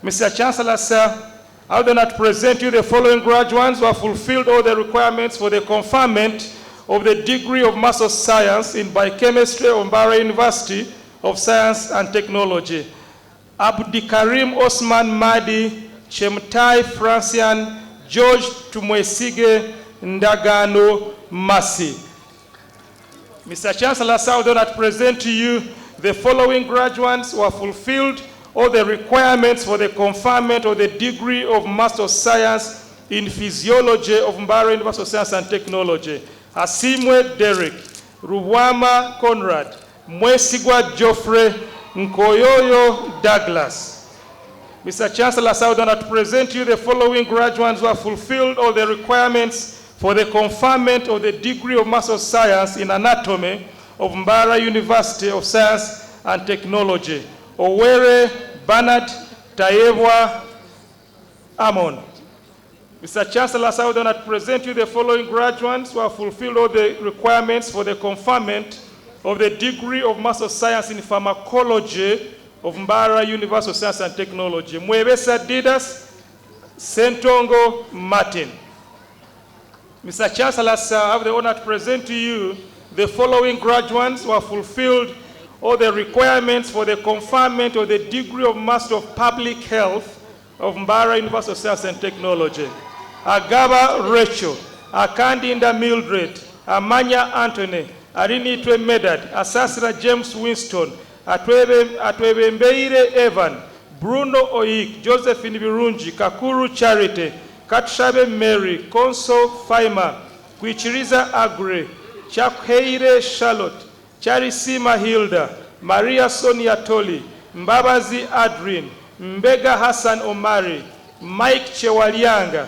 Mr. Chancellor, sir, I would like to present you the following graduates who have fulfilled all the requirements for the conferment of the degree of Master of Science in Biochemistry of Mbarara University of Science and Technology. Abdikarim Osman Madi, Chemtai Francian, George Tumwesige Ndagano Masi. Mr. Chancellor, I would like to present to you the following graduates who have fulfilled all the requirements for the conferment of the degree of Master of Science in Physiology of Mbarara University of Science and Technology. Asimwe Derek, Ruwama Conrad, Mwesigwa Geoffrey, Nkoyoyo Douglas. Mr. Chancellor, I would like to present you the following graduates who have fulfilled all the requirements for the conferment of the degree of Master of Science in Anatomy of Mbarara University of Science and Technology. Owere Bernard Tayewa Amon. Mr. Chancellor, I would like to present you the following graduates who have fulfilled all the requirements for the conferment of the degree of Master of Science in Pharmacology of Mbarara University of Science and Technology. Mwebesa Didas Sentongo Martin. Mr. Chancellor, I have the honor to present to you the following graduates who have fulfilled all the requirements for the conferment of the degree of Master of Public Health of Mbarara University of Science and Technology. Agaba Rachel, Akandinda Mildred, Amanya Anthony, Arinitwe Medad, Asasra James Winston, Atwebe Mbeire Evan, Bruno Oik, Josephine Birunji, Kakuru Charity, Katshabe Mary, Conso Faima, Kwichiriza Agre, Chakheire Charlotte, Charisima Hilda, Maria Sonia Toli, Mbabazi Adrian, Mbega Hassan Omari, Mike Chewalianga,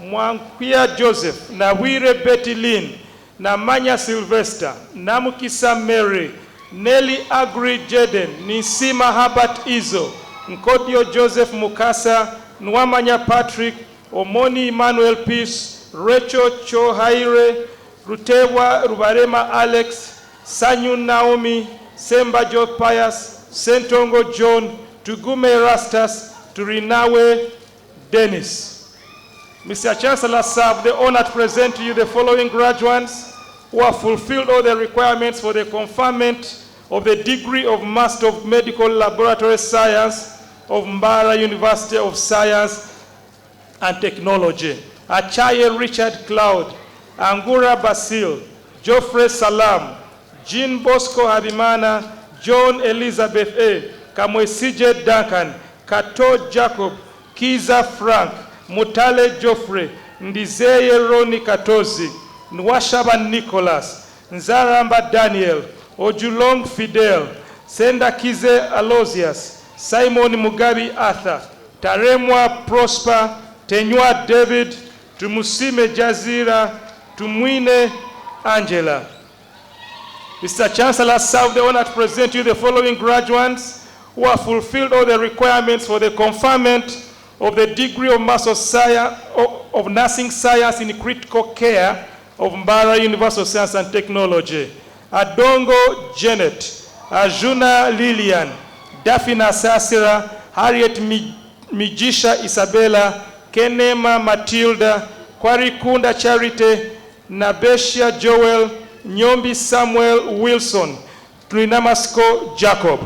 Mwankwia Joseph, Nawire Betty Lynn, Namanya Sylvester, Namukisa Mary, Nelly Agri Jeden, Nisima Habat Izo, Nkodio Joseph Mukasa, Nwamanya Patrick, Omoni Emmanuel Peace, Rachel Chohaire, Rutewa Rubarema Alex, Sanyu Naomi, Semba Jo Pius, Sentongo John, Tugume Rastas, Turinawe Dennis. Mr. Chancellor, I have the honor to present to you the following graduates who have fulfilled all the requirements for the conferment of the degree of Master of Medical Laboratory Science of Mbarara University of Science and Technology. Achaye Richard Cloud, Angura Basil, Geoffrey Salam, Jean Bosco Habimana, John Elizabeth A., Kamwesije Duncan, Kato Jacob, Kiza Frank, Mutale Geoffrey, Ndizeye Roni Katozi, Nwashaba Nicholas, Nzaramba Daniel, Ojulong Fidel, Sendakize Aloysius, Simon Mugabi Arthur, Taremwa Prosper, Tenywa David, Tumusime Jazira, Tumwine Angela. Mr. Chancellor, I have the honor to present you the following graduates who have fulfilled all the requirements for the conferment of the degree of Master of Science of Nursing Science in Critical Care of Mbarara University of Science and Technology. Adongo Janet, Ajuna Lillian, Daphina Sasira, Harriet Mijisha Isabella, Kenema Matilda, Kwarikunda Charity, Nabeshia Joel, Nyombi Samuel Wilson, Trinamasko Jacob.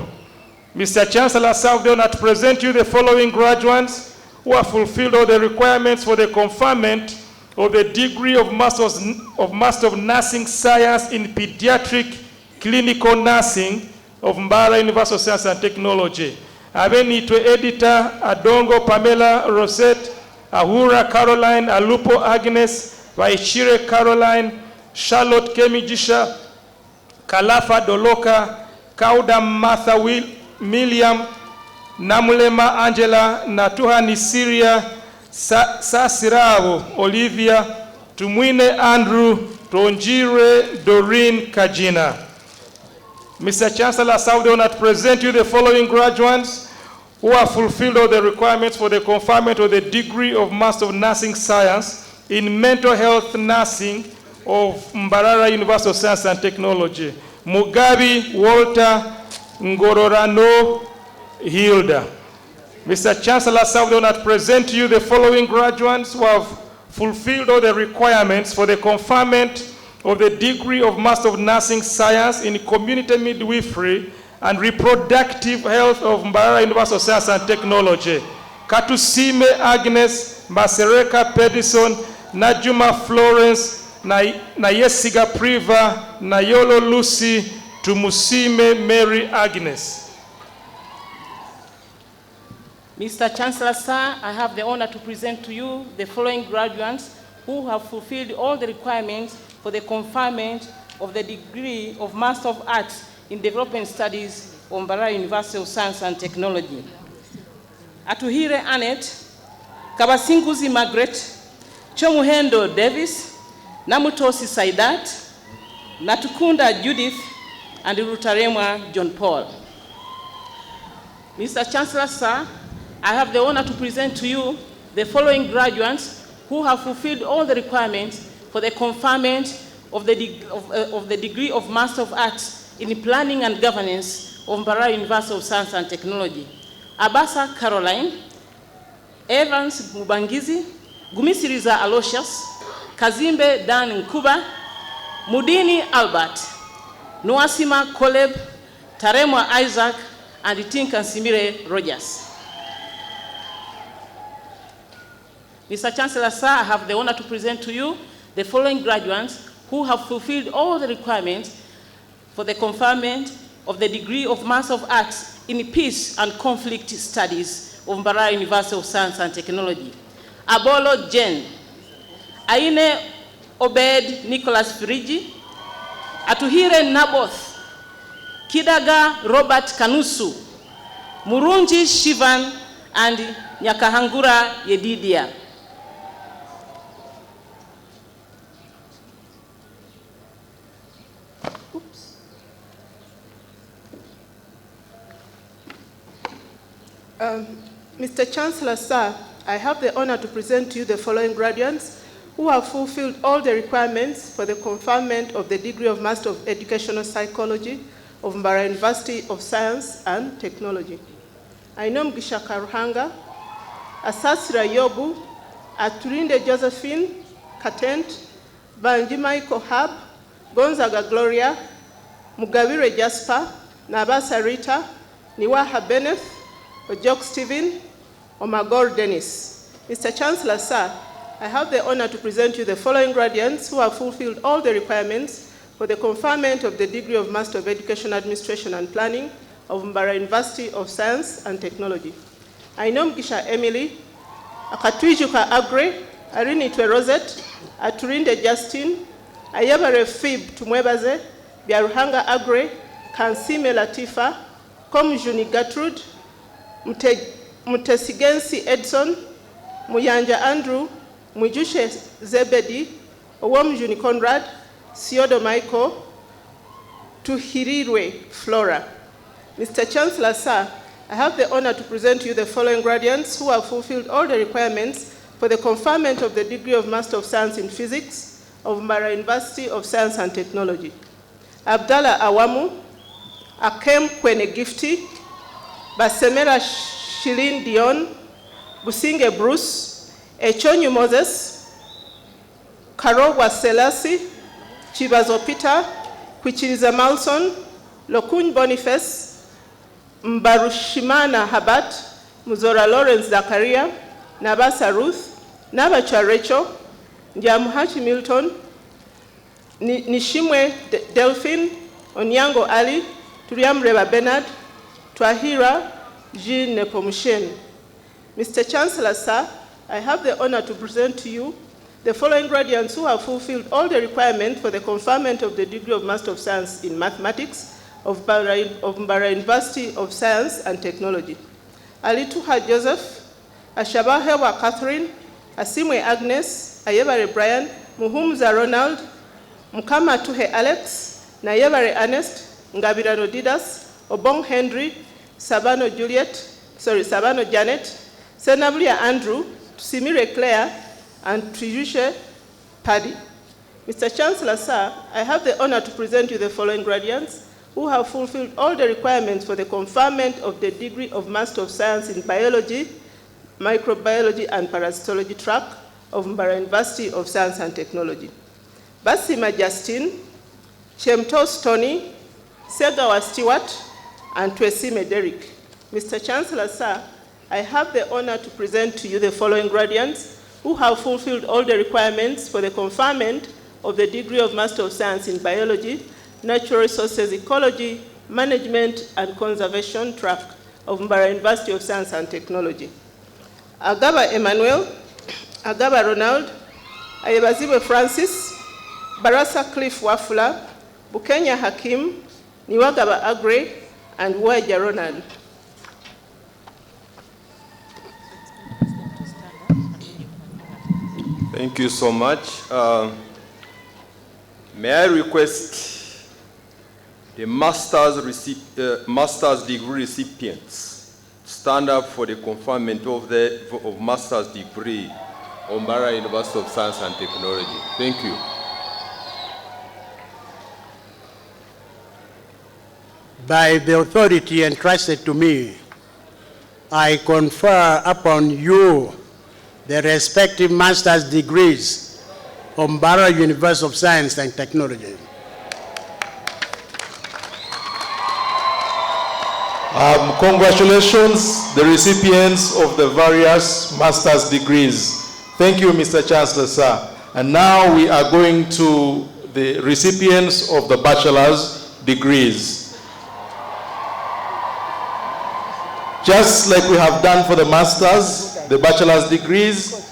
Mr. Chancellor, I have the honor to present you the following graduates who have fulfilled all the requirements for the conferment of the degree of Master of Nursing Science in Pediatric Clinical Nursing of Mbarara University of Science and Technology. Abenitwe Editor Adongo Pamela Rosette, Ahura Caroline, Alupo Agnes, Vaishire Caroline, Charlotte Kemijisha, Kalafa Doloka, Kauda Martha William, Namulema Angela, Natuhani Syria, Sasirao Olivia, Tumwine Andrew, Tonjire Doreen Kajina. Mr. Chancellor, I have the honor to present you the following graduates who have fulfilled all the requirements for the conferment of the degree of Master of Nursing Science in Mental Health Nursing of Mbarara University of Science and Technology. Mugabi Walter Ngororano Hilda. Mr. Chancellor, I have the honor to present to you the following graduates who have fulfilled all the requirements for the conferment of the degree of Master of Nursing Science in Community Midwifery and Reproductive Health of Mbarara University of Science and Technology. Katusime Agnes, Masereka Pedison, Najuma Florence, Nayesiga Priva, Nayolo Lucy, Tumusime Mary Agnes. Mr. Chancellor, sir, I have the honor to present to you the following graduates who have fulfilled all the requirements for the conferment of the degree of Master of Arts in Development Studies of Mbarara University of Science and Technology. Atuhire Annette, Kabasinguzi Margaret, Chomuhendo Davis, Namutosi Saidat, Natukunda Judith, and Rutaremwa John Paul. Mr. Chancellor, sir, I have the honor to present to you the following graduates who have fulfilled all the requirements for the conferment of the degree of Master of Arts in Planning and Governance of Mbarara University of Science and Technology. Abasa Caroline, Evans Mubangizi, Gumisiriza Aloysius, Kazimbe Dan Nkuba, Mudini Albert, Noasima Koleb, Taremwa Isaac, and Tinkansimire Rogers. Mr. Chancellor, sir, I have the honor to present to you the following graduates who have fulfilled all the requirements for the conferment of the degree of Master of Arts in Peace and Conflict Studies of Mbarara University of Science and Technology. Abolo Jen, Aine Obed Nicholas Firiji, Atuhire Naboth, Kidaga Robert Kanusu, Murunji Shivan, and Nyakahangura Yedidia. Mr. Chancellor, sir, I have the honor to present to you the following graduates who have fulfilled all the requirements for the conferment of the degree of Master of Educational Psychology of Mbarara University of Science and Technology. Ainom Gisha Karuhanga, Asasira Yobu, Aturinde Josephine, Katent, Banjimai Kohab, Gonzaga Gloria, Mugawire Jasper, Nabasa Rita, Niwaha Beneth, Ojok Stephen, Omagor Dennis. Mr. Chancellor, sir, I have the honor to present you the following graduates who have fulfilled all the requirements for the conferment of the degree of Master of Education Administration and Planning of Mbarara University of Science and Technology. Ainom Gisha Emily, Akatwijuka Agre, Arinitwe Rosette, Aturinde Justin, Ayebare Fib Tumwebaze, Byaruhanga Agre, Kansime Latifa, Komjuni Gertrude, Mutesigensi Edson, Muyanja Andrew, Mwijushe Zebedi, Owomjuni Conrad, Siodo Michael, Tuhirirwe Flora. Mr. Chancellor, sir, I have the honor to present to you the following graduates who have fulfilled all the requirements for the conferment of the degree of Master of Science in Physics of Mbarara University of Science and Technology. Abdallah Awamu, Akem Kwene Gifty, Basemera Shilin Dion, Businge Bruce, Echonyu Moses, Karogwa Selasi, Chibazo Peter, Kwichiriza Malson, Lokuny Boniface, Mbarushimana Habat, Muzora Lawrence Zakaria, Nabasa Ruth, Nabacha Rachel, Njamuhachi Milton, Nishimwe Delphine, Onyango Ali, Turiamreba Bernard, Twahira Jean Nepomusheni. Mr. Chancellor, sir, I have the honor to present to you the following graduates who have fulfilled all the requirements for the conferment of the degree of Master of Science in Mathematics of Mbarara University of Science and Technology. Alituha Joseph, Ashabahewa Catherine, Asimwe Agnes, Ayebare Brian, Muhumza Ronald, Mukama Tuhe Alex, Nayebare Ernest, Ngabirano Didas, Obong Henry, Sabano Janet, Senabulia Andrew, Simire Claire, and Triyushe Paddy. Mr. Chancellor, sir, I have the honor to present you the following graduates who have fulfilled all the requirements for the conferment of the degree of Master of Science in Biology, Microbiology, and Parasitology track of Mbarara University of Science and Technology. Basima Justin, Chemtos Tony, Segawa Stewart, and Twesime Derek. Mr. Chancellor, sir, I have the honor to present to you the following graduates who have fulfilled all the requirements for the conferment of the degree of Master of Science in Biology, Natural Resources Ecology, Management and Conservation track of Mbarara University of Science and Technology. Agaba Emmanuel, Agaba Ronald, Ayebaziwe Francis, Barasa Cliff Wafula, Bukenya Hakim, Niwagaba Agre, and Waja Ronald. Thank you so much. May I request the master's degree recipients stand up for the conferment of master's degree of Mbarara University of Science and Technology. Thank you. By the authority entrusted to me, I confer upon you the respective master's degrees of Mbarara University of Science and Technology. Congratulations, the recipients of the various master's degrees. Thank you, Mr. Chancellor, sir. And now we are going to the recipients of the bachelor's degrees. Just like we have done for the master's, the bachelor's degrees,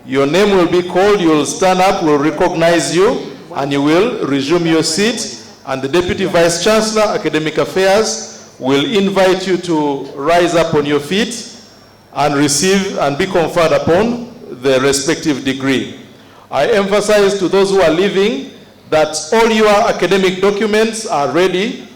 your name will be called, you will stand up, we'll recognize you, and you will resume your seat, and the Deputy Vice Chancellor, Academic Affairs, will invite you to rise up on your feet and receive and be conferred upon the respective degree. I emphasize to those who are leaving that all your academic documents are ready.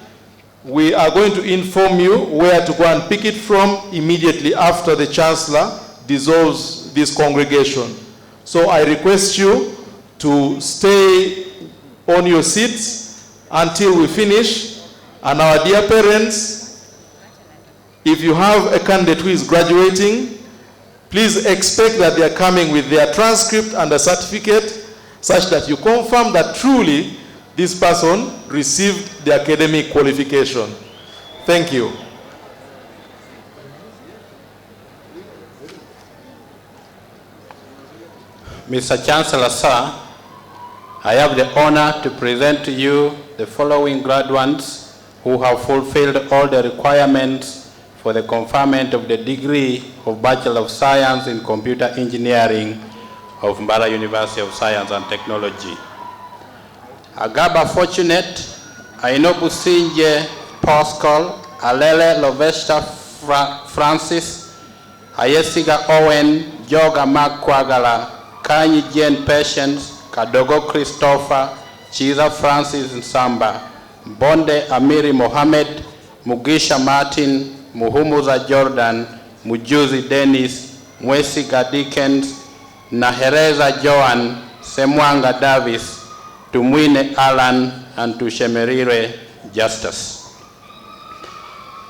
We are going to inform you where to go and pick it from immediately after the Chancellor dissolves this congregation. So I request you to stay on your seats until we finish. And our dear parents, if you have a candidate who is graduating, please expect that they are coming with their transcript and a certificate such that you confirm that truly this person received the academic qualification. Thank you. Mr. Chancellor, sir, I have the honor to present to you the following graduates who have fulfilled all the requirements for the conferment of the degree of Bachelor of Science in Computer Engineering of Mbarara University of Science and Technology. Agaba Fortunate, Aino Businje Pascal, Alele Lovesta Francis, Ayesiga Owen, Joga Makwagala, Kanyi Jane Patience, Kadogo Christopher, Chiza Francis Nsamba, Bonde Amiri Mohammed, Mugisha Martin, Muhumuza Jordan, Mujuzi Dennis, Mwesiga Dickens, Nahereza Joan, Semwanga Davis, Tumwine Alan, and Tushemerire Justice.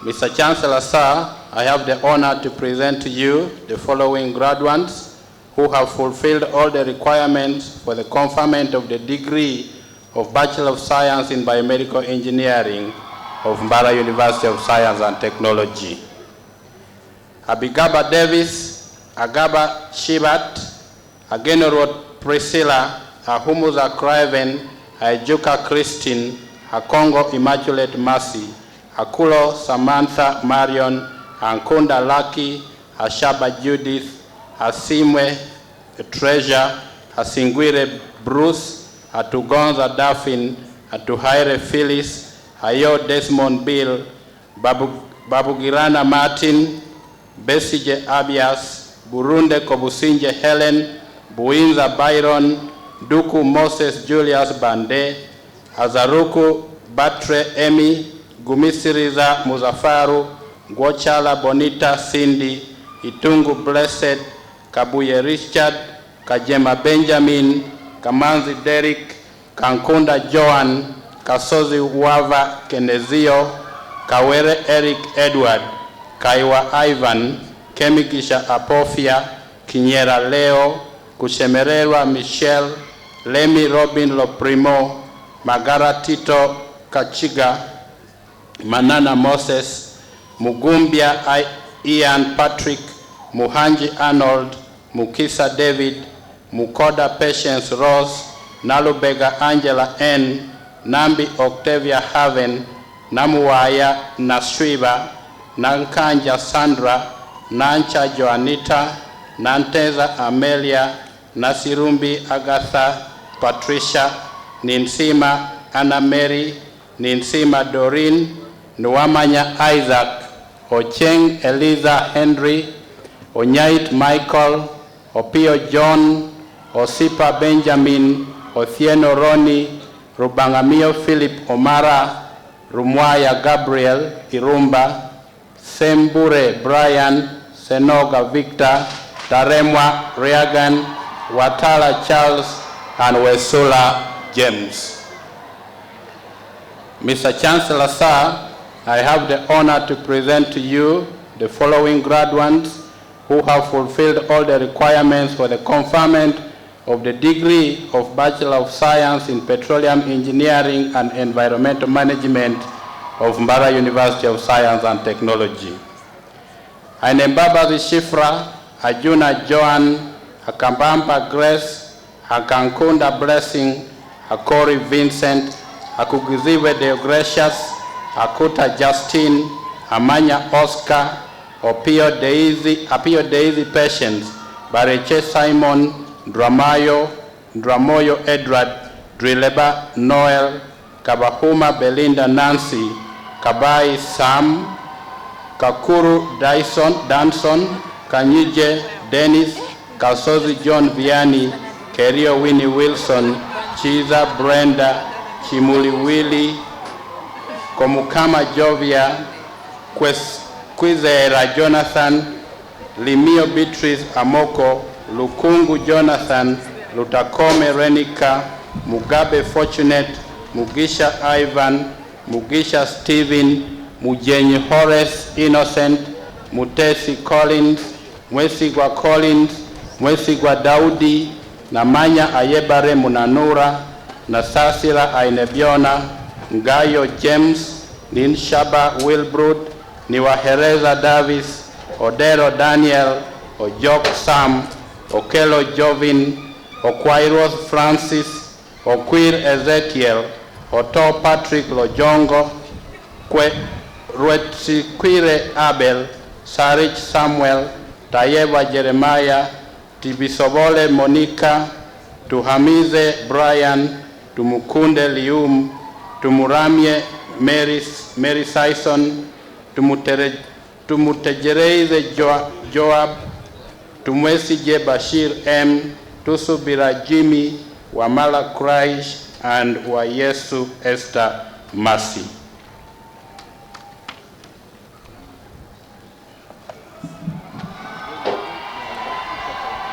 Mr. Chancellor, sir, I have the honor to present to you the following graduates who have fulfilled all the requirements for the conferment of the degree of Bachelor of Science in Biomedical Engineering of Mbarara University of Science and Technology. Abigaba Davis, Agaba Shibat, Agenorot Priscilla, Ahumuza Craven, Ajuka Christine, Akongo Immaculate Mercy, Akulo Samantha Marion, Ankunda Lucky, Ashaba Judith, Asimwe Treasure, Asingwire Bruce, Atugonza Daphne, Atuhaire Phyllis, Ayo Desmond Bill, Babugirana Martin, Besije Abias, Burunde Kobusinje Helen, Buinza Byron, Duku Moses Julius Bande, Azaruku Batre Emi, Gumisiriza Muzafaru, Gwochala Bonita Cindy, Itungu Blessed, Kabuye Richard, Kajema Benjamin, Kamanzi Derek, Kankunda Joan, Kasozi Wava Kenezio, Kawere Eric Edward, Kaiwa Ivan, Kemikisha Apofia, Kinyera Leo, Kushemererwa Michelle, Lemi Robin Loprimo, Magara Tito Kachiga, Manana Moses, Mugumbia Ian Patrick, Muhanji Arnold, Mukisa David, Mukoda Patience Rose, Nalubega Angela N, Nambi Octavia Haven, Namuwaya Naswiba, Nankanja Sandra, Nancha Joanita, Nanteza Amelia, Nasirumbi Agatha, Patricia, Ninsima Anna Mary, Ninsima Doreen, Nuamanya Isaac, Ocheng Eliza Henry, Onyait Michael, Opio John, Osipa Benjamin, Othieno Roni, Rubangamio Philip Omara, Rumwaya Gabriel Irumba, Sembure Brian, Senoga Victor, Taremwa Reagan, Watala Charles, and Wesula James. Mr. Chancellor, sir, I have the honor to present to you the following graduates who have fulfilled all the requirements for the conferment of the degree of Bachelor of Science in Petroleum Engineering and Environmental Management of Mbarara University of Science and Technology. Ainembabazi Shifra, Ajuna Joan, Akambamba Grace, Akankunda Blessing, Akori Vincent, Akugiziwe Deogratius, Akuta Justine, Amanya Oscar, Opio Daisy Patience, Bareche Simon, Dramoyo Edward, Drileba Noel, Kabahuma Belinda Nancy, Kabai Sam, Kakuru Danson, Kanyije Dennis, Kasozi John Vianney, Kerio Winnie Wilson, Chiza Brenda, Chimuli Willie, Komukama Jovia, Kwizera Jonathan, Limio Beatrice Amoko, Lukungu Jonathan, Lutakome Renika, Mugabe Fortunate, Mugisha Ivan, Mugisha Stephen, Mujenyi Horace Innocent, Mutesi Collins, Mwesigwa Collins, Mwesigwa Daudi, Namanya Ayebare Munanura, Nasasira Ainebiona, Ngayo James, Ninshaba Wilbrod, Niwahereza Davis, Odero Daniel, Ojok Sam, Okelo Jovin, Okwairos Francis, Okwir Ezekiel, Oto Patrick Lojongo, Rwetikwire Abel, Sarich Samuel, Tayeva Jeremiah, Tibisobole Monica, Tuhamize Brian, tumukunde Lium, tumuramye Mary Sison, tumutegereze Joab, tumwesije Bashir M, tusubira Jimmy, Wamala Christ, and Wayesu Esther Mercy.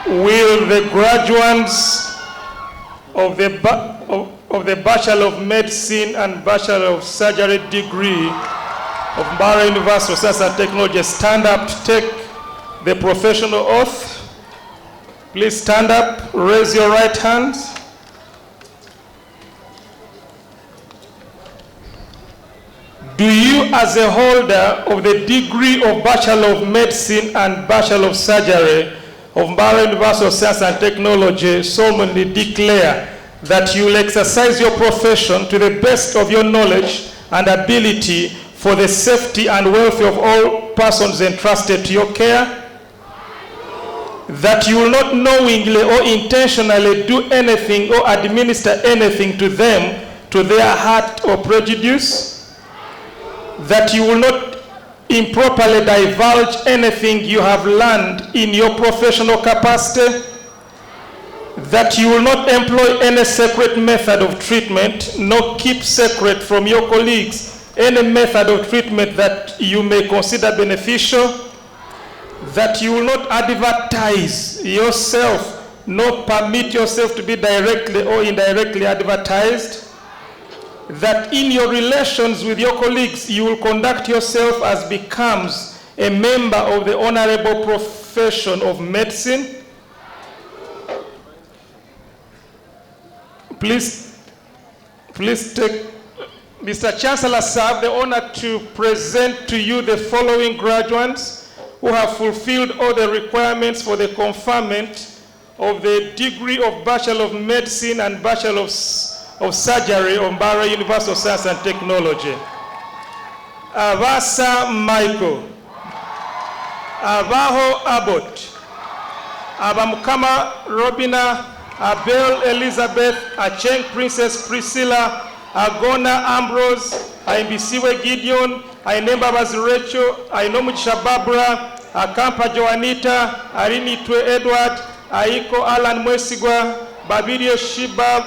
Will the graduates of the Bachelor of Medicine and Bachelor of Surgery degree of Mbarara University of Science and Technology stand up to take the professional oath? Please stand up, raise your right hands. Do you, as a holder of the degree of Bachelor of Medicine and Bachelor of Surgery of Mbarara University of Science and Technology, solemnly declare that you will exercise your profession to the best of your knowledge and ability for the safety and welfare of all persons entrusted to your care? That you will not knowingly or intentionally do anything or administer anything to them to their hurt or prejudice? That you will not improperly divulge anything you have learned in your professional capacity? That you will not employ any secret method of treatment, nor keep secret from your colleagues any method of treatment that you may consider beneficial? That you will not advertise yourself, nor permit yourself to be directly or indirectly advertised? That in your relations with your colleagues, you will conduct yourself as becomes a member of the honorable profession of medicine? Please take, Mr. Chancellor, sir, I have the honor to present to you the following graduates who have fulfilled all the requirements for the conferment of the degree of Bachelor of Medicine and Bachelor of Surgery of Mbarara University of Science and Technology. Avasa Michael, Avaho Abbott, Abamukama Robina, Abel Elizabeth, Acheng Princess Priscilla, Agona Ambrose, Aimbisiwe Gideon, Ainemba Rachel, Ainomuchisha Barbara, Akampa Joanita, Arinitwe Edward, Aiko Alan Mwesigwa, Babirio Shiba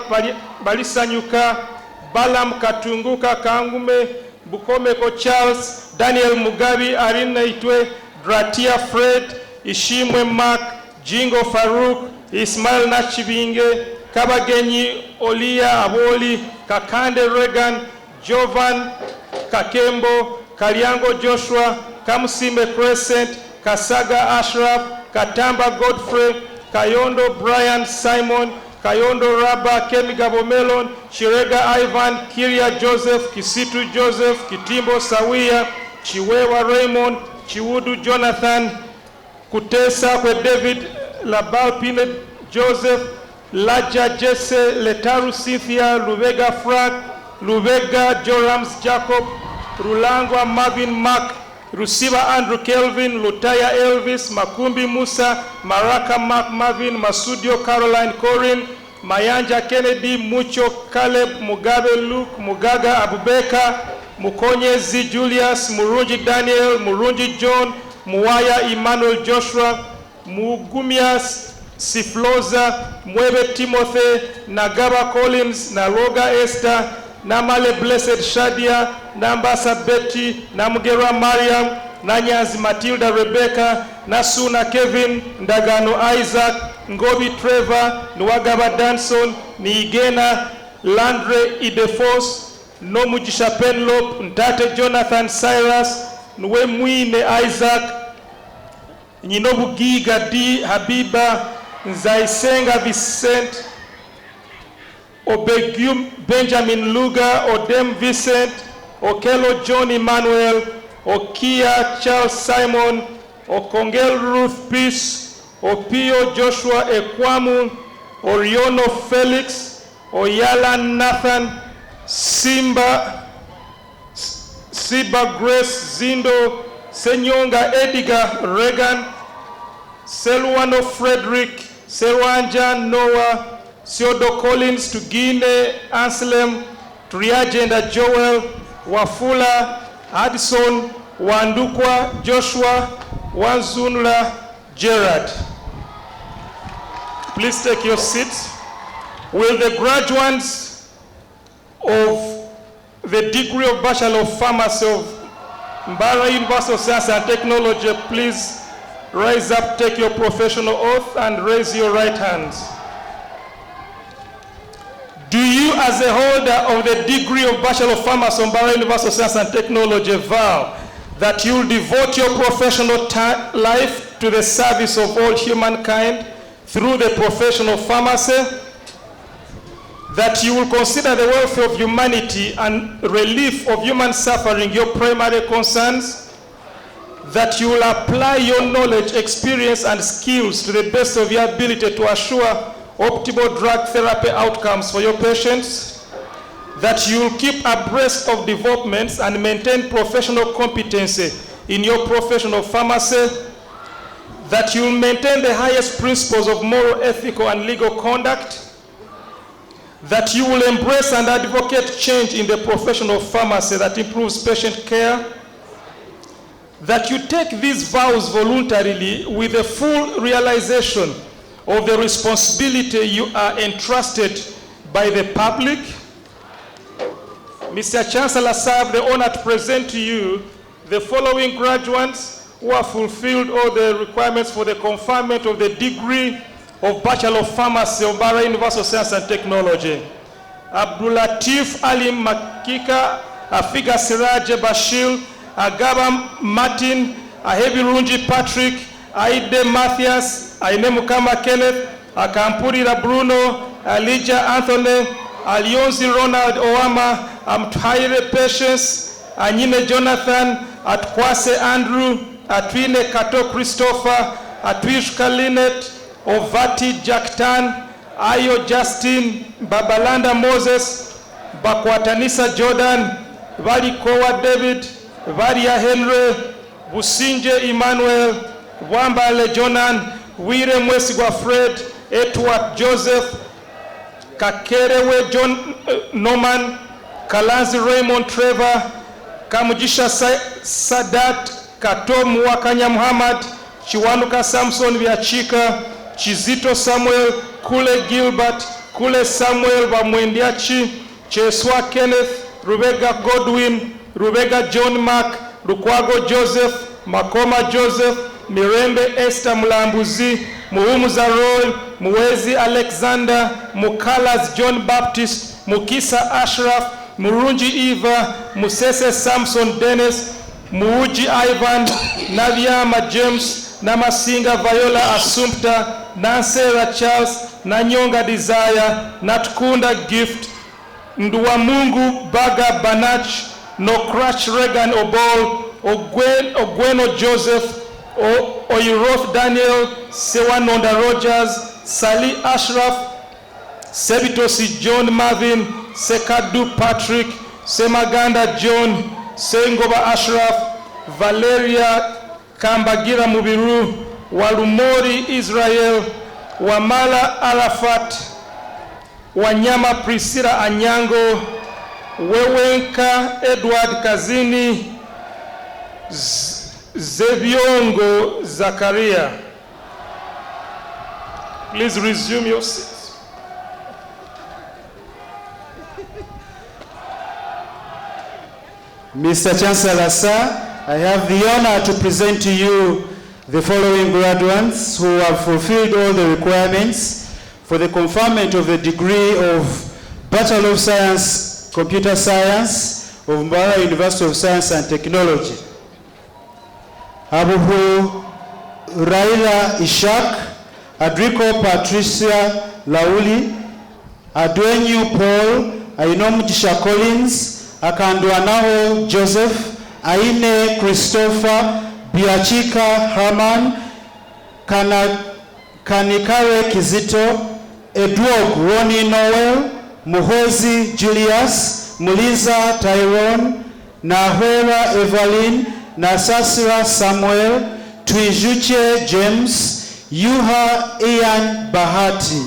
Balisanyuka, Balam Katunguka Kangume, Bukomeko Charles, Daniel Mugabi, Arina Itwe, Dratia Fred, Ishimwe Mark, Jingo Farouk, Ismail Nachibinge, Kabagenyi Olia Aboli, Kakande Regan, Jovan Kakembo, Kaliango Joshua, Kamusime Crescent, Kasaga Ashraf, Katamba Godfrey, Kayondo Brian Simon, Kayondo Raba, Kemigabo Melon, Chirega Ivan, Kiria Joseph, Kisitu Joseph, Kitimbo Sawia, Chiwewa Raymond, Chiwudu Jonathan, Kutesa Kwe David, Labal Pinet Joseph, Laja Jesse, Letaru Cynthia, Lubega Frank, Lubega Jorams Jacob, Rulangwa Marvin Mark, Rusiba Andrew Kelvin, Lutaya Elvis, Makumbi Musa, Maraka Mark Marvin, Masudio Caroline Corin, Mayanja Kennedy, Mucho Caleb, Mugabe Luke, Mugaga Abubeka, Mukonyezi Julius, Murunji Daniel, Murunji John, Muwaya Emmanuel Joshua, Mugumias Sifloza, Mwebe Timothy, Nagaba Collins, Naroga Esther, Namale Blessed Shadia, Nambasa Betty, Namugera Mariam, Nanyazi Matilda Rebecca, Nasuna Kevin, Ndagano Isaac, Ngobi Trevor, Nwagaba Danson, Niigena, Landre Idefos, Nomujisha Penlop, Ntate Jonathan Cyrus, Nwemwine Isaac, Nyinobu Giga D. Habiba, Nzaisenga Vicent, Obegum Benjamin Luga, Odem Vincent, Okelo John Emmanuel, Okia Charles Simon, Okongel Ruth Peace, Opio Joshua Ekwamu, Oriono Felix, Oyala Nathan, Siba Grace Zindo, Senyonga Edgar Regan, Selwano Frederick, Serwanja Noah, Siodo Collins, Tugine, Anselm, Triagenda Joel, Wafula, Addison, Wandukwa, Joshua, Wanzunla, Gerard. Please take your seats. Will the graduates of the degree of Bachelor of Pharmacy of Mbarara University of Science and Technology please rise up, take your professional oath, and raise your right hands? Do you, as a holder of the degree of Bachelor of Pharmacy from Mbarara University of Science and Technology, vow that you will devote your professional life to the service of all humankind through the profession of pharmacy, that you will consider the welfare of humanity and relief of human suffering your primary concerns, that you will apply your knowledge, experience, and skills to the best of your ability to assure optimal drug therapy outcomes for your patients, that you will keep abreast of developments and maintain professional competency in your profession of pharmacy, that you will maintain the highest principles of moral, ethical, and legal conduct, that you will embrace and advocate change in the profession of pharmacy that improves patient care, that you take these vows voluntarily with the full realization of the responsibility you are entrusted by the public. Mr. Chancellor, sir, I have the honor to present to you the following graduates who have fulfilled all the requirements for the conferment of the degree of Bachelor of Pharmacy of Mbarara University of Science and Technology. Abdulatif Ali Makika, Afiga Siraje Bashir, Agaba Martin, Ahebi Runji Patrick, Aide Matthias, Ainemukama Kenneth, Akampurira Bruno, Elijah Anthony, Alionzi Ronald Oama, Amthaire Patience, Anyine Jonathan, Atkwase Andrew, Atwine Kato Christopher, Atwishka Linet, Ovati Jaktan, Ayo Justin, Babalanda Moses, Bakwatanisa Jordan, Varikowa David, Varia Henry, Businje Emmanuel, Wambale Jonan, Wire Mwesigwa Fred, Edward Joseph, Kakerewe John Norman, Kalanzi Raymond Trevor, Kamujisha Sadat, Katom Wakanya Muhammad, Chiwanuka Samson Viachika, Chizito Samuel, Kule Gilbert, Kule Samuel Bamwendiachi, Cheswa Kenneth, Rubega Godwin, Rubega John Mark, Lukwago Joseph, Makoma Joseph, Mirembe Esther Mulambuzi, Muhumuza Roy, Muwezi Alexander, Mukalas John Baptist, Mukisa Ashraf, Murunji Eva, Musese Samson Dennis, Muuji Ivan, Naviama James, Namasinga Viola Assumpta, Nansera Charles, Nanyonga Desire, Natkunda Gift, Nduwamungu Baga Banach, Nokrach Regan Obol, Ogweno Joseph, Oiroth Daniel, Sewanonda Rogers, Sali Ashraf, Sebitosi John Marvin, Sekadu Patrick, Semaganda John, Sengoba Ashraf, Valeria Kambagira Mubiru, Walumori Israel, Wamala Arafat, Wanyama Priscilla Anyango, Wewenka Edward Kazini, Zeviongo Zakaria. Please resume your seats. Mr. Chancellor, sir, I have the honor to present to you the following graduates who have fulfilled all the requirements for the conferment of the degree of Bachelor of Science, Computer Science of Mbarara University of Science and Technology. Abuhu Raila Ishak, Adrico Patricia Lauli, Adwenyu Paul, Ainomujisha Collins, Akandwanaho Joseph, Aine Christopher, Biachika Herman, Kanikare Kizito, Edward Ronnie Noel, Muhozi Julius, Muliza Tyrone, Nahwera Evelyn, Nasasira Samuel, Twijuche James, Yuha Ian Bahati.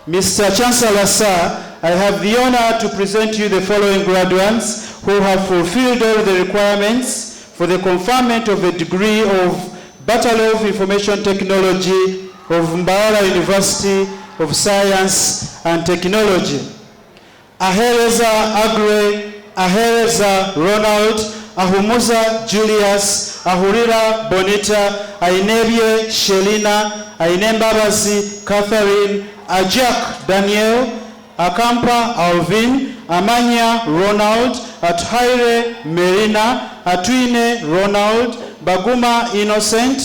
Mr. Chancellor, sir, I have the honor to present you the following graduates who have fulfilled all the requirements for the conferment of a degree of Bachelor of Information Technology of Mbarara University of Science and Technology. Ahereza Agre, Ahereza Ronald, Ahumuza Julius, Ahurira Bonita, Ainebye Shelina, Ainembabazi Catherine, Ajak Daniel, Akampa Alvin, Amanya Ronald, Athaire Merina, Atwine Ronald, Baguma Innocent,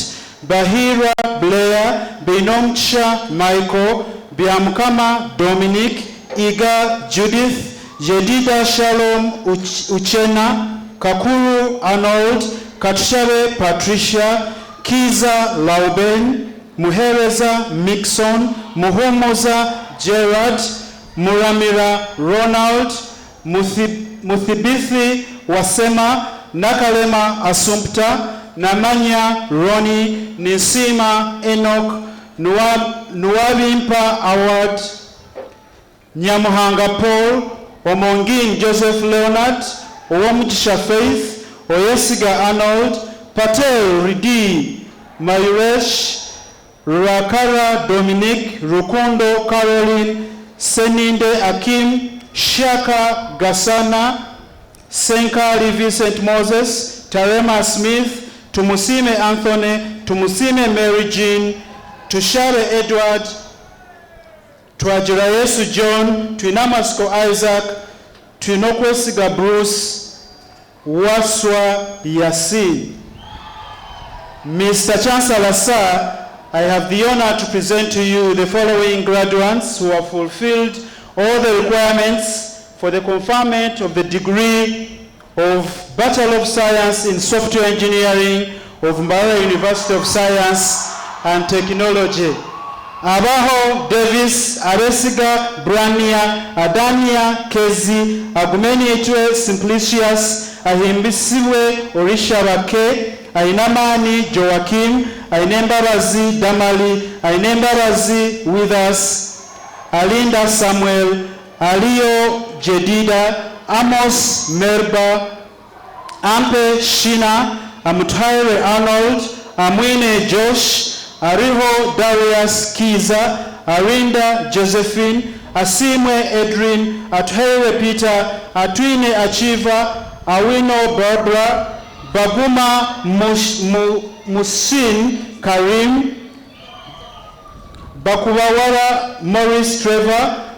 Bahira Blair, Binomcha Michael, Biamkama Dominic, Iga Judith, Jedida Shalom Uchena, Kakuru Arnold, Katushabe Patricia, Kiza Lauben, Muhereza Mixon, Muhomoza Gerard, Muramira Ronald, Muthibithi Wasema, Nakalema Asumpta, Namanya Roni, Nisima Enoch, Nuwabimpa Award, Nyamuhanga Paul, Omongin Joseph Leonard, Owomugisha Faith, Oyesiga Arnold, Patel Ridi, Mayuresh, Rurakara Dominic, Rukundo Caroline, Seninde Akim, Shaka Gasana, Senkari Vincent Moses, Tarema Smith, Tumusime Anthony, Tumusime Mary Jean, Tushare Edward, Twajira Yesu John, Twinamasko Isaac, Twinokwesiga Bruce, Waswa Yasin. Mr. Chancellor, sir, I have the honor to present to you the following graduates who have fulfilled all the requirements for the conferment of the degree of Bachelor of Science in Software Engineering of Mbarara University of Science and Technology. Abaho Davis, Aresiga Brania, Adania Kezi, Agumeni Etwe Simplicius, Ahimbisiwe Orisha Bake, Ainamani Joakim, Ainembarazi Damali, Ainembarazi Withers, Alinda Samuel, Alio Jedida, Amos Merba, Ampe Shina, Amuthaire Arnold, Amwine Josh, Ariho Darius Kiza, Arinda Josephine, Asimwe Edrin, Athaire Peter, Atwine Achiva, Awino Barbara, Baguma Musin Karim, Bakubawara Maurice Trevor,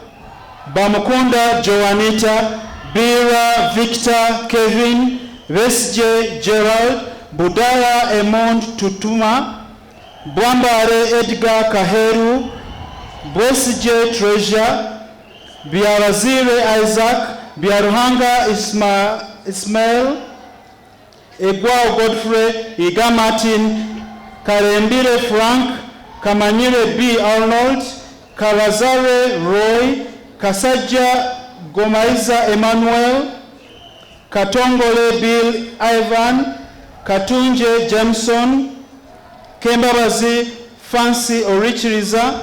Bamukunda Joanita, Bira Victor Kevin, Vesje Gerald, Budara Emond Tutuma, Bwambare Edgar Kaheru, Bwesije Treasure, Biarazire Isaac, Biaruhanga Ismail, Egwao Godfrey, Iga Martin, Karembire Frank, Kamanyire B. Arnold, Karazare Roy, Kasaja Gomaiza Emmanuel, Katongole Bill Ivan, Katunje Jameson, Kembabazi Fancy Orichiriza,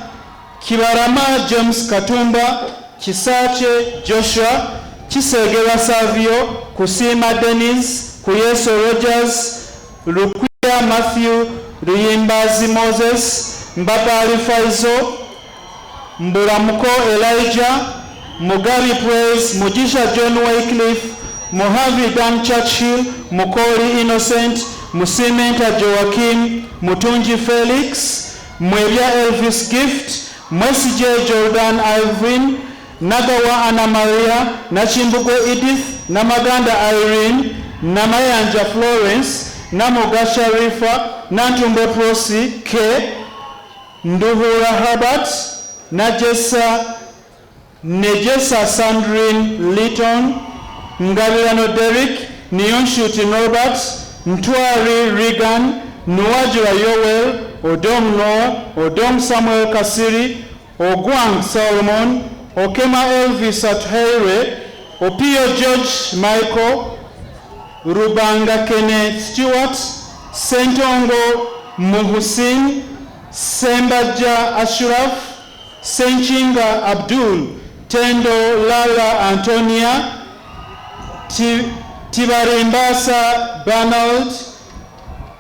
Kibarama James Katumba, Kisache Joshua, Chisegera Savio, Kusima Dennis, Kuyeso Rogers, Lukuya Matthew, Ruyimbazi Moses, Mbapali Faizo, Mburamuko Elijah, Mugabi Praise, Mujisha John Wycliffe, Mohavi Dan Churchill, Mukori Innocent, Musimenta Joaquim, Mutunji Felix, Mwebia Elvis Gift, Mwesije Jordan Irvin, Nagawa Anna Maria, Nachimbugwe Edith, Namaganda Irene, Namayanja Florence, Namogasha Rifa, Nantumbe Prosi K, Nduhura Herbert, Nejesa Sandrine Litton, Ngabirano Derek, Nyonshuti Norbert, Ntwari Regan, Nuwajira Yowel, Odom Noah, Odom Samuel Kasiri, Ogwang Solomon, Okema Elvis Athaire, Opio George Michael, Rubanga Kenneth Stewart, Sentongo Muhusin, Sembaja Ashraf, Senchinga Abdul, Tendo Lala Antonia, Tibarimbasa Bernard,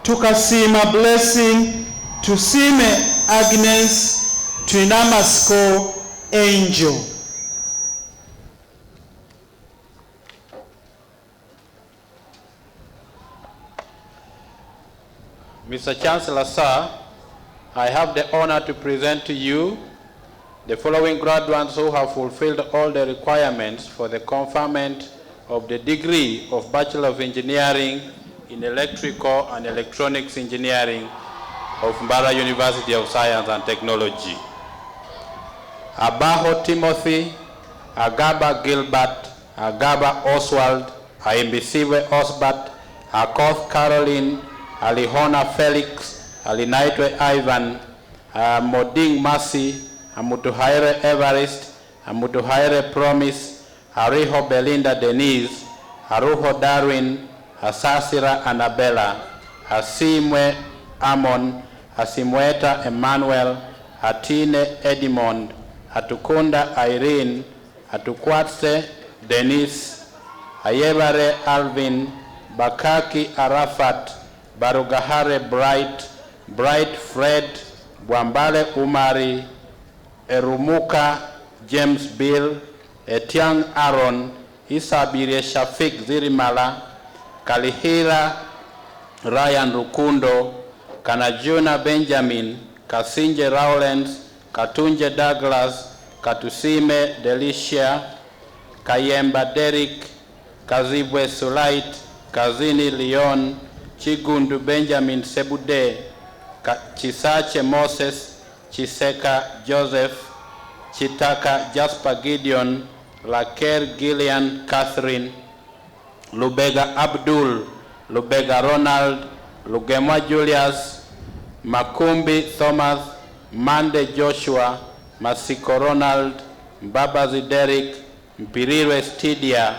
Tukasima Blessing, Tusime Agnes, Twinamasko Angel. Mr. Chancellor, sir, I have the honor to present to you the following graduates who have fulfilled all the requirements for the conferment of the degree of Bachelor of Engineering in Electrical and Electronics Engineering of Mbarara University of Science and Technology. Abaho Timothy, Agaba Gilbert, Agaba Oswald, Aimbisiwe Osbert, Akoth Caroline, Alihona Felix, Alinaitwe Ivan, Moding Mercy, Amutuhaire Evarist, Amutuhaire Promise, Ariho Belinda Denise, Aruho Darwin, Asasira Annabella, Asimwe Amon, Asimweta Emmanuel, Atine Edmond, Atukunda Irene, Atukwatse Denise, Ayebare Alvin, Bakaki Arafat, Barugahare Bright Fred, Bwambale Umari, Erumuka James Bill, Etiang Aaron, Isabire Shafik Zirimala, Kalihira Ryan Rukundo, Kanajuna Benjamin, Kasinje Rowlands, Katunje Douglas, Katusime Delicia, Kayemba Derek, Kazibwe Sulait, Kazini Leon, Chigundu Benjamin Sebude, Chisache Moses, Chiseka Joseph, Chitaka Jasper Gideon, Laker Gillian Catherine, Lubega Abdul, Lubega Ronald, Lugema Julius, Makumbi Thomas, Mande Joshua, Masiko Ronald, Mbabazi Derek, Mpiriwe Stidia,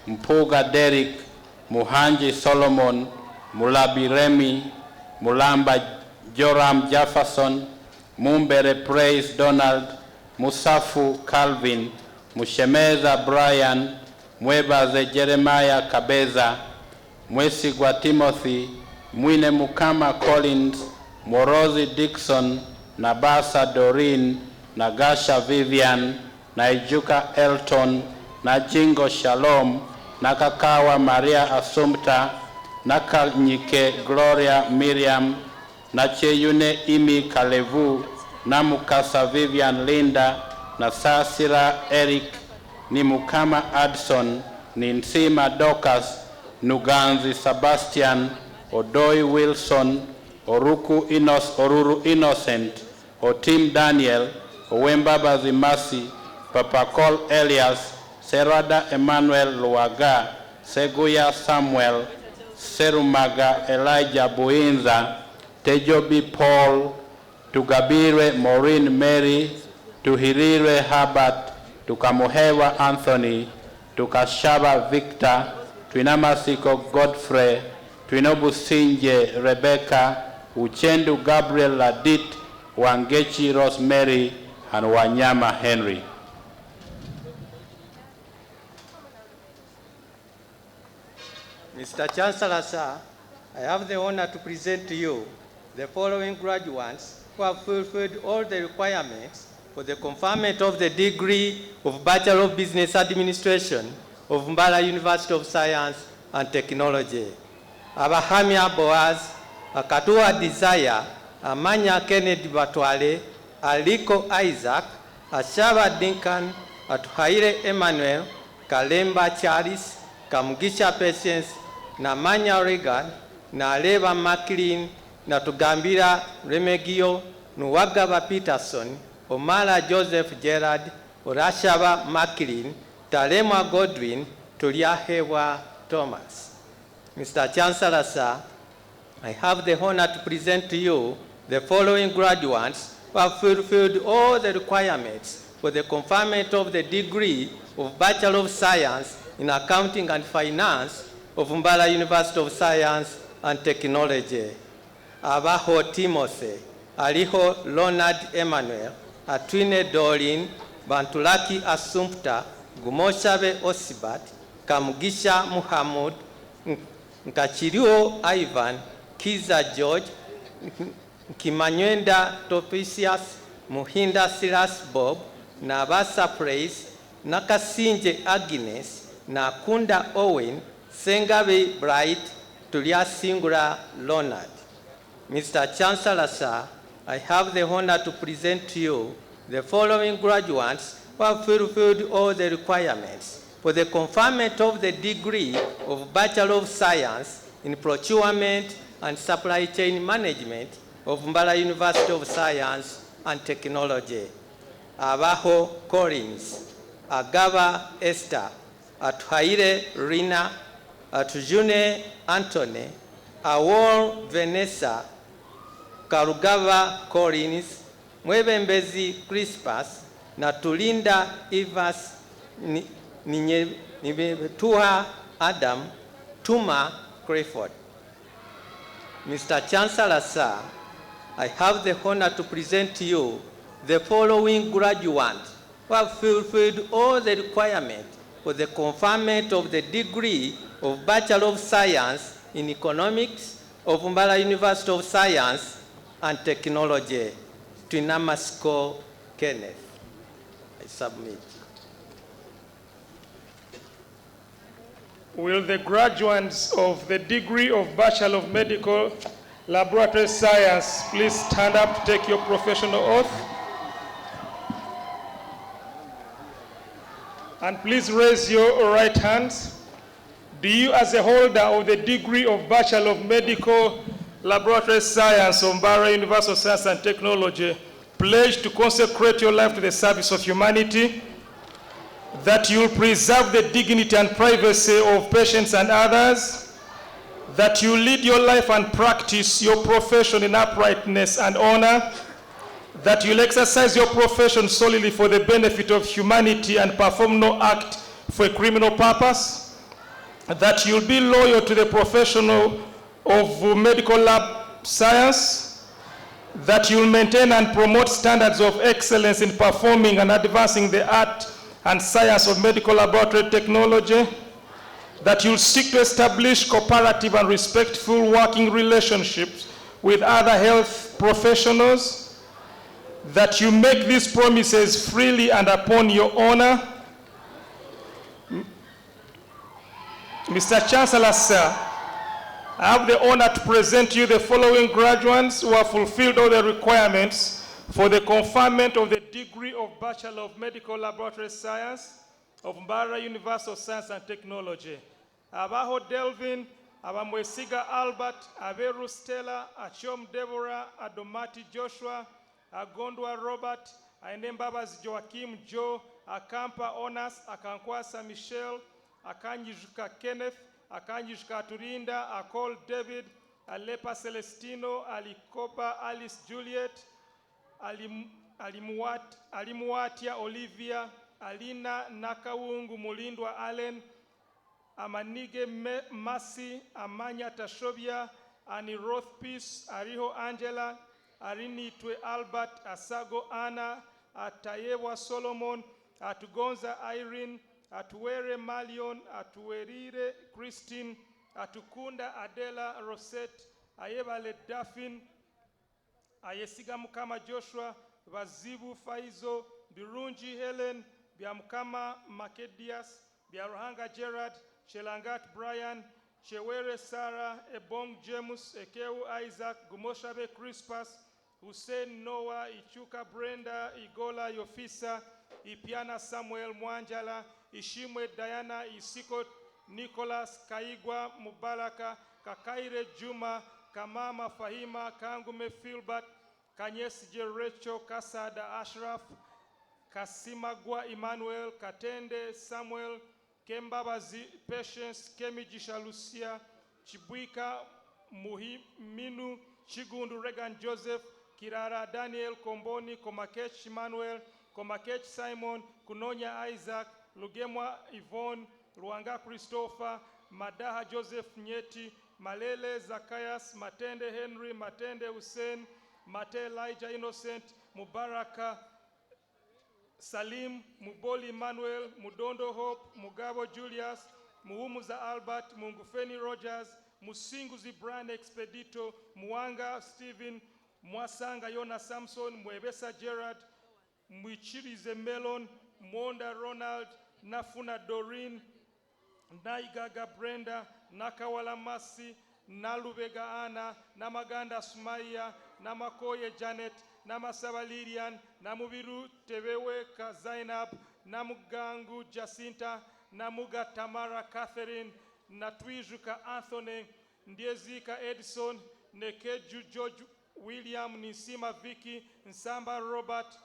Mpuga Derek, Muhanji Solomon, Mulabi Remy, Mulamba Joram Jefferson, Mumbere Praise Donald, Musafu Calvin, Mushemeza Brian, Mwebaze Jeremiah Kabeza, Mwesigwa Timothy, Mwine Mukama Collins, Morozi Dixon, Nabasa Doreen, Nagasha Vivian, Naijuka Elton, Najingo Shalom, Nakakawa Maria Assumpta, Nakanyike Gloria Miriam, Nacheyune Imi Kalevu, Namukasa Vivian Linda, Nasasira Eric, Nimukama Adson, Ninsima Docas, Nuganzi Sebastian, Odoi Wilson, Oruru Innocent, Otim Daniel, Owembaba Zimasi, Papakol Elias, Serada Emmanuel Luaga, Seguya Samuel, Serumaga Elijah Buinza, Tejobi Paul, Tugabire Maureen Mary, Tuhirire Herbert, Tukamuhewa Anthony, Tukashaba Victor, Twinamasiko Godfrey, Twinobu Sinje Rebecca, Uchendu Gabriel Ladit, Wangechi Rosemary, and Wanyama Henry. Mr. Chancellor, sir, I have the honor to present to you the following graduates who have fulfilled all the requirements for the conferment of the degree of Bachelor of Business Administration of Mbarara University of Science and Technology. Abahamia Boaz, Akatua Desire, Amanya Kennedy Batwale, Aliko Isaac, Ashaba Dinkan, Atuhaire Emmanuel, Kalemba Charles, Kamugisha Patience, Namanya Regan, Naleva Maclean, Natugambira Remegio, Nuwagaba Peterson, Omala Joseph Gerard, Orashaba Maclean, Talema Godwin, Tuliahewa Thomas. Mr. Chancellor, sir, I have the honor to present to you the following graduates who have fulfilled all the requirements for the conferment of the degree of Bachelor of Science in Accounting and Finance of Mbarara University of Science and Technology. Abaho Timothy, Aliho Leonard Emmanuel, Atwine Doreen, Bantulaki Assumpta, Gumoshabe Osibat, Kamugisha Muhammad, Nkachirio Ivan, Kiza George, Kimanywenda Topisius, Muhinda Silas Bob, Nabasa Praise, Nakasinje Agnes, Nakunda Owen, Sengabe Bright, Tulia Singura Leonard. Mr. Chancellor, sir, I have the honor to present to you the following graduates who have fulfilled all the requirements for the conferment of the degree of Bachelor of Science in Procurement and Supply Chain Management of Mbarara University of Science and Technology. Abaho Collins, Agaba Esther, Atuhaire Rina, Atujune Anthony, Awol Vanessa, Karugava Collins, Mwebembezi Crispus, Natulinda Evans, Nimetua Adam, Tuma Crayford. Mr. Chancellor, sir, I have the honor to present to you the following graduates who have fulfilled all the requirements for the conferment of the degree of Bachelor of Science in Economics of Mbarara University of Science and Technology. Twinamasko Kenneth. I submit. Will the graduates of the degree of Bachelor of Medical Laboratory Science please stand up to take your professional oath? And please raise your right hands. Do you, as a holder of the degree of Bachelor of Medical Laboratory Science of Mbarara University of Science and Technology, pledge to consecrate your life to the service of humanity, that you will preserve the dignity and privacy of patients and others, that you lead your life and practice your profession in uprightness and honor, that you will exercise your profession solely for the benefit of humanity and perform no act for a criminal purpose, that you will be loyal to the profession of medical lab science, that you will maintain and promote standards of excellence in performing and advancing the art and science of medical laboratory technology, that you will seek to establish cooperative and respectful working relationships with other health professionals, that you make these promises freely and upon your honor. Mr. Chancellor, sir, I have the honor to present to you the following graduates who have fulfilled all the requirements for the conferment of the degree of Bachelor of Medical Laboratory Science of Mbarara University of Science and Technology. Abaho Delvin, Abamwesiga Albert, Averu Stella, Achom Deborah, Adomati Joshua, Agondwa Robert, Ainembabazi Joachim Joe, Akampa Onas, Akankwasa Michelle, Akanyijuka Kenneth, Akanyijuka Turinda, Akol David, Alepa Celestino, Alikopa Alice Juliet, Alimuatia Olivia, Alina Nakawungu Mulindwa Allen, Amanige Masi, Amanya Tashobia, Ani Rothpeace, Ariho Angela, Arinitwe Albert, Asago Anna, Atayewa Solomon, Atugonza Irene, Atuwere Malion, Atuwerire Christine, Atukunda Adela Rosette, Ayebale Daphne, Ayesiga Mukama Joshua, Vazibu Faizo, Birunji Helen, Biamukama Makedias, Biaruhanga Gerard, Chelangat Brian, Chewere Sarah, Ebong James, Ekeu Isaac, Gumoshabe Crispus, Hussein Noah, Ichuka Brenda, Igola Yofisa, Ipiana Samuel Mwanjala, Ishimwe Diana, Isiko Nicholas, Kaigwa Mubaraka, Kakaire Juma, Kamama Fahima, Kangume Filbert, Kanyesije Rachel, Kasada Ashraf, Kasimagwa Emmanuel, Katende Samuel, Kembabazi Patience, Kemijisha Lucia, Chibuika Muhiminu, Chigundu Regan Joseph, Kirara Daniel Komboni, Komakech Emmanuel, Komakech Simon, Kunonya Isaac, Lugemwa Yvonne, Ruanga Christopher, Madaha Joseph Nyeti, Malele Zacchaeus, Matende Henry, Matende Hussein, Mate Elijah Innocent, Mubaraka, Salim, Muboli Emmanuel, Mudondo Hope, Mugabo Julius, Muhumuza Albert, Mungufeni Rogers, Musinguzi Brian Expedito, Muanga Stephen, Mwasanga Yona Samson, Mwebesa Gerard, Mwichirize Melon, Monda Ronald, Nafuna Doreen, Naigaga Brenda, Nakawala Masi, Nalubega Anna, Namaganda Sumaya, Namakoye Janet, Namasaba Lilian, Namubiru Teweweka Zainab, Namugangu Jacinta, Namuga Tamara Catherine, Natwijuka Anthony, Ndiezika Edison, Nekeju George William, Nisima Vicky, Nsamba Robert,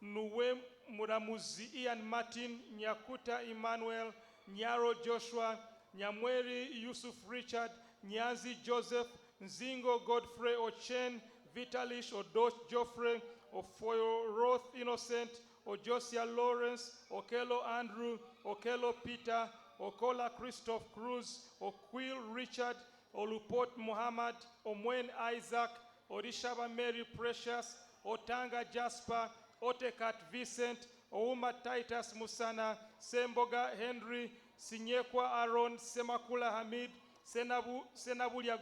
Nuwe Muramuzi Ian Martin, Nyakuta Emmanuel, Nyaro Joshua, Nyamweri Yusuf Richard, Nyazi Joseph, Nzingo Godfrey Ochen, Vitalish Odoch Joffrey, Ofoyoroth Innocent, Ojosia Lawrence, Okelo Andrew, Okelo Peter, Okola Christoph Cruz, Oquil Richard, Olupot Muhammad, Omwen Isaac, Orishaba Mary Precious, Otanga Jasper, Otekat Vincent, Ouma Titus Musana, Semboga Henry, Sinyekwa Aaron, Semakula Hamid, Senabulia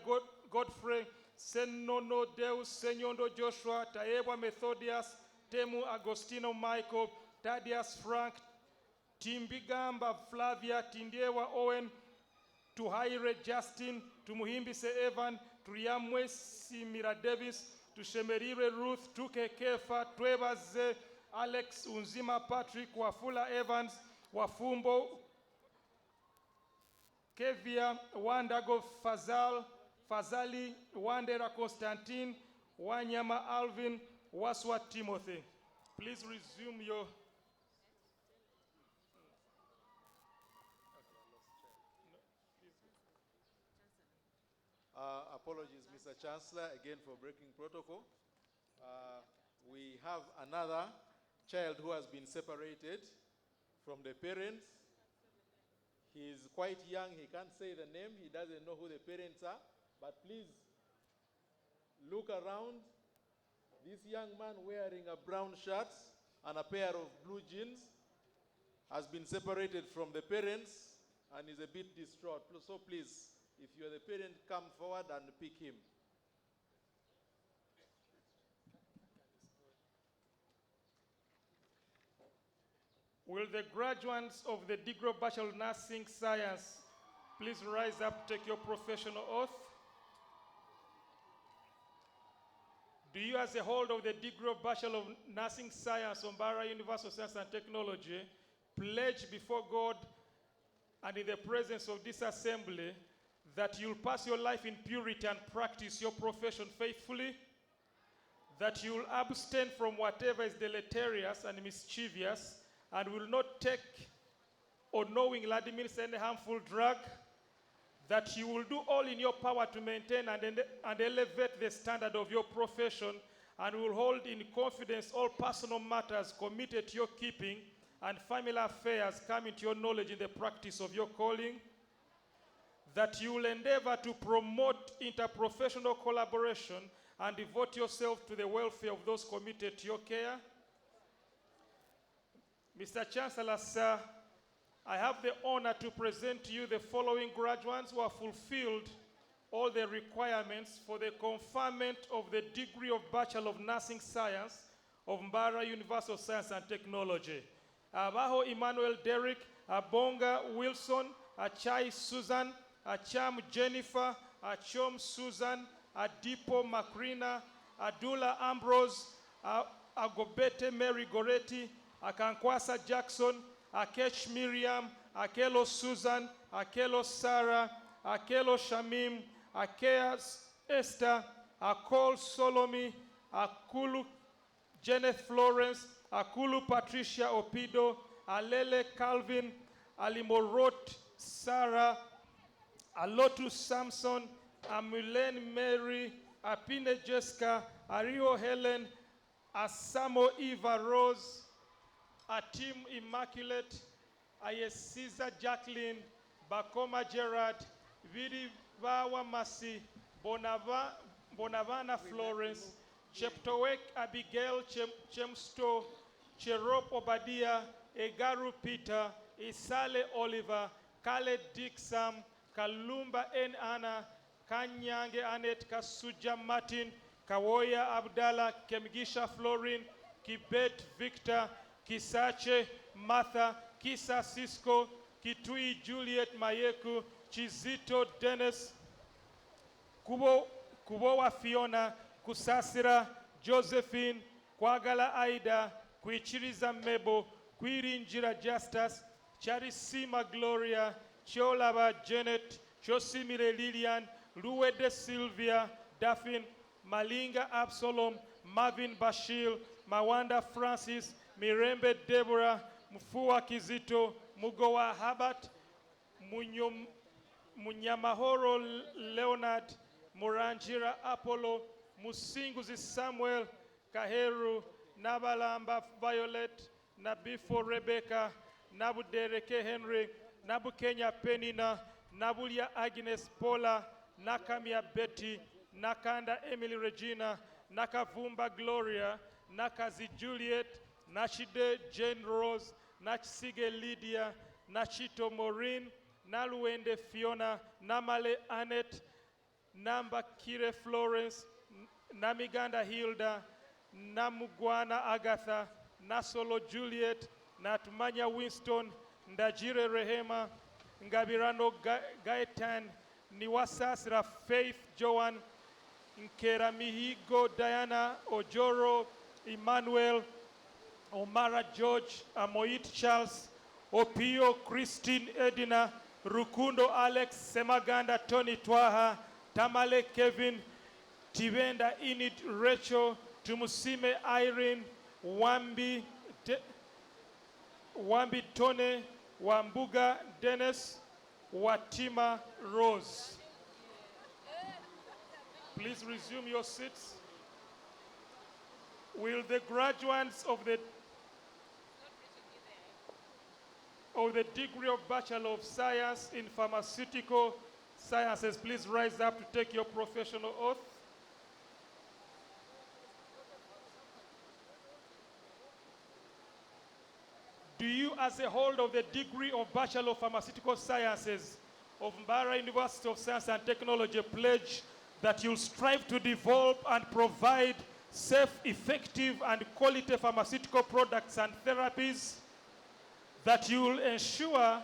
Godfrey, Senono Deus, Senyondo Joshua, Taebwa Methodius, Temu Agostino Michael, Thaddeus Frank, Timbigamba Flavia, Tindiewa Owen, Tuhaire Justin, Tumuhimbise Evan, Tuyamwe Simira Davis, Tushemerire Ruth, Tuke Kefa, Twebaze, Alex Unzima Patrick, Wafula Evans, Wafumbo, Kevia, Wandago Fazali, Wandera Constantine, Wanyama Alvin, Waswa Timothy. Please resume your... Apologies, Mr. Chancellor, again for breaking protocol. We have another child who has been separated from the parents. He is quite young, he can't say the name, he doesn't know who the parents are, but please look around. This young man wearing a brown shirt and a pair of blue jeans has been separated from the parents and is a bit distraught. So please, if you're the parent, come forward and pick him. Will the graduates of the degree of Bachelor of Nursing Science please rise up, take your professional oath? Do you, as a holder of the degree of Bachelor of Nursing Science from Mbarara University of Science and Technology, pledge before God and in the presence of this assembly that you'll pass your life in purity and practice your profession faithfully, that you'll abstain from whatever is deleterious and mischievous, and will not take or knowingly administer any harmful drug, that you will do all in your power to maintain and elevate the standard of your profession, and will hold in confidence all personal matters committed to your keeping and family affairs coming to your knowledge in the practice of your calling, that you will endeavor to promote interprofessional collaboration and devote yourself to the welfare of those committed to your care. Mr. Chancellor, sir, I have the honor to present to you the following graduates who have fulfilled all the requirements for the conferment of the degree of Bachelor of Nursing Science of Mbarara University of Science and Technology. Abaho Emmanuel Derrick, Abonga Wilson, Achai Susan, Acham Jennifer, Achom Susan, Adipo Macrina, Adula Ambrose, Agobete Mary Goretti, Akankwasa Jackson, Akesh Miriam, Akelo Susan, Akelo Sarah, Akelo Shamim, Akea Esther, Akol Solomi, Akulu Janet Florence, Akulu Patricia Opido, Alele Calvin, Alimorot Sarah, Alotu Samson, Amulen Mary, Apine Jessica, Ario Helen, Asamo Eva Rose, Atim Immaculate, Ayesiza Jacqueline, Bakoma Gerard, Vidi Vawa Masi, Bonavana Florence, Cheptowek Abigail Chemsto, Cherop Obadia, Egaru Peter, Isale Oliver, Kale Dick Sam, Kalumba N. Anna, Kanyange Anet, Kasuja Martin, Kawoya Abdallah, Kemgisha Florin, Kibet Victor, Kisache Martha, Kisa Cisco, Kitui Juliet Mayeku, Chizito Dennis, Kubowa Fiona, Kusasira, Josephine, Kwagala Aida, Kuichiriza Mebo, Kwirinjira Justus, Charisima Gloria, Cholaba Janet, Chosimile Lilian, Luede Sylvia, Daphne, Malinga Absalom, Marvin Bashir, Mawanda Francis, Mirembe Deborah, Mfua Kizito, Mugowa Habat, Munyamahoro Leonard, Muranjira Apollo, Musinguzi Samuel, Kaheru, Nabalamba Violet, Nabifo Rebecca, Nabudereke Henry, Nabukenya Penina, Nabulia Agnes Paula, Nakamia Betty, Nakanda Emily Regina, Nakavumba Gloria, Nakazi Juliet, Nachide Jane Rose, Nachsige Lydia, Nachito Maureen, Naluende Fiona, Namale Annette, Namba Kire Florence, Namiganda Hilda, Namugwana Agatha, Nasolo Juliet, Natumanya Winston, Ndajire Rehema, Ngabirano Gaetan, Niwasasra Faith Joan, Nkera Mihigo Diana, Ojoro Emmanuel, Omara George, Amoit Charles, Opio Christine Edina, Rukundo Alex, Semaganda Tony Twaha, Tamale Kevin, Tivenda Init Rachel, Tumusime Irene, Wambi Tone, Wambuga Dennis, Watima Rose. Please resume your seats. Will the graduates of the degree of Bachelor of Science in Pharmaceutical Sciences please rise up to take your professional oath? Do you, as a holder of the degree of Bachelor of Pharmaceutical Sciences of Mbarara University of Science and Technology, pledge that you'll strive to develop and provide safe, effective, and quality pharmaceutical products and therapies, that you will ensure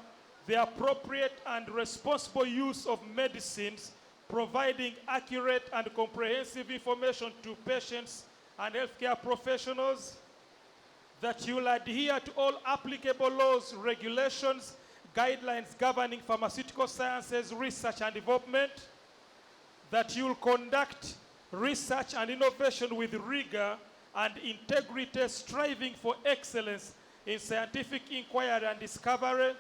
the appropriate and responsible use of medicines, providing accurate and comprehensive information to patients and healthcare professionals, that you will adhere to all applicable laws, regulations, guidelines governing pharmaceutical sciences, research and development, that you will conduct research and innovation with rigor and integrity, striving for excellence in scientific inquiry and discovery,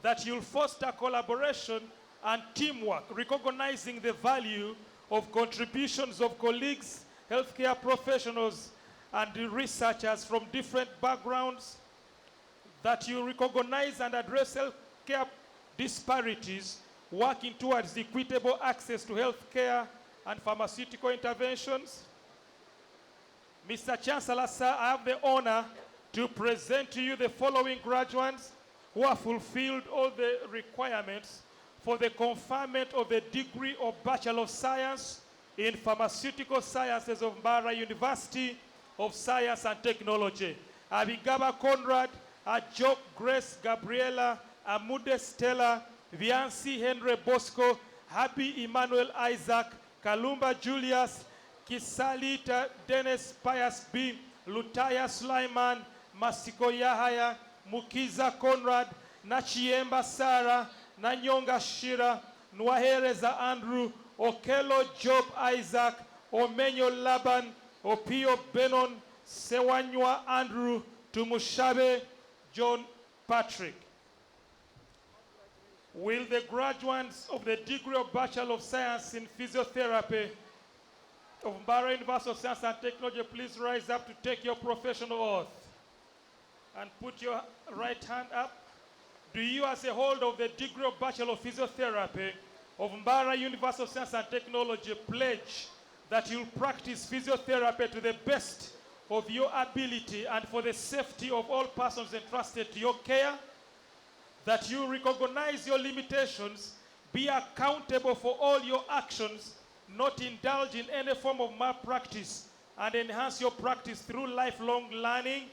that you will foster collaboration and teamwork, recognizing the value of contributions of colleagues, healthcare professionals, and researchers from different backgrounds, that you recognize and address healthcare disparities, working towards equitable access to healthcare and pharmaceutical interventions. Mr. Chancellor, sir, I have the honor to present to you the following graduates who have fulfilled all the requirements for the conferment of the degree of Bachelor of Science in Pharmaceutical Sciences of Mbarara University of Science and Technology. Abigaba Conrad, Ajok Grace Gabriela, Amude Stella, Viancy Henry Bosco, Happy Emmanuel Isaac, Kalumba Julius, Kisalita Dennis Pius B, Lutaya Sulaiman, Masiko Yahaya, Mukiza Conrad, Nachiemba Sarah, Nanyonga Shira, Nwahereza Andrew, Okelo Job Isaac, Omenyo Laban, Opio Benon, Sewanywa Andrew, Tumushabe John Patrick. Will the graduates of the degree of Bachelor of Science in Physiotherapy of Mbarara University of Science and Technology please rise up to take your professional oath? And put your right hand up. Do you, as a holder of the degree of Bachelor of Physiotherapy of Mbarara University of Science and Technology, pledge that you'll practice physiotherapy to the best of your ability and for the safety of all persons entrusted to your care, that you recognize your limitations, be accountable for all your actions, not indulge in any form of malpractice, and enhance your practice through lifelong learning